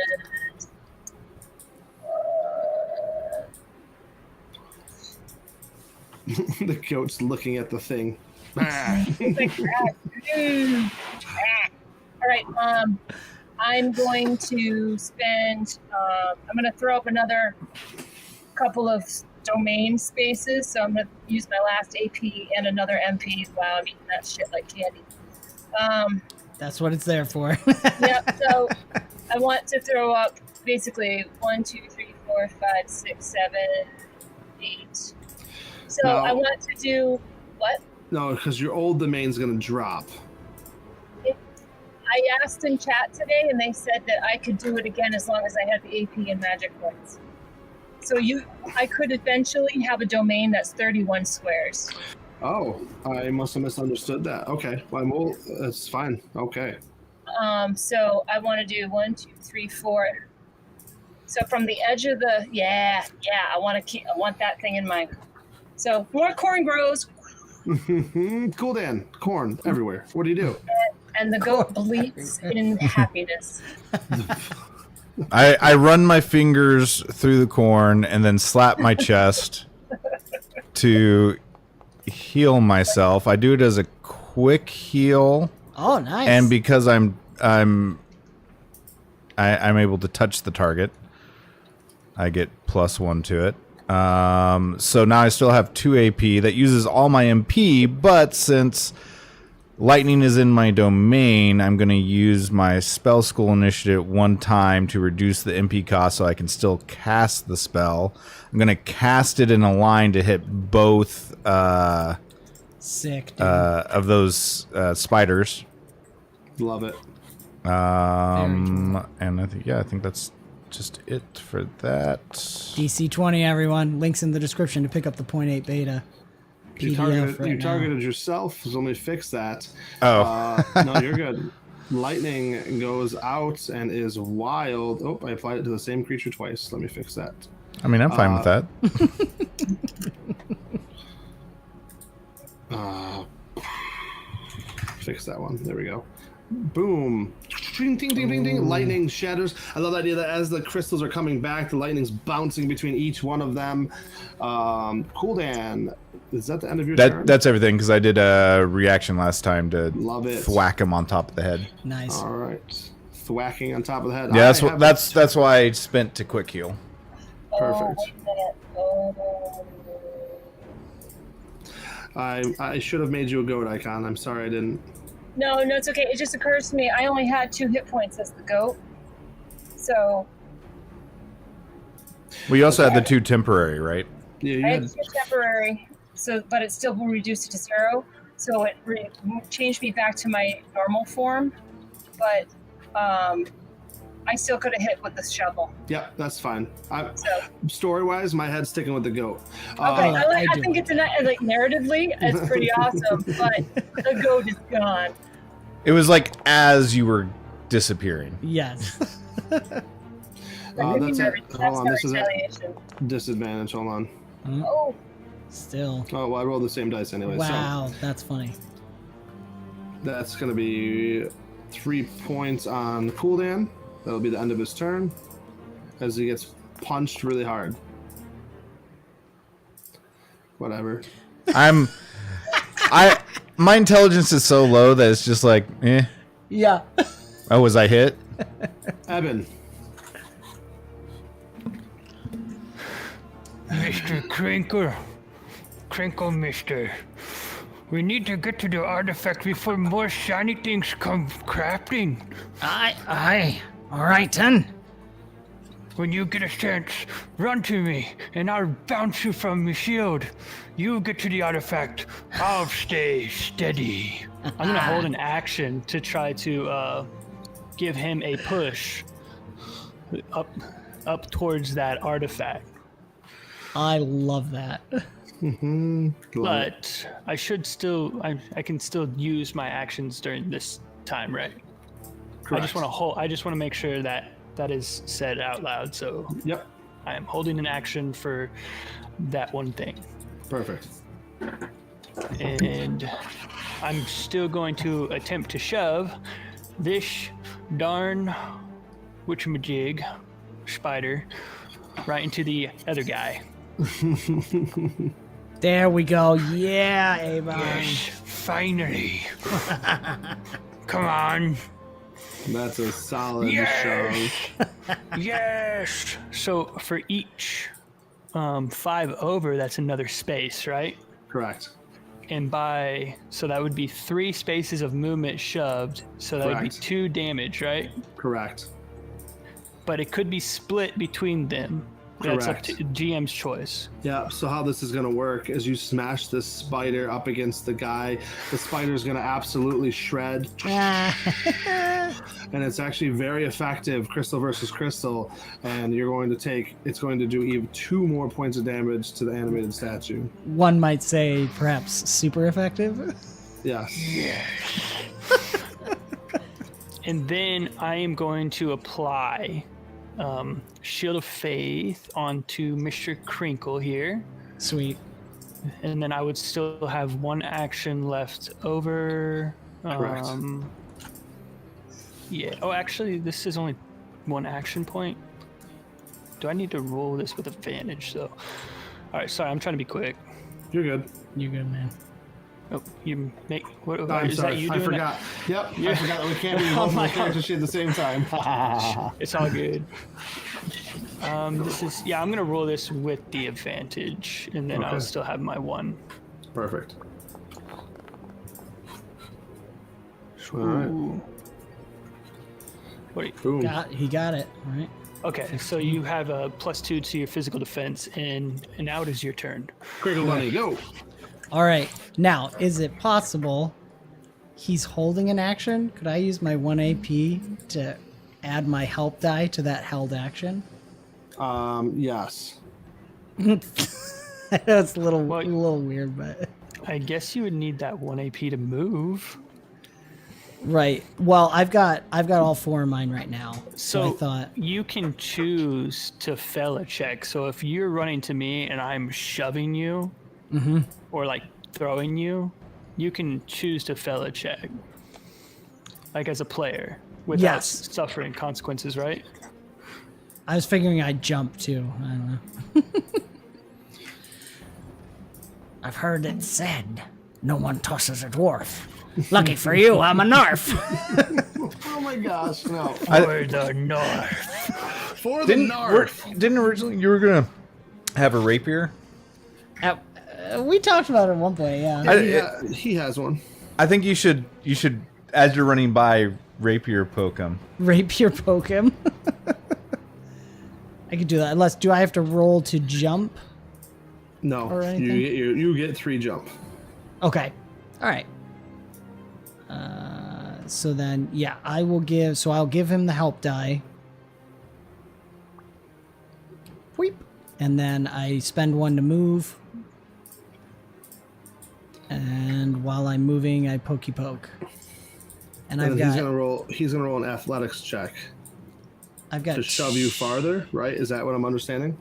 The goat's looking at the thing. it's like, all right. I'm going to spend. I'm going to throw up another couple of domain spaces. So I'm going to use my last AP and another MP. Wow, I'm eating that shit like candy. That's what it's there for. Yep. So I want to throw up basically 1, 2, 3, 4, 5, 6, 7, 8. So No. I want to do what? No, because your old domain's going to drop. I asked in chat today, and they said that I could do it again as long as I had the AP and magic points. So I could eventually have a domain that's 31 squares. Oh, I must have misunderstood that. Okay, well, that's fine. Okay. So I want to do 1, 2, 3, 4. So from the edge of the I want that thing in mind. So more corn grows, Cool, Dan. Corn everywhere. What do you do? and the goat bleats in happiness. I run my fingers through the corn and then slap my chest to heal myself. I do it as a quick heal, Oh, nice. and because I'm able to touch the target, I get +1 to it. So now I still have 2 AP. That uses all my MP, but since lightning is in my domain, I'm going to use my spell school initiative 1 time to reduce the MP cost so I can still cast the spell. I'm going to cast it in a line to hit both Sick, dude. of those spiders. Love it. And I think that's just it for that. DC20, everyone. Links in the description to pick up the 0.8 beta. You PDF right you now. targeted yourself. So let me fix that. Oh. No, you're good. Lightning goes out and is wild. Oh, I applied it to the same creature twice. Let me fix that. I mean, I'm fine with that. Fix that one. There we go. Boom. Ding, ding, ding, ding, ding. Lightning shatters. I love the idea that as the crystals are coming back, the lightning's bouncing between each one of them. 𝓕𝓸𝓻, is that the end of your turn? That's everything, because I did a reaction last time to Love it. thwack him on top of the head. Nice. All right. Thwacking on top of the head. Yeah, that's why I spent to quick heal. Perfect. Oh. I should have made you a goat icon. I'm sorry I didn't. No, it's okay. It just occurs to me I only had 2 hit points as the goat. So We also had the 2 temporary, right? Yeah, you I had, had 2 temporary, but it still reduced it to 0. So it changed me back to my normal form. But I still could have hit with the shovel. yeah, that's fine. So Story-wise, my head's sticking with the goat. okay, I I do. think it's like narratively, it's pretty awesome. But the goat is gone. It was like as you were disappearing. Yes. That's it. Hold on, this is it. retaliation. Disadvantage. Hold on. Oh, Still. Oh, well, I rolled the same dice anyway. Wow, that's funny. So that's going to be 3 points on 𝓕𝓸𝓻. That'll be the end of his turn as he gets punched really hard. Whatever. My intelligence is so low that it's just like, eh. Yeah. Oh, was I hit? Evan. Mr. Crinkle Mister. We need to get to the artifact before more shiny things come crafting. Aye. All right, then. When you get a chance, run to me, and I'll bounce you from my shield. You get to the artifact, I'll stay steady. I'm gonna hold an action to try to give him a push up towards that artifact. I love that. But I should still, I can still use my actions during this time, right? Correct. I just want to make sure that that is said out loud. So Yep. I am holding an action for that one thing. Perfect. And I'm still going to attempt to shove this darn witchamajig spider right into the other guy. There we go. Yeah, Avon. Yes, finally. Come on. That's a solid Yes! show. Yes. So for each 5 over, that's another space, right? Correct. And so that would be 3 spaces of movement shoved. So that would be Correct. 2 damage, right? Correct. But it could be split between them. That's up to Correct. GM's choice. Yeah, so how this is going to work is you smash this spider up against the guy. The spider is going to absolutely shred. And it's actually very effective, crystal versus crystal. And you're going to it's going to do even 2 more points of damage to the animated statue. One might say perhaps super effective. Yes. And then I am going to apply Shield of Faith onto Mr. Crinkle here. Sweet. And then I would still have 1 action left over. Correct. Yeah. Oh, actually, this is only 1 action point. Do I need to roll this with advantage, though? All right, sorry, I'm trying to be quick. You're good. You're good, man. Oh, you make... What, I'm is sorry. that you I doing forgot. Yep. Yeah. I forgot that we can't be both my character sheet at the same time. That? It's all good. This is... Yeah, I'm going to roll this with the advantage, and then I'll Okay. still have my 1. Perfect. All right. Ooh. What Boom. He got it. All right. Okay, so you have a +2 to your physical defense, and now it is your turn. Critical bunny, go. All right. Now, is it possible he's holding an action? Could I use my 1 AP to add my help die to that held action? Yes. That's a little Well, little weird, but I guess you would need that 1 AP to move. Right. Well, I've got all 4 of mine right now. So I thought you can choose to fail a check. So if you're running to me and I'm shoving you, or like throwing you, you can choose to fail a check. Like as a player, without suffering consequences, right? I was figuring I'd jump too. I don't know. I've heard it said, no one tosses a dwarf. Lucky for you, I'm a narf. Oh my gosh, no. For the north. For the Narf. Didn't originally you were gonna have a rapier? We talked about it at one point, yeah. He has one. I think you should as you're running by rapier poke him. Rapier poke him. I could do that. Unless, do I have to roll to jump? No, Or anything? you get 3 jump. Okay. All right. So then, yeah, I'll give him the help die. Weep. And then I spend 1 to move. And while I'm moving, I pokey poke. And I've got. He's gonna roll an athletics check I've got to shove you farther, right? Is that what I'm understanding?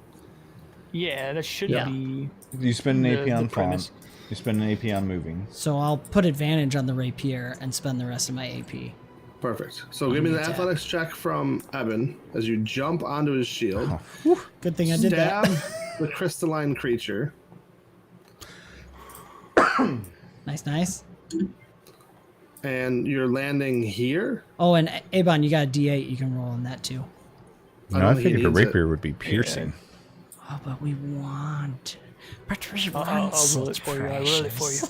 Yeah, that should be. You spend an AP on premise. font. You spend an AP on moving. So I'll put advantage on the rapier and spend the rest of my AP. Perfect. So give me the athletics check from Eben as you jump onto his shield. Good thing I did Stab that. the crystalline creature. Nice. And you're landing here? Oh, and Abon, you got a D8 you can roll on that too. I think he think a needs rapier would be piercing. Oh, but we want. But we want I'll roll it for you. I'll roll it for you.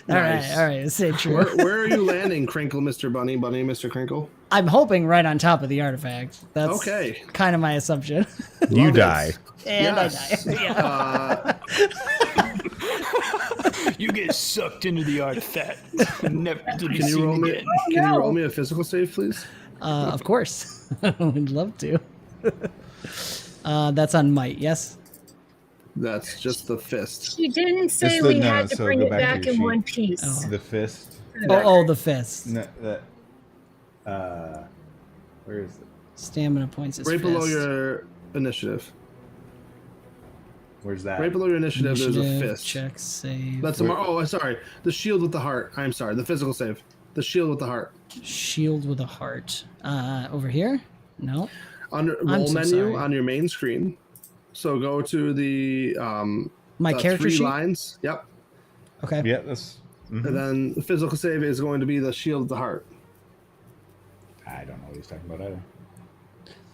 All Nice. right. Say true. Where are you landing, Crinkle, Mr. Bunny, Mr. Crinkle? I'm hoping right on top of the artifact. That's Okay. kind of my assumption. You Love die. it. And Yes. I die. Yeah. You get sucked into the artifact. Never to be Can you seen roll me? again. Can you roll me a physical save, please? Of course. We'd love to. That's on might, yes? That's just the fist. You didn't say It's the- we no, had to so bring go it back to back your in sheet. one piece. The fist. Oh, the fist. No, that. Where is it? Stamina points is Right fist. below your initiative. Where's that? Right below your initiative, there's a Initiative, fist. check, save. That's sorry. The shield with the heart. I'm sorry. The physical save. The shield with the heart. Shield with a heart. Over here? No. Under I'm roll so menu sorry. on your main screen. So go to the My character 3 sheet? lines. Yep. Okay. Yeah, that's. And then the physical save is going to be the shield with the heart. I don't know what he's talking about either.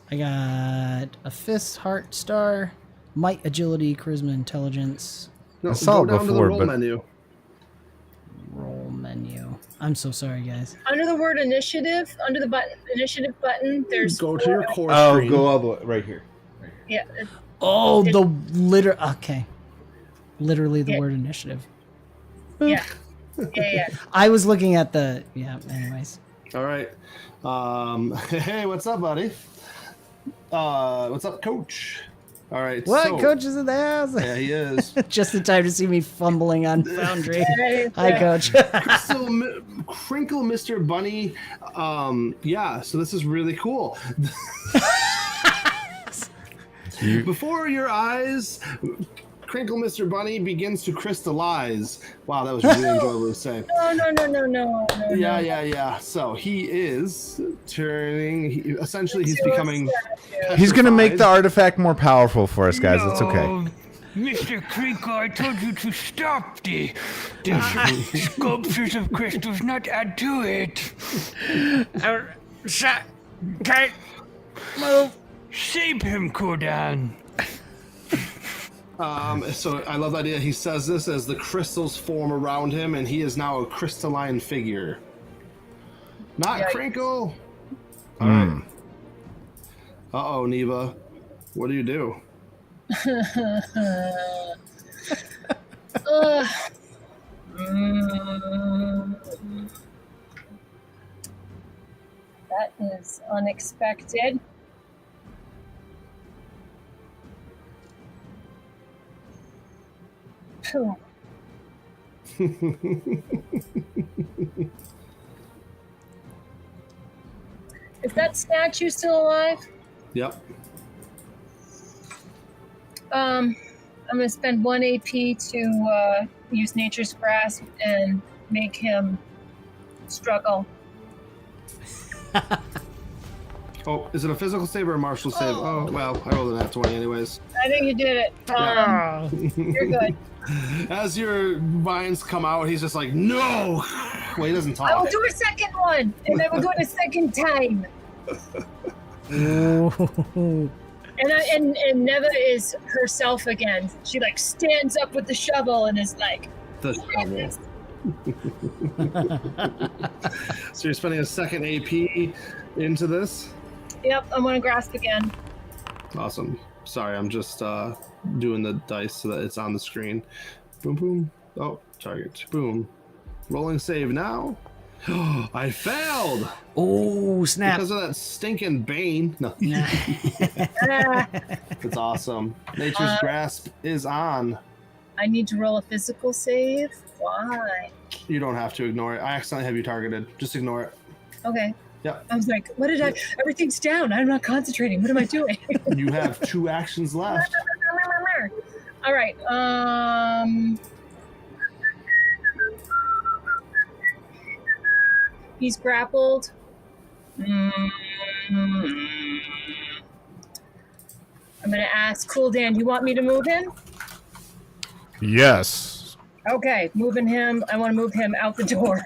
I got a fist, heart, star, might, agility, charisma, intelligence, No, I saw go it down to the before, roll but- menu. roll menu. I'm so sorry, guys. Under the word initiative, under the initiative button, there's Go to your core Oh, screen. go all the way right here. yeah. Oh, okay. Literally the word initiative. Yeah. I was looking at the, anyways. All right. Hey, what's up, buddy? What's up, Coach? All right. What? so- Coach is in the house? Yeah, he is. Just in time to see me fumbling on Foundry. Hi, Coach. So, Crinkle, Mr. Bunny. Yeah. So this is really cool. Before your eyes, Crinkle, Mr. Bunny begins to crystallize. Wow, that was really enjoyable to say. No. Yeah. So he is turning. Essentially, he's becoming. He's gonna make the petrified. artifact more powerful for us, guys. It's okay. No, Mr. Crinkle, I told you to stop the sculptures of crystals, not add to it. Okay. Move. Save him, Ǩūrdan. So I love the idea. He says this as the crystals form around him, and he is now a crystalline figure. Not Yikes. Crinkle. All right. Uh-oh, Neva. What do you do? That is unexpected. Phew. Is that statue still alive? Yep. I'm gonna spend 1 AP to use Nature's Grasp and make him struggle. Oh, is it a physical save or a martial save? Oh, well, I rolled a nat 20 anyways. I think you did it. You're good. As your vines come out, he's just like, no! Well, he doesn't talk. I will do a second one, and then we'll do it a second time. And Neva is herself again. She like stands up with the shovel and is like, The shovel. So you're spending a second AP into this? yep, I'm gonna grasp again. Awesome. Sorry, I'm just doing the dice so that it's on the screen. Boom, boom. Oh, target. Boom. Rolling save now. I failed! Oh, snap. Because of that stinking Bane. No. It's awesome. Nature's Grasp is on. I need to roll a physical save. Why? You don't have to ignore it. I accidentally have you targeted. Just ignore it. Okay. Yep. I was like, what did I? Everything's down. I'm not concentrating. What am I doing? You have 2 actions left. All right. He's grappled. I'm gonna ask 𝓕𝓸𝓻, do you want me to move him? Yes. Okay, moving him. I want to move him out the door.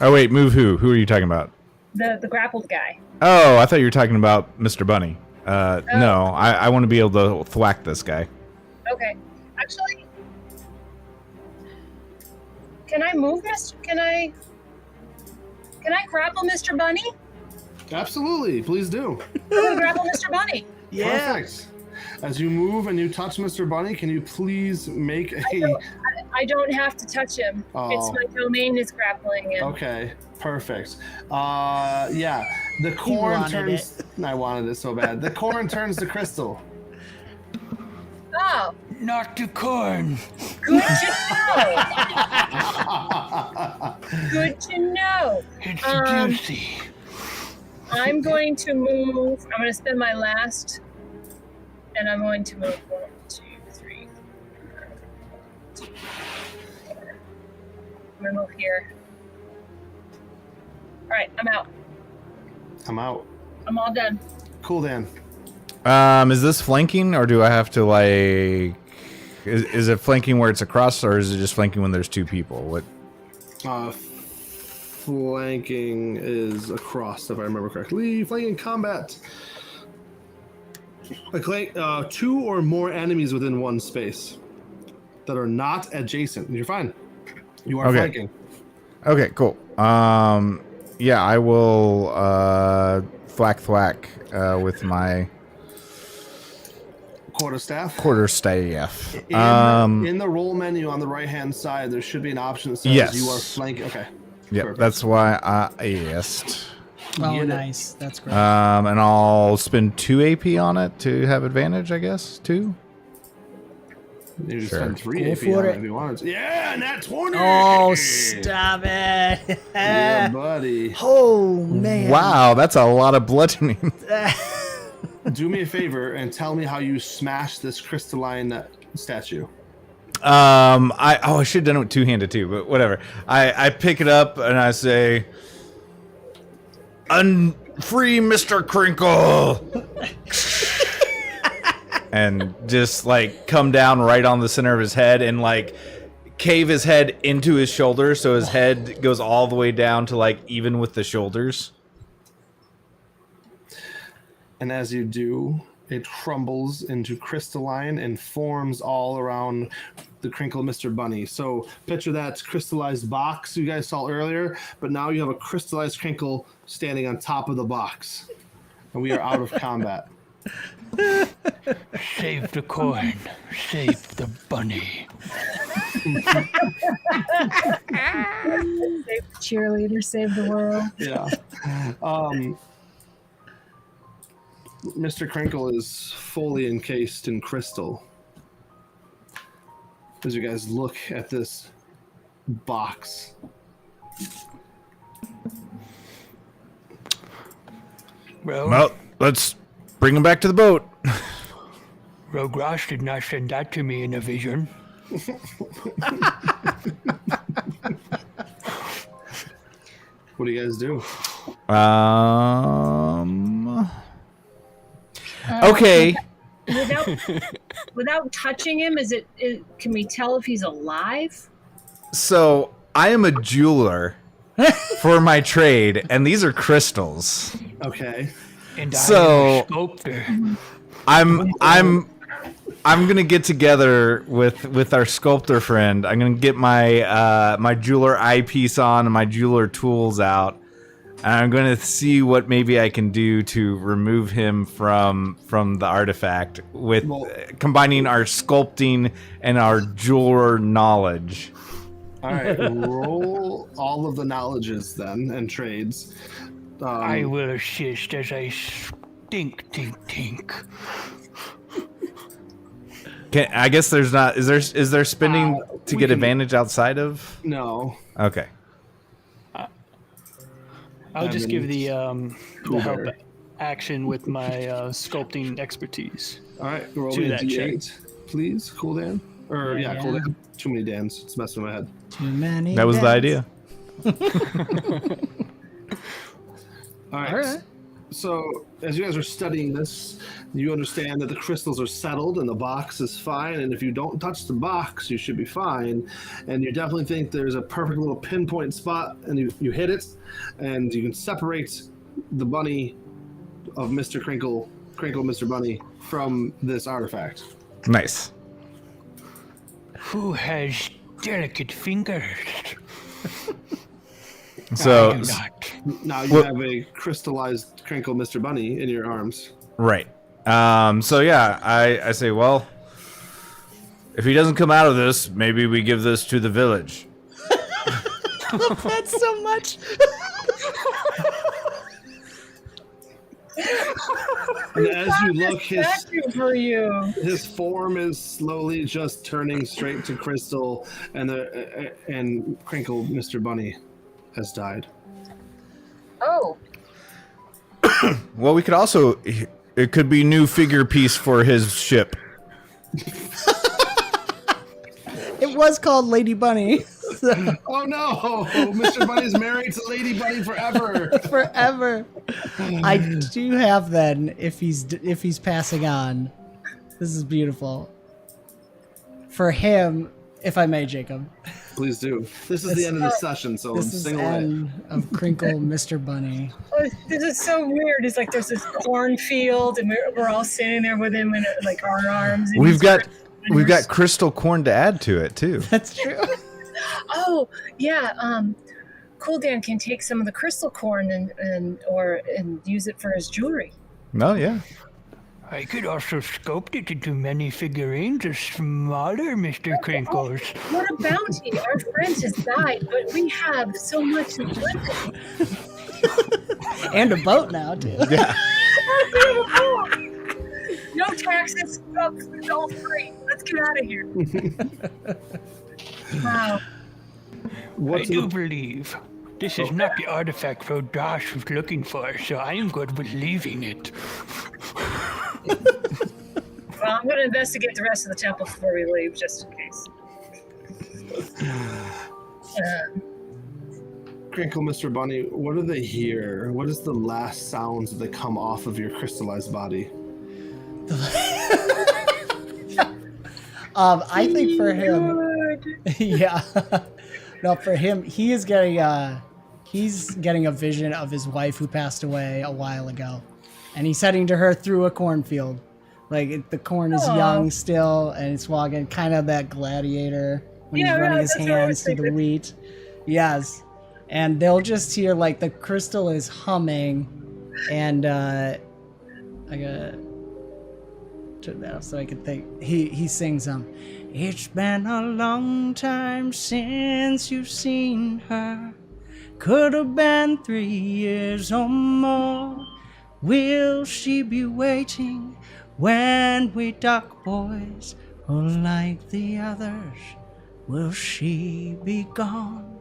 Oh wait, move who? Who are you talking about? The grappled guy. Oh, I thought you were talking about Mr. Bunny. No, I want to be able to thwack this guy. Okay. Actually, can I move Mr. Can I grapple Mr. Bunny? Absolutely. Please do. I'm gonna grapple Mr. Bunny. Yeah. Perfect. As you move and you touch Mr. Bunny, can you please make a... I don't have to touch him. Oh. It's my domain is grappling him. Okay, perfect. Yeah, the corn wanted turns... I wanted it so bad. The corn turns to crystal. Oh, Not the corn. good to know. Good to know. It's juicy. I'm going to move. I'm going to spend my last, and I'm going to move 1, 2, 3, 4, 2, 4. I'm going to move here. All right, I'm out. I'm out. I'm all done. Cool, Dan. Is this flanking, or do I have to like? Is it flanking where it's across, or is it just flanking when there's 2 people? What? Flanking is across, if I remember correctly. Flanking combat. Like 2 or more enemies within 1 space that are not adjacent. You're fine. You are flanking. Okay, cool. Yeah, I will thwack with my Quarterstaff. quarterstaff. In the roll menu on the right-hand side, there should be an option that says Yes. you are flanking. Okay. Yeah, Perfect. that's why I asked. Oh, Get it. nice. That's great. And I'll spend 2 AP on it to have advantage, I guess. 2. You just Sure. spend 3 Go AP for on it. it if you wanted to. Yeah, nat 20! Oh, stop it. Yeah, buddy. Oh, man. Wow, that's a lot of bludgeoning. Do me a favor and tell me how you smash this crystalline statue. I should have done it with 2-handed too, but whatever. I pick it up and I say, "Free Mr. Crinkle," and just like come down right on the center of his head and like cave his head into his shoulder, so his head goes all the way down to like even with the shoulders. And as you do, it crumbles into crystalline and forms all around the Crinkle Mr. Bunny. So picture that crystallized box you guys saw earlier, but now you have a crystallized Crinkle standing on top of the box. And we are out of combat. Save the corn. Save the bunny. Save the cheerleader, save the world. Yeah. Mr. Crinkle is fully encased in crystal. As you guys look at this box. Well, let's bring him back to the boat. Rogue Ross did not send that to me in a vision. What do you guys do? Okay. Without touching him, can we tell if he's alive? So I am a jeweler for my trade, and these are crystals. Okay. And So- I am a sculptor. I'm gonna get together with our sculptor friend. I'm gonna get my my jeweler eyepiece on and my jeweler tools out, and I'm gonna see what maybe I can do to remove him from the artifact with combining our sculpting and our jeweler knowledge. All right. Roll all of the knowledges then and trades. I will assist as I think. I guess there's not. Is there spending to get advantage outside of? No. Okay. I'll just give the help bear. action with my sculpting expertise. All right. Roll To me a that D8, please. Cool, Dan. Or yeah, cool, Dan. Too many Dans. It's messing with my head. Too many. That was the deaths. idea. All right. All right. So, as you guys are studying this, you understand that the crystals are settled and the box is fine. And if you don't touch the box, you should be fine. And you definitely think there's a perfect little pinpoint spot, and you hit it, and you can separate the bunny of Mr. Crinkle, Mr. Bunny, from this artifact. Nice. Who has delicate fingers? So I do not. Now you have a crystallized Crinkle Mr. Bunny in your arms. right. So yeah, I say, well, if he doesn't come out of this, maybe we give this to the village. That's so much. And as you look, Statue for you. his form is slowly just turning straight to crystal, and Crinkle Mr. Bunny has died. Oh, Well, we could also, it could be new figure piece for his ship. It was called Lady Bunny. Oh no! Mr. Bunny's married to Lady Bunny forever. Forever. I do have then if he's passing on. This is beautiful. For him, if I may, Jacob. Please do. This is the end of the session, so This is sing away. end of Crinkle Mr. Bunny. oh, this is so weird. It's like there's this cornfield, and we're all sitting there with him in like our arms. And We've got crystal corn to add to it too. That's true. Oh yeah. Cool Dan can take some of the crystal corn and use it for his jewelry. No, yeah. I could also sculpt it into many figurines of smaller Mr. Crinkles. What a bounty! Our friend has died, but we have so much in plenty. And a boat now, too. Yeah. No taxes, it's all free. Let's get out of here. Wow. What's I in do the- believe this is not the artifact Rodash was looking for, so I am good with leaving it. Well, I'm going to investigate the rest of the temple before we leave, just in case. Crinkle Mr. Bunny, what do they hear? What is the last sounds that come off of your crystallized body? I think for him, yeah. No, for him, he's getting a vision of his wife who passed away a while ago, and he's heading to her through a cornfield. Like the corn is young still, and it's walking kind of that gladiator when he's running his that's what I was hands through the thinking. wheat. Yes, and they'll just hear like the crystal is humming, and I gotta turn that off so I can think. He sings It's been a long time since you've seen her. Could have been 3 years or more. Will she be waiting when we duck boys? Or like the others, will she be gone?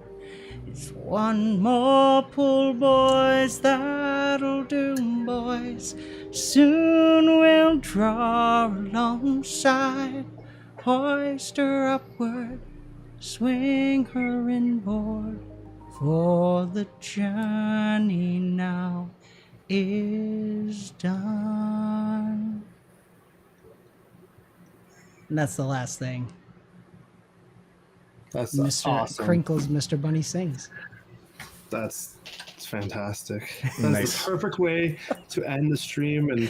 One more pull, boys, that'll do, boys. Soon we'll draw alongside. Hoist her upward, swing her inboard. For the journey now is done. And that's the last thing. That's Mr. awesome. Crinkle's Mr. Bunny sings. That's fantastic. That's Nice. the perfect way to end the stream, and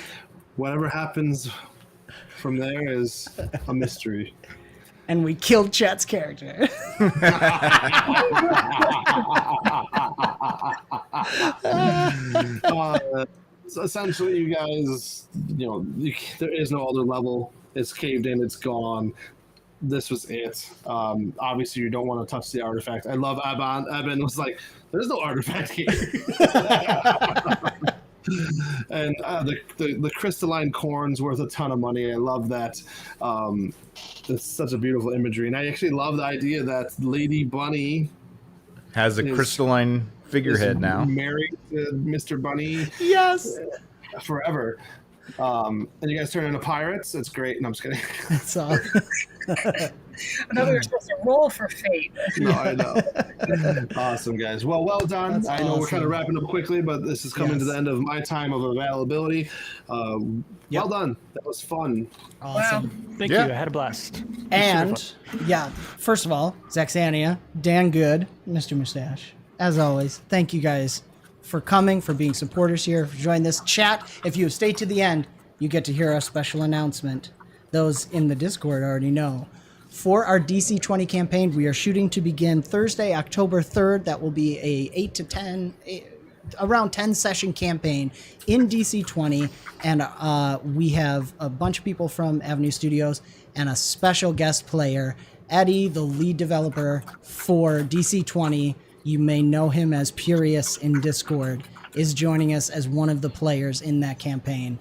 whatever happens from there is a mystery. And we killed Chet's character. So essentially, you guys, there is no other level. It's caved in. It's gone. This was it. Obviously, you don't want to touch the artifact. I love Eben. Eben was like, "There's no artifact here." And the crystalline corn's worth a ton of money. I love that. It's such a beautiful imagery, and I actually love the idea that Lady Bunny Has a crystalline figurehead is now. married to Mr. Bunny Yes. forever. And you guys turn into pirates. It's great. No, I'm just kidding. That's all. I thought we were supposed to roll for fate. No, I know. Awesome, guys. Well done. That's I know we're awesome. kind of wrapping up quickly, but this is coming to Yes. the end of my time of availability. Well done. That was fun. Awesome. Thank Yeah. you. I had a blast. And yeah, first of all, 𝓲𝓻𝓰, Dan Good, Mr. Mustache. As always, thank you guys for coming, for being supporters here, for joining this chat. If you stay to the end, you get to hear our special announcement. Those in the Discord already know. For our DC20 campaign, we are shooting to begin Thursday, October 3rd. That will be a 8 to 10, around 10 session campaign in DC20. And we have a bunch of people from Avenue Studios and a special guest player, 𝓕𝓸𝓻𝓰𝓸𝓽𝓮𝓷 the lead developer for DC20. You may know him as 𝓕𝓻𝑠 in Discord, is joining us as one of the players in that campaign.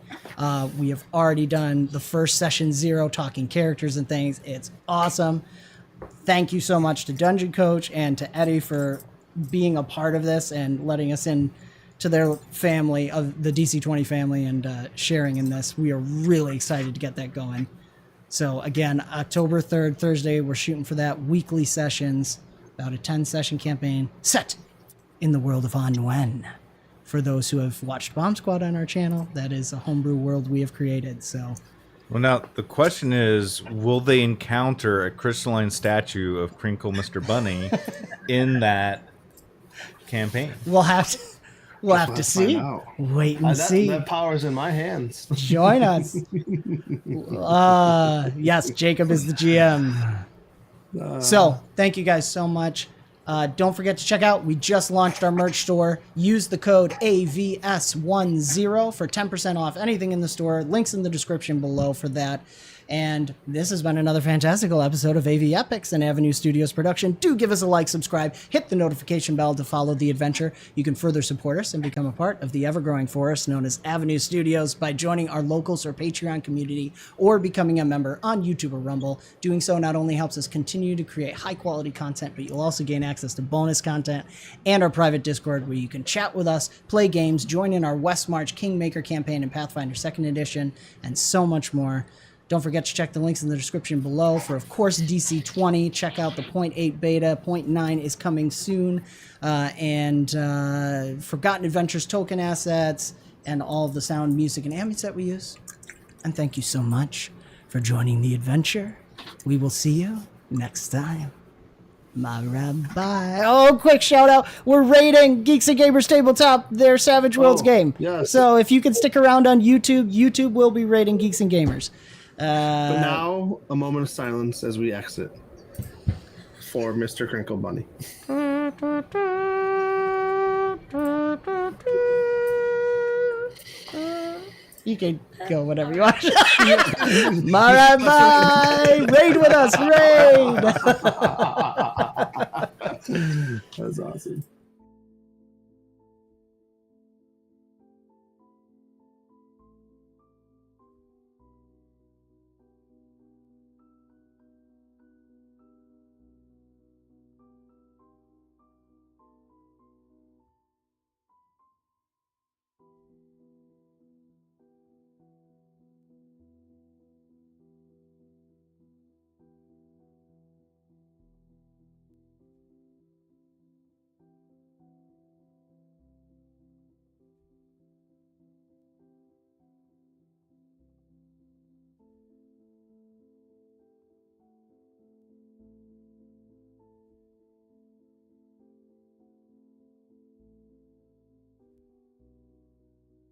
We have already done the first session 0, talking characters and things. It's awesome. Thank you so much to Dungeon Coach and to 𝓕𝓸𝓻𝓰 for being a part of this and letting us in to their family, of the DC20 family, and sharing in this. We are really excited to get that going. So again, October 3rd, Thursday, we're shooting for that. Weekly sessions, about a 10-session campaign set in the world of Anwen. For those who have watched Bomb Squad on our channel, that is a homebrew world we have created. So Well, now the question is, will they encounter a crystalline statue of Crinkle Mr. Bunny in that campaign? we'll have to Let's see. find out. Wait and see. That power's in my hands. Join us. Yes, Jacob is the GM. So thank you guys so much. Don't forget to check out, we just launched our merch store. Use the code AVS10 for 10% off anything in the store. Links in the description below for that. And this has been another fantastical episode of AV Epics and Avenue Studios production. Do give us a like, subscribe, hit the notification bell to follow the adventure. You can further support us and become a part of the ever-growing forest known as Avenue Studios by joining our locals or Patreon community or becoming a member on YouTube or Rumble. Doing so not only helps us continue to create high-quality content, but you'll also gain access to bonus content and our private Discord where you can chat with us, play games, join in our West March Kingmaker campaign and Pathfinder 2nd Edition, and so much more. Don't forget to check the links in the description below for, of course, DC20. Check out the 0.8 beta. 0.9 is coming soon. And Forgotten Adventures token assets and all of the sound, music, and ambience that we use. And thank you so much for joining the adventure. We will see you next time. My rabbi. Oh, quick shout out. We're rating Geeks and Gamers Tabletop, their Savage Worlds game. yes. So if you can stick around on YouTube, YouTube will be rating Geeks and Gamers. But now, a moment of silence as we exit for Mr. Crinkle Bunny. You can go whatever you want. My rabbi, raid with us, raid. That's awesome.